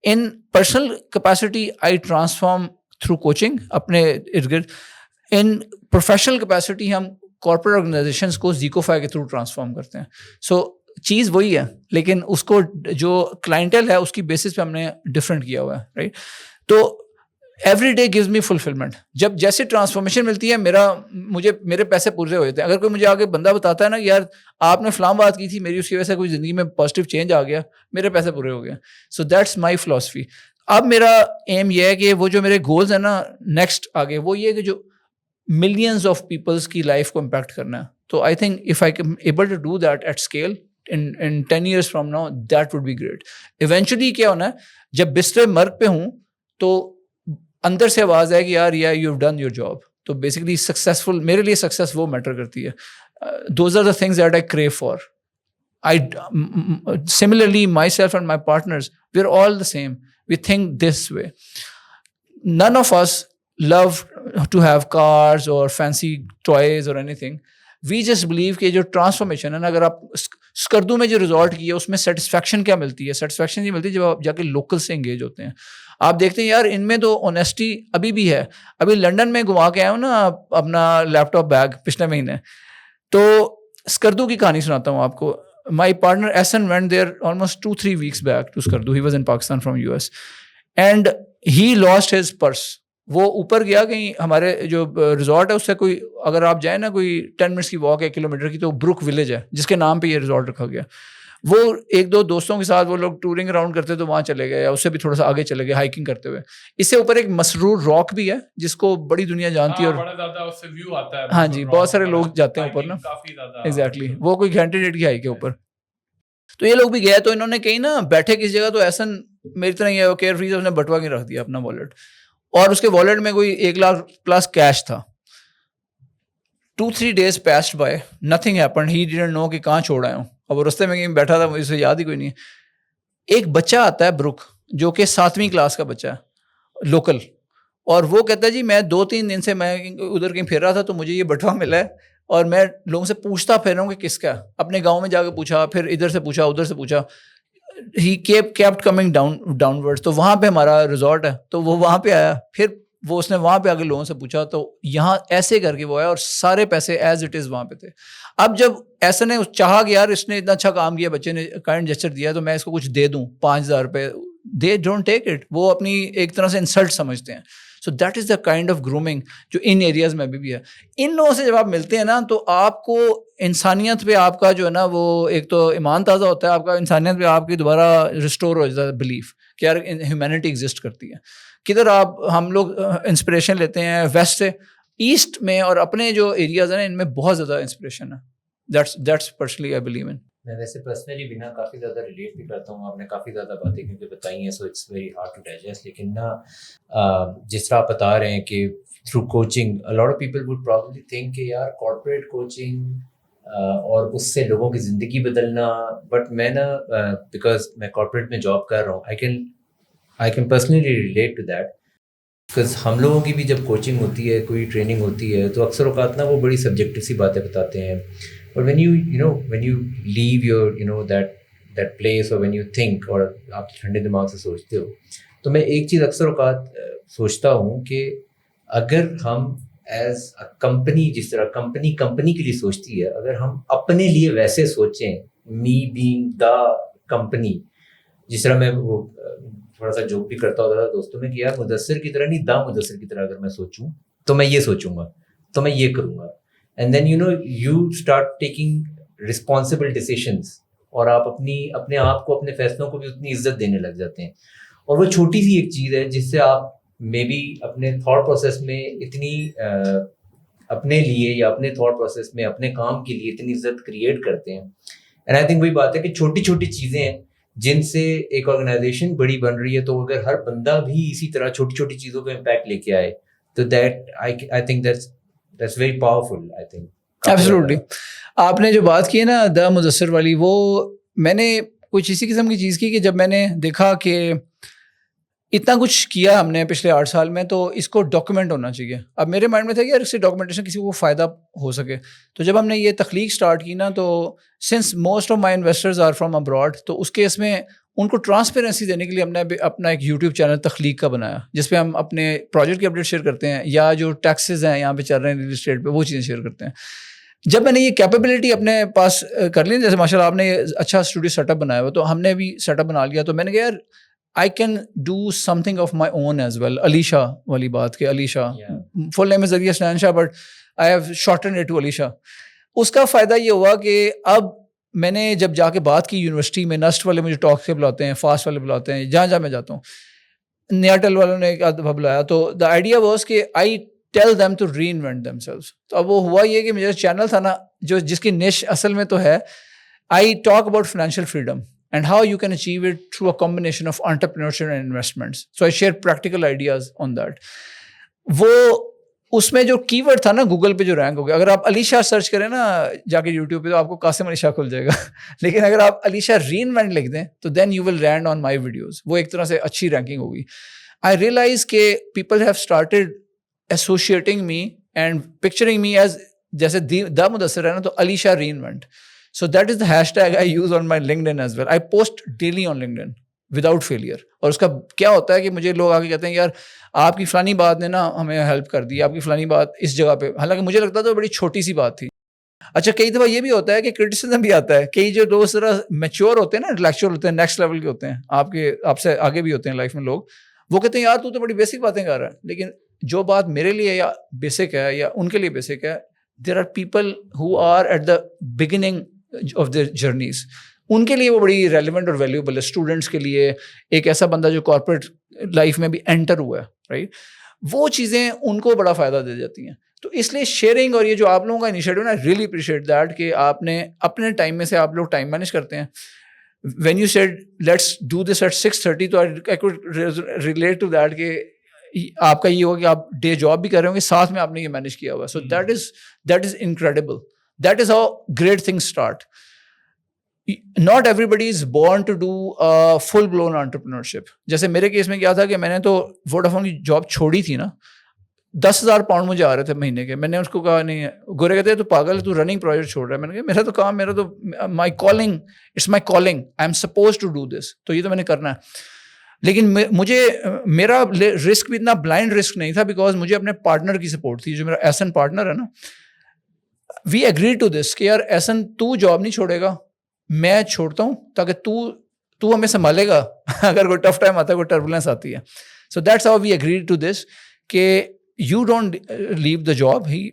ان پرسنل کیپیسٹی آئی ٹرانسفارم تھرو کوچنگ اپنے ارد گرد. ان پروفیشنل کیپیسٹی ہم کارپوریٹ آرگنائزیشنس کو زیکوفائی کے تھرو ٹرانسفارم کرتے ہیں. سو چیز وہی ہے, لیکن اس کو جو کلائنٹل ہے اس کی بیسس پہ ہم نے ڈفرینٹ کیا ہوا ہے, رائٹ. تو every day gives me fulfilment. جب جیسے ٹرانسفارمیشن ملتی ہے, مجھے میرے پیسے پورے ہو جاتے ہیں. اگر کوئی مجھے آگے بندہ بتاتا ہے نا یار آپ نے فلاں بات کی تھی, میری اس کی وجہ سے کوئی زندگی میں پازیٹیو چینج آ گیا, میرے پیسے پورے ہو گئے. So that's my philosophy. اب میرا ایم یہ ہے کہ وہ جو میرے گولز ہیں نا نیکسٹ آگے, وہ یہ ہے کہ جو ملینز آف پیپلس کی لائف کو امپیکٹ کرنا ہے. تو I think if I can able to do that at scale in 10 years from now, that would be great. Eventually کیا ہونا ہے, جب بستر مرگ پہ ہوں تو اندر سے آواز ہے کہ یار you've done your job. تو بیسکلی سکسیزفل, میرے لیے سکسیس وہ میٹر کرتی ہے. Those are the things that I crave for. Similarly myself and my partners, we're all the same. We think this way. None of us love to have cars or fancy toys or anything. We just believe کہ جو transformation ہے نا, اگر آپ اسکردو میں جو result کی ہے اس میں سیٹسفیکشن کیا ملتی ہے, سیٹسفیکشن یہ ملتی ہے جب آپ جا کے لوکل سے انگیج ہوتے ہیں. آپ دیکھتے ہیں یار ان میں تو آنیسٹی ابھی بھی ہے. ابھی لنڈن میں گھما کے آیا ہوں نا اپنا لیپ ٹاپ بیگ پچھلے مہینے, تو اسکردو کی کہانی سناتا ہوں آپ کو. My partner Ahsan went there almost 2-3 weeks back to Skardu. He was in Pakistan from US and he lost his purse. وہ اوپر گیا کہیں, ہمارے جو ریزورٹ ہے اس سے کوئی اگر آپ جائیں نا کوئی 10 minutes کی واک 1 kilometer کی, تو بروک ولیج ہے جس کے نام پہ یہ ریزورٹ رکھا گیا. وہ 1-2 دوستوں کے ساتھ وہ لوگ ٹورنگ اراؤنڈ کرتے تو وہاں چلے گئے, یا اس سے بھی تھوڑا سا آگے چلے گئے ہائکنگ کرتے ہوئے. اس سے اوپر ایک مسرور راک بھی ہے جس کو بڑی دنیا جانتی ہے, اور ہاں جی بہت سارے لوگ جاتے ہیں اوپر نا. ایگزیکٹلی, وہ کوئی گھنٹے ڈیڑھ کی ہائیک ہے اوپر. تو یہ لوگ بھی گئے, تو انہوں نے کہیں نا بیٹھے کس جگہ, تو ایسا میری طرح یہ کیئر فری سے اس نے بٹوا کے رکھ دیا اپنا والیٹ, اور اس کے والیٹ میں کوئی 1 lakh+ کیش تھا. 2-3 days passed by, nothing happened. He didn't know کہ کہاں چھوڑ آیا ہوں. اب وہ رستے میں کہیں بیٹھا تھا, مجھے یاد ہی کوئی نہیں. ایک بچہ آتا ہے بروک, جو کہ 7ویں کلاس کا بچہ ہے لوکل, اور وہ کہتا ہے جی میں 2-3 دن سے میں ادھر کہیں پھر رہا تھا, تو مجھے یہ بٹوا ملا ہے, اور میں لوگوں سے پوچھتا پھر رہا ہوں کہ کس کا. اپنے گاؤں میں جا کے پوچھا, پھر ادھر سے پوچھا, ادھر سے پوچھا. He kept coming downwards. تو وہاں پہ ہمارا ریزورٹ ہے, تو وہ وہاں پہ آیا. پھر وہ اس نے وہاں پہ آگے لوگوں سے پوچھا, تو یہاں ایسے کر کے وہ آیا, اور سارے پیسے ایز اٹ از وہاں پہ تھے. اب جب ایسا نے چاہا کہ یار اس نے اتنا اچھا کام کیا, بچے نے کائنڈ جسچر دیا, تو میں اس کو کچھ دے دوں 5,000 روپے, دے ڈونٹ ٹیک اٹ. وہ اپنی ایک طرح سے انسلٹ سمجھتے ہیں. سو that is the kind of grooming جو ان ایریاز میں بھی ہے. ان لوگوں سے جب آپ ملتے ہیں نا, تو آپ کو انسانیت پہ آپ کا جو ہے نا وہ ایک تو ایمان تازہ ہوتا ہے آپ کا, انسانیت پہ آپ کی دوبارہ ریسٹور ہو جاتا ہے بلیف کہ یار ہیومینٹی ایگزسٹ کرتی ہے. کدھر آپ ہم لوگ انسپریشن لیتے ہیں ویسٹ سے, ایسٹ میں اور اپنے جو ایریاز ہیں ان میں بہت زیادہ انسپریشن ہے. دیٹس پرسنلی آئی بلیو ان. میں ویسے پرسنلی بنا کافی زیادہ ریلیٹ بھی کرتا ہوں. آپ نے کافی زیادہ باتیں کیونکہ بتائی ہیں, so it's very hard to digest. لیکن نا جس طرح آپ بتا رہے ہیں کہ through coaching a lot of people would probably think کہ یار کارپوریٹ کوچنگ اور اس سے لوگوں کی زندگی بدلنا, بٹ میں نا بیکاز میں کارپوریٹ میں جاب کر رہا ہوں, I can personally relate to that. Because ہم لوگوں کی بھی جب کوچنگ ہوتی ہے, کوئی ٹریننگ ہوتی ہے, تو اکثر اوقات نا وہ بڑی سبجیکٹو سی باتیں بتاتے ہیں. اور when you leave your that place, or when you think, اور آپ ٹھنڈے دماغ سے سوچتے ہو, تو میں ایک چیز اکثر اوقات سوچتا ہوں کہ اگر ہم ایز اے کمپنی, جس طرح کمپنی کے لیے سوچتی ہے, اگر ہم اپنے لیے ویسے سوچیں me being the company. جس طرح میں وہ تھوڑا سا جوک بھی کرتا ہوتا تھا دوستوں میں کہ یار مدثر کی طرح نہیں، دا مدثر کی طرح اگر میں سوچوں تو میں یہ سوچوں گا، تو میں یہ کروں گا. And then you start taking responsible decisions, اور آپ اپنے آپ کو، اپنے فیصلوں کو بھی اتنی عزت دینے لگ جاتے ہیں. اور وہ چھوٹی سی ایک چیز ہے جس سے آپ مے بی اپنے تھاٹ پروسیس میں اتنی اپنے لیے یا اپنے تھاٹ پروسیس میں اپنے کام کے لیے اتنی عزت کریٹ کرتے ہیں. اینڈ آئی تھنک وہی بات ہے کہ چھوٹی چھوٹی چیزیں ہیں جن سے ایک آرگنائزیشن بڑی بن رہی ہے. تو اگر ہر بندہ بھی اسی طرح چھوٹی چھوٹی چیزوں پہ امپیکٹ لے کے آئے تو that I think that's very powerful. I think absolutely. آپ نے جو بات کی ہے نا دا مدثر والی، وہ میں نے کچھ اسی قسم کی چیز کی کہ جب میں نے دیکھا کہ اتنا کچھ کیا ہم نے پچھلے 8 سال میں تو اس کو ڈاکیومنٹ ہونا چاہیے. اب میرے مائنڈ میں تھا کہ یار اس سے ڈاکیومنٹیشن کسی کو فائدہ ہو سکے. تو جب ہم نے یہ تخلیق اسٹارٹ کی نا، تو since most of my investors are from abroad, تو اس کیس میں ان کو ٹرانسپیرنسی دینے کے لیے ہم نے اپنا ایک یوٹیوب چینل تخلیق کا بنایا، جس پہ ہم اپنے پروجیکٹ کی اپڈیٹ شیئر کرتے ہیں، یا جو ٹیکسز ہیں یہاں پہ چل رہے ہیں ریل اسٹیٹ پہ، وہ چیزیں شیئر کرتے ہیں. جب میں نے یہ کیپیبلٹی اپنے پاس کر لی، جیسے ماشاء اللہ آپ نے اچھا اسٹوڈیو سیٹ اپ بنایا ہوا، تو ہم نے بھی سیٹ اپ بنا لیا. تو میں نے کہا یار I can do something of my own as well. Alisha والی بات کہ Alisha full name is Aliya Asnan Shah but I have shortened it to Alisha. اس کا فائدہ یہ ہوا کہ اب میں نے جب جا کے بات کی یونیورسٹی میں، نسٹ والے مجھے ٹاک سے بلاتے ہیں، فاسٹ والے بلاتے ہیں، جہاں جہاں میں جاتا ہوں، نیاٹل والوں نے ایک دفعہ بلایا. تو the idea was کہ I tell them to reinvent themselves. تو اب وہ ہوا یہ کہ میرا چینل تھا نا، جس کی نش اصل میں تو ہے I talk about financial freedom and how you can achieve it through a combination of entrepreneurship and investments. So I share practical ideas on that. وہ اس میں جو کی ورڈ تھا نا گوگل پہ جو رینک ہو گیا، اگر آپ علیشا سرچ کریں نا جا کے یوٹیوب پہ، تو آپ کو قاسم علی شاہ کھل جائے گا. لیکن اگر آپ علیشا ری انوینٹ لکھ دیں تو then you will land on my videos. وہ ایک طرح سے اچھی رینکنگ ہوگی. آئی ریئلائز کہ people have started associating me and picturing me as جیسے دا مدثر ہے نا، تو Alisha reinvent. So that is the hashtag I use on my LinkedIn as well. I post daily on LinkedIn without failure. اور اس کا کیا ہوتا ہے کہ مجھے لوگ آگے کہتے ہیں یار آپ کی فلانی بات نے نا ہمیں ہیلپ کر دی، آپ کی فلانی بات اس جگہ پہ، حالانکہ مجھے لگتا تھا بڑی چھوٹی سی بات تھی. اچھا کئی دفعہ یہ بھی ہوتا ہے کہ کرٹیسزم بھی آتا ہے. کئی جو دوست ذرا میچور ہوتے ہیں نا، انٹلیکچوئل ہوتے ہیں، نیکسٹ لیول کے ہوتے ہیں، آپ سے آگے بھی ہوتے ہیں لائف میں لوگ، وہ کہتے ہیں یار تو بڑی بیسک باتیں کر رہا ہے. لیکن جو بات میرے لیے یا بیسک ہے یا ان کے لیے بیسک ہے، there are people who are at the beginning of their journeys, ان کے لیے وہ بڑی ریلیونٹ اور ویلیوبل ہے. اسٹوڈنٹس کے لیے، ایک ایسا بندہ جو کارپوریٹ لائف میں بھی انٹر ہوا ہے، رائٹ، وہ چیزیں ان کو بڑا فائدہ دے جاتی ہیں. تو اس لیے شیئرنگ اور یہ جو آپ لوگوں کا انیشیٹو نا، ریئلی اپریشیٹ دیٹ کہ آپ نے اپنے ٹائم میں سے آپ لوگ ٹائم مینیج کرتے ہیں. When you said let's do this at 6:30، تو I could relate to that کہ آپ کا یہ ہوگا کہ آپ ڈے جاب بھی کر رہے ہوں گے، ساتھ میں آپ نے یہ مینیج کیا ہوا. سو that is incredible. That is how great things start. Not everybody is born to do full blown entrepreneurship. جیسے میرے کیس میں کیا تھا کہ میں نے تو ووڈافون کی جاب چھوڑی تھی نا، 10,000 پاؤنڈ مجھے آ رہے تھے مہینے کے. میں نے اس کو کہا نہیں، گورے کہتے تو پاگل ہے، تو رننگ پروجیکٹ چھوڑ رہا ہے. میں نے کہا میرا تو کام، میرا تو my calling, it's my calling, I am supposed to do this. تو یہ تو میں نے کرنا ہے. لیکن مجھے میرا رسک بھی اتنا بلائنڈ رسک نہیں تھا، بیکاز مجھے اپنے پارٹنر کی سپورٹ تھی، جو میرا ایسن پارٹنر ہے نا. وی ایگری ٹو دس کہ یار ایسن تو جاب نہیں چھوڑے گا، میں چھوڑتا ہوں تاکہ تو ہمیں سنبھالے گا اگر کوئی ٹف ٹائم آتا ہے، کوئی ٹربولینس آتی ہے. So that's how we agree to this کہ you don't leave the job. He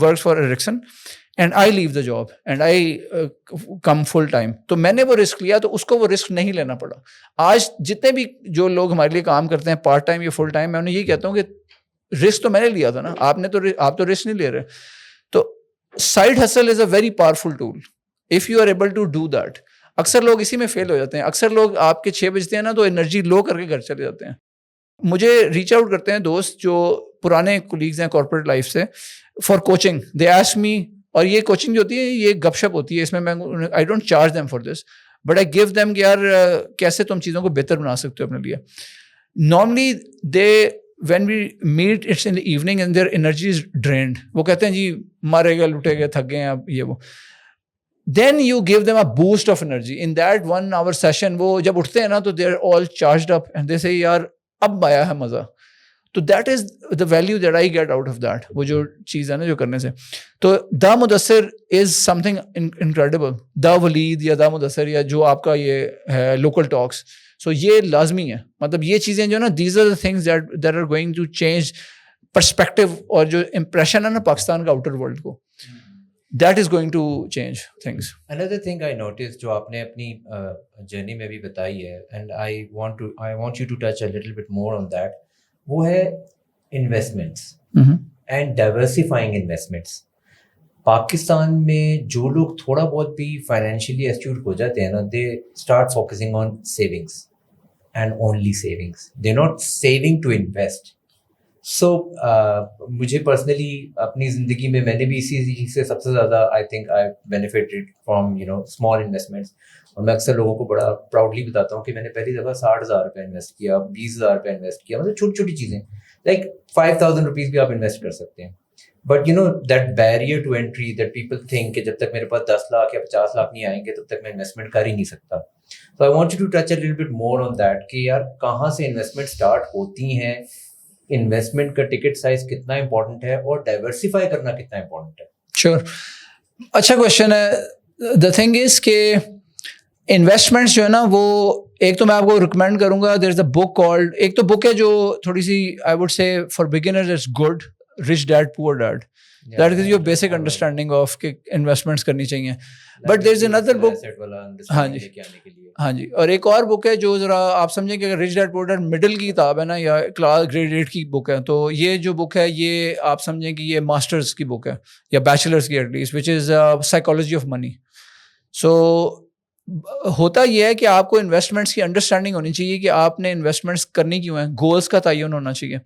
works for Ericsson and I leave the job and I come full time. تو میں نے وہ رسک لیا، تو اس کو وہ رسک نہیں لینا پڑا. آج جتنے بھی جو لوگ ہمارے لیے کام کرتے ہیں پارٹ ٹائم یا فل ٹائم، میں انہیں یہی کہتا ہوں کہ رسک تو میں نے لیا تھا نا، آپ تو رسک نہیں لے رہے. تو side hustle is a very powerful tool if you are able to do that. اکثر لوگ اسی میں فیل ہو جاتے ہیں. اکثر لوگ آپ کے 6 بجتے ہیں نا تو انرجی لو کر کے گھر چلے جاتے ہیں. مجھے ریچ آؤٹ کرتے ہیں دوست جو پرانے کولیگز ہیں کارپوریٹ لائف سے، for coaching. They ask me, اور یہ کوچنگ جو ہوتی ہے یہ گپ شپ ہوتی ہے، اس میں I don't charge them for this, but I give them کہ یار کیسے تم چیزوں کو بہتر بنا سکتے ہو اپنے لیے. Normally when we meet it's in the evening and their energy is drained. وہ کہتے ہیں جی مارے گئے، لٹے گئے، تھک گئے ہیں اب یہ وہ. Then you give them a boost of energy in that 1 hour session. وہ جب اٹھتے ہیں نا تو they are all charged up and they say یار اب آیا ہے مزہ. تو that is the value that I get out of that. وہ جو چیز ہے نا جو کرنے سے, تو the Mudassir is something incredible. The Waleed یا دا مدثر یا جو آپ کا یہ ہے لوکل ٹاکس, سو یہ لازمی ہے. مطلب یہ چیزیں جو نا these are the things that are going to change perspective, اور جو امپریشن ہے نا پاکستان کا آؤٹر ورلڈ کو, that is going to change things. Another thing I noticed جو آپ نے اپنی جرنی میں بھی بتائی ہے, and I want you to touch a little bit more on that, وہ ہے investments and diversifying investments. Pakistan میں جو لوگ تھوڑا بہت بھی فائنینشلی ایسٹیوٹ ہو جاتے ہیں نا, they start focusing on savings and only savings. They're not saving to invest. سو مجھے پرسنلی اپنی زندگی میں نے بھی اسی چیز سے سب سے زیادہ I think I benefited from small investments. اور میں اکثر لوگوں کو بڑا پراؤڈلی بتاتا ہوں کہ میں نے پہلی دفعہ 60,000 روپے انویسٹ کیا, 20,000 روپے انویسٹ کیا, مطلب چھوٹی چھوٹی چیزیں لائک 5,000 روپیز بھی آپ انویسٹ کر سکتے ہیں. But that barrier to entry that people think کہ جب تک میرے پاس 10 لاکھ یا 50 لاکھ نہیں آئیں گے تب تک میں انویسٹمنٹ کر ہی نہیں سکتا. So I want you to touch a little bit more on that کہ یار کہاں سے انویسٹمنٹ اسٹارٹ ہوتی ہیں, انویسٹمنٹ کا ٹکٹ سائز کتنا امپورٹنٹ ہے, اور ڈائیورسیفائی کرنا کتنا امپورٹنٹ ہے. شیور, اچھا کوشچن ہے. دا تھنگ از کہ انویسٹمنٹس جو ہے نا وہ ایک تو میں آپ کو ریکمینڈ کروں گا, دیر از اے بک کالڈ, ایک تو بک ہے جو تھوڑی سی I would say for beginners it's good, rich dad poor dad. That is your basic understanding of کہ انویسٹمنٹس کرنی چاہیے. بٹ دیر از اندر بک, ہاں جی ہاں جی, اور ایک اور بک ہے جو ذرا آپ سمجھیں کہ اگر rich dad poor dead middle کی کتاب ہے نا یا کلاس گریڈ 8 کی بک ہے, تو یہ جو بک ہے یہ آپ سمجھیں کہ یہ ماسٹرز کی بک ہے یا بیچلرز کی at least, which is psychology of money. سو ہوتا یہ ہے کہ آپ کو انویسٹمنٹس کی انڈرسٹینڈنگ ہونی چاہیے کہ آپ نے انویسٹمنٹس کرنی کیوں ہیں, گولس کا تعین ہونا چاہیے.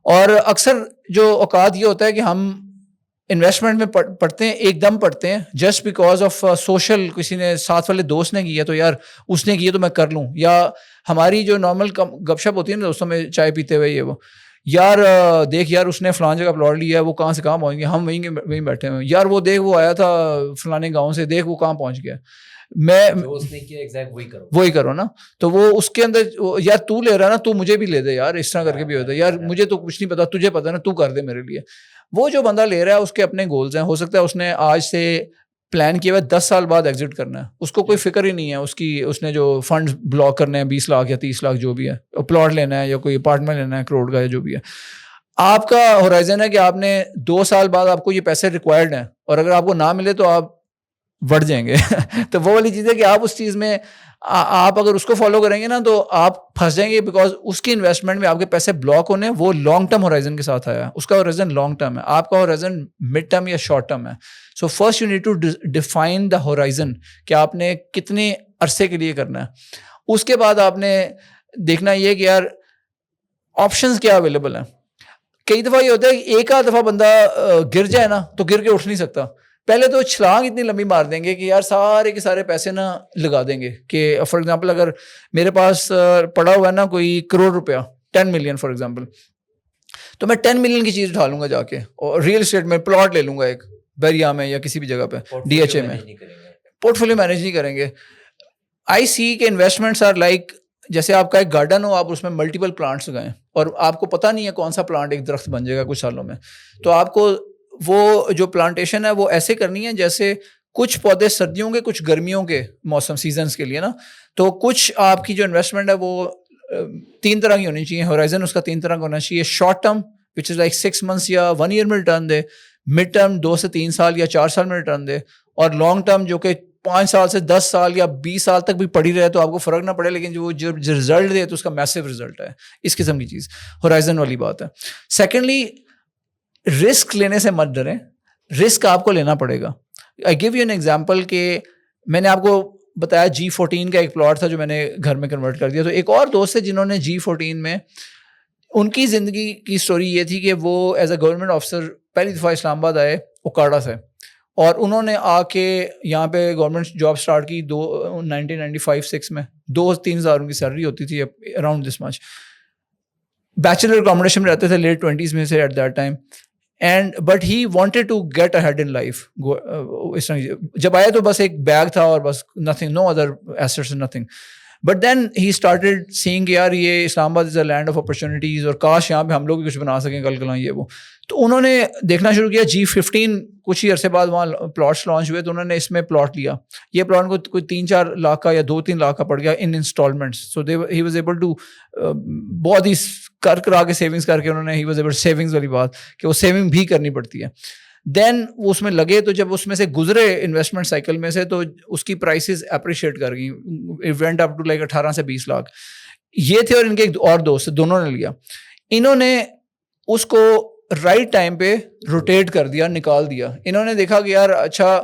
اور اکثر جو اوقات یہ ہوتا ہے کہ ہم انویسٹمنٹ میں پڑھتے ہیں, ایک دم پڑھتے ہیں جسٹ بیکاز آف سوشل, کسی نے ساتھ والے دوست نے کیا تو یار اس نے کیا تو میں کر لوں, یا ہماری جو نارمل گپ شپ ہوتی ہے نا دوستوں میں چائے پیتے ہوئے, یہ وہ یار دیکھ یار اس نے فلان جگہ پلاٹ لیا ہے, وہ کہاں سے کہاں پہنچ گیا, ہم وہیں بیٹھے ہوئے, یار وہ دیکھ وہ آیا تھا فلانے گاؤں سے, دیکھ وہ کہاں پہنچ گیا, میں وہی کرو نا. تو وہ اس کے اندر یار تو لے رہا نا, تو مجھے بھی لے دے یار, اس طرح کر کے بھی ہوتا ہے, یار مجھے تو کچھ نہیں پتا, تجھے پتا نا, تو کر دے میرے لیے. وہ جو بندہ لے رہا ہے اس کے اپنے گولز ہیں, ہو سکتا ہے اس نے آج سے پلان کیا ہوا 10 سال بعد ایگزٹ کرنا ہے, اس کو کوئی فکر ہی نہیں ہے اس نے جو فنڈ بلاک کرنے ہیں 20 لاکھ یا 30 لاکھ جو بھی ہے, پلاٹ لینا ہے یا کوئی اپارٹمنٹ لینا ہے کروڑ کا یا جو بھی ہے. آپ کا ہورائزن ہے کہ آپ نے 2 سال بعد آپ کو یہ پیسے ریکوائرڈ ہیں, اور اگر آپ کو نہ ملے تو آپ بڑھ جائیں گے. تو وہ والی چیز ہے کہ آپ اس چیز میں آپ اگر اس کو فالو کریں گے نا تو آپ پھنس جائیں گے, بیکاز اس کی انویسٹمنٹ میں آپ کے پیسے بلاک ہونے, وہ لانگ ٹرم ہورائزن کے ساتھ آیا ہے, اس کا ہورائزن لانگ ٹرم ہے, آپ کا ہورائزن مڈ ٹرم یا شارٹ ٹرم ہے. So first you need to define the horizon کہ آپ نے کتنے عرصے کے لیے کرنا ہے. اس کے بعد آپ نے دیکھنا یہ کہ یار آپشنز کیا اویلیبل ہیں. کئی دفعہ یہ ہوتا ہے کہ ایک آدھ دفعہ بندہ گر جائے نا تو گر کے اٹھ نہیں سکتا. پہلے تو چھلانگ اتنی لمبی مار دیں گے کہ یار سارے کے سارے پیسے نا لگا دیں گے, کہ فار ایگزامپل اگر میرے پاس پڑا ہوا ہے نا کوئی کروڑ روپیہ 10 ملین فار ایگزامپل, تو میں 10 ملین کی چیز اٹھا لوں گا جا کے, اور ریئل اسٹیٹ میں پلاٹ لے لوں گا ایک بیریا میں یا کسی بھی جگہ پہ ڈی ایچ اے میں, پورٹ فولیو مینیج نہیں کریں گے. آئی سی کہ انویسٹمنٹس آر لائک جیسے آپ کا ایک گارڈن ہو, آپ اس میں ملٹیپل پلانٹس لگائیں, اور آپ کو پتہ نہیں ہے کون سا پلانٹ ایک درخت بن جائے گا کچھ سالوں میں. تو آپ کو وہ جو پلانٹیشن ہے وہ ایسے کرنی ہے جیسے کچھ پودے سردیوں کے کچھ گرمیوں کے موسم سیزنس کے لیے نا. تو کچھ آپ کی جو انویسٹمنٹ ہے وہ 3 طرح کی ہونی چاہیے, ہورائزن اس کا 3 طرح کا ہونا چاہیے. Short term which is like 6 months یا 1 year میں ریٹرن دے, مڈ ٹرم 2 سے 3 سال یا 4 سال میں ریٹرن دے, اور لانگ ٹرم جو کہ 5 سال سے 10 سال یا 20 سال تک بھی پڑی رہے تو آپ کو فرق نہ پڑے, لیکن جو رزلٹ دے تو اس کا میسو رزلٹ ہے. اس قسم کی چیز ہورائزن والی بات ہے. سیکنڈلی رسک لینے سے مت ڈریں, رسک آپ کو لینا پڑے گا. آئی گیو یو این ایگزامپل کہ میں نے آپ کو بتایا G14 کا ایک پلاٹ تھا جو میں نے گھر میں کنورٹ کر دیا. تو ایک اور دوست ہے جنہوں نے G14 میں, ان کی زندگی کی سٹوری یہ تھی کہ وہ ایز اے گورنمنٹ آفیسر پہلی دفعہ اسلام آباد آئے اوکاڑا سے, اور انہوں نے آ کے یہاں پہ گورنمنٹ جاب اسٹارٹ کی 1995-6 میں. 2-3 ہزار ان کی سیلری ہوتی تھی, around this much. Bachelor accommodation میں رہتے تھے لیٹ 20s میں سے at that time, and but he wanted to get ahead in life. اس طرح جب آیا تو بس ایک بیگ تھا اور بس nothing, no other assets nothing. But then he started saying کہ یار یہ Islamabad is a land of opportunities اور کاش یہاں پہ ہم لوگ بھی کچھ بنا سکیں کل کل یہ وہ. تو انہوں نے دیکھنا شروع کیا G15 کچھ ہی عرصے بعد وہاں پلاٹس لانچ ہوئے تو انہوں نے اس میں پلاٹ لیا. یہ پلاٹ کو کوئی 3-4 لاکھ کا یا 2-3 لاکھ کا پڑ گیا in installments. So he was able to بہت ہی کرا کے سیونگس کر کے انہوں نے ہی واز ایبل سیونگس والی بات کہ وہ سیونگ بھی کرنی پڑتی ہے. دین وہ اس میں لگے تو جب اس میں سے گزرے انویسٹمنٹ سائیکل میں سے تو اس کی پرائسز اپریشیٹ کر گئیں, ایونٹ اپ ٹو لائک 18 سے 20 لاکھ. یہ تھے اور ان کے ایک اور دوست دونوں نے لیا. انہوں نے اس کو رائٹ ٹائم پہ روٹیٹ کر دیا, نکال دیا. انہوں نے دیکھا کہ یار اچھا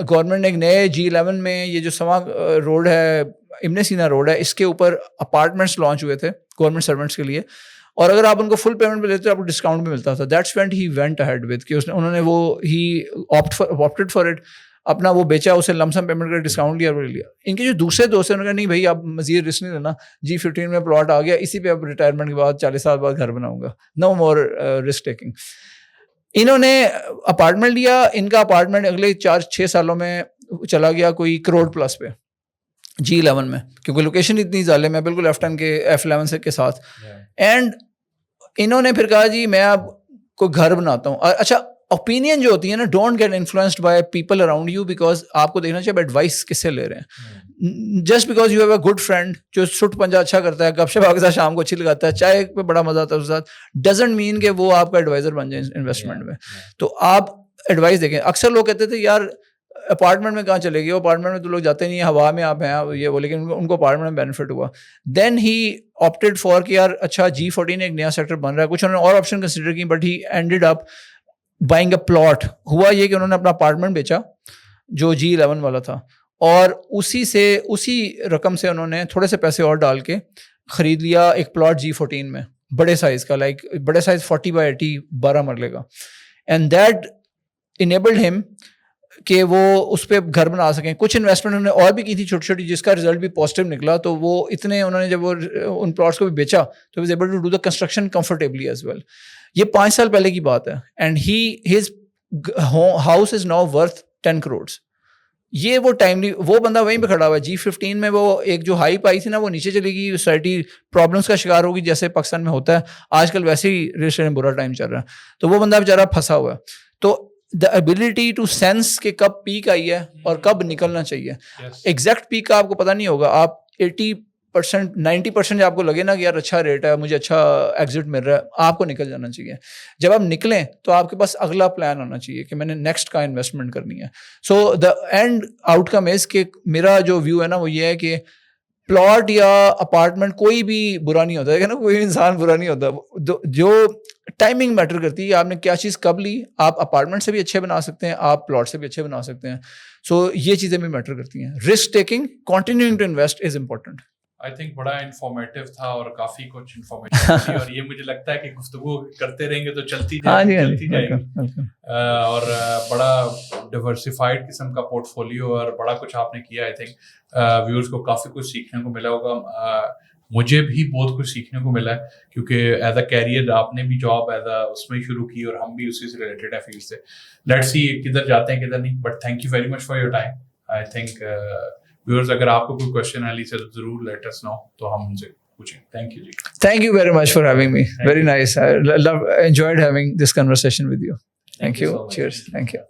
گورنمنٹ نے ایک نئے G11 میں یہ جو سما روڈ ہے, ابن سینا روڈ ہے, اس کے اوپر اپارٹمنٹس لانچ ہوئے تھے گورنمنٹ سرونٹس کے لیے, اور اگر آپ ان کو فل پیمنٹ پہ لیتے تو آپ کو ڈسکاؤنٹ بھی ملتا تھا. That's when he went ahead with کہ انہوں نے وہ ہی آپٹڈ فار اٹ, اپنا وہ بیچا, اسے لمسم پیمنٹ کا ڈسکاؤنٹ لیا اور لیا. ان کے جو دوسرے دوست ہیں انہوں نے کہا نہیں بھائی آپ مزید رسک نہیں لینا, G15 میں پلاٹ آ گیا, اسی پہ اب ریٹائرمنٹ کے بعد 40 سال بعد گھر بناؤں گا, نو مور رسک ٹیکنگ. انہوں نے اپارٹمنٹ لیا. ان کا اپارٹمنٹ اگلے 4-6 سالوں میں چلا گیا کوئی $1 crore پلس پہ G11 میں, کیونکہ لوکیشن اتنی ظالم ہے بالکل F10 کے F11 کے ساتھ. اینڈ انہوں نے پھر کہا جی میں اب کوئی گھر بناتا ہوں. اچھا اوپینین جو ہوتی ہے نا, don't get influenced by people around you, because آپ کو دیکھنا چاہیے ایڈوائس کس سے لے رہے ہیں. Just because you have a good friend جو سٹ پنجا اچھا کرتا ہے, گپ شپ آپ کے ساتھ شام کو اچھی لگاتا ہے, چائے پہ بڑا مزہ آتا ہے اس کے ساتھ, ڈزنٹ مین کہ وہ آپ کا ایڈوائزر بن جائے انویسٹمنٹ میں. تو آپ ایڈوائس دیکھیں. اکثر لوگ کہتے تھے یار اپارٹمنٹ میں کہاں چلے گئے, اپارٹمنٹ میں تو لوگ جاتے نہیں ہیں, ہوا میں آپ ہیں یہ وہ, لیکن ان کو اپارٹمنٹ میں بینیفٹ ہوا. دین ہی آپٹیڈ فار کہ یار اچھا G14 ایک نیا سیکٹر بن رہا ہے, کچھ انہوں نے اور آپشن کنسیڈر کی, but he ended up buying a plot. ہوا یہ کہ انہوں نے اپنا اپارٹمنٹ بیچا جو G11 والا تھا, اور اسی رقم سے انہوں نے تھوڑے سے پیسے اور ڈال کے خرید لیا ایک پلاٹ G14 میں بڑے سائز کا, لائک بڑے سائز 40/80 12 مرلے کا. اینڈ دیٹ انیبلڈ ہم کہ وہ اس پہ گھر بنا سکیں. کچھ انویسٹمنٹ انہوں نے اور بھی کی تھی چھوٹی چھوٹی, جس کا رزلٹ بھی پازیٹیو نکلا. تو وہ اتنے انہوں نے جب وہ ان پلاٹس کو بھی بیچا تو was able to do the construction comfortably as well. یہ 5 سال پہلے کی بات ہے. And his house is now worth 10 crores. یہ وہ ٹائملی وہ بندہ وہیں پہ کھڑا ہوا ہے. G15 میں وہ ایک جو ہائپ آئی تھی نا وہ نیچے چلے گی, سوسائٹی پرابلمس کا شکار ہوگی جیسے پاکستان میں ہوتا ہے آج کل, ویسے ہی ریل اسٹیٹ میں برا ٹائم چل رہا ہے. تو وہ بندہ بیچارہ پھنسا ہوا ہے. تو دا ایبلٹی ٹو سینس کہ کب پیک آئی ہے اور کب نکلنا چاہیے. ایگزیکٹ پیک کا آپ کو پتہ نہیں ہوگا. آپ 80% 90% آپ کو لگے نا کہ یار اچھا ریٹ ہے, مجھے اچھا ایگزٹ مل رہا ہے, آپ کو نکل جانا چاہیے. جب آپ نکلیں تو آپ کے پاس اگلا پلان ہونا چاہیے کہ میں نے نیکسٹ کا انویسٹمنٹ کرنی ہے. سو دا اینڈ آؤٹ کم از کہ میرا جو ویو ہے نا وہ یہ ہے کہ پلاٹ یا اپارٹمنٹ کوئی بھی برا نہیں ہوتا ہے نا, کوئی انسان برا نہیں ہوتا. جو ٹائمنگ میٹر کرتی ہے, آپ نے کیا چیز کب لی. آپ اپارٹمنٹ سے بھی اچھے بنا سکتے ہیں, آپ پلاٹ سے بھی اچھے بنا سکتے ہیں. سو یہ چیزیں بھی میٹر کرتی ہیں. Risk taking, continuing to invest is important. I think بڑا انفارمیٹیو تھا اور کافی کچھ انفارمیشن تھی, اور یہ مجھے لگتا ہے کہ گفتگو کرتے رہیں گے تو چلتی جائے گی. اور بڑا ڈیورسفائڈ قسم کا پورٹ فولیو اور بڑا کچھ آپ نے کیا. آئی تھنک ویورز کو کافی کچھ سیکھنے کو ملا ہوگا. مجھے بھی بہت کچھ سیکھنے کو ملا ہے, کیونکہ ایز اے کیریئر آپ نے بھی جاب ایز اے اس میں شروع کی اور ہم بھی اسی سے ریلیٹڈ ہے فیلڈ سے. لیٹس سی کدھر جاتے ہیں کدھر نہیں. But thank you very much for your time. I think viewers اگر آپ کو کوئی کوشچن علی سے ضرور لیٹ اس نو تو ہم ان سے پوچھیں. Thank you ji. Thank you very much for having me. Very nice. I enjoyed having this conversation with you. Thank you. Cheers. Thank you.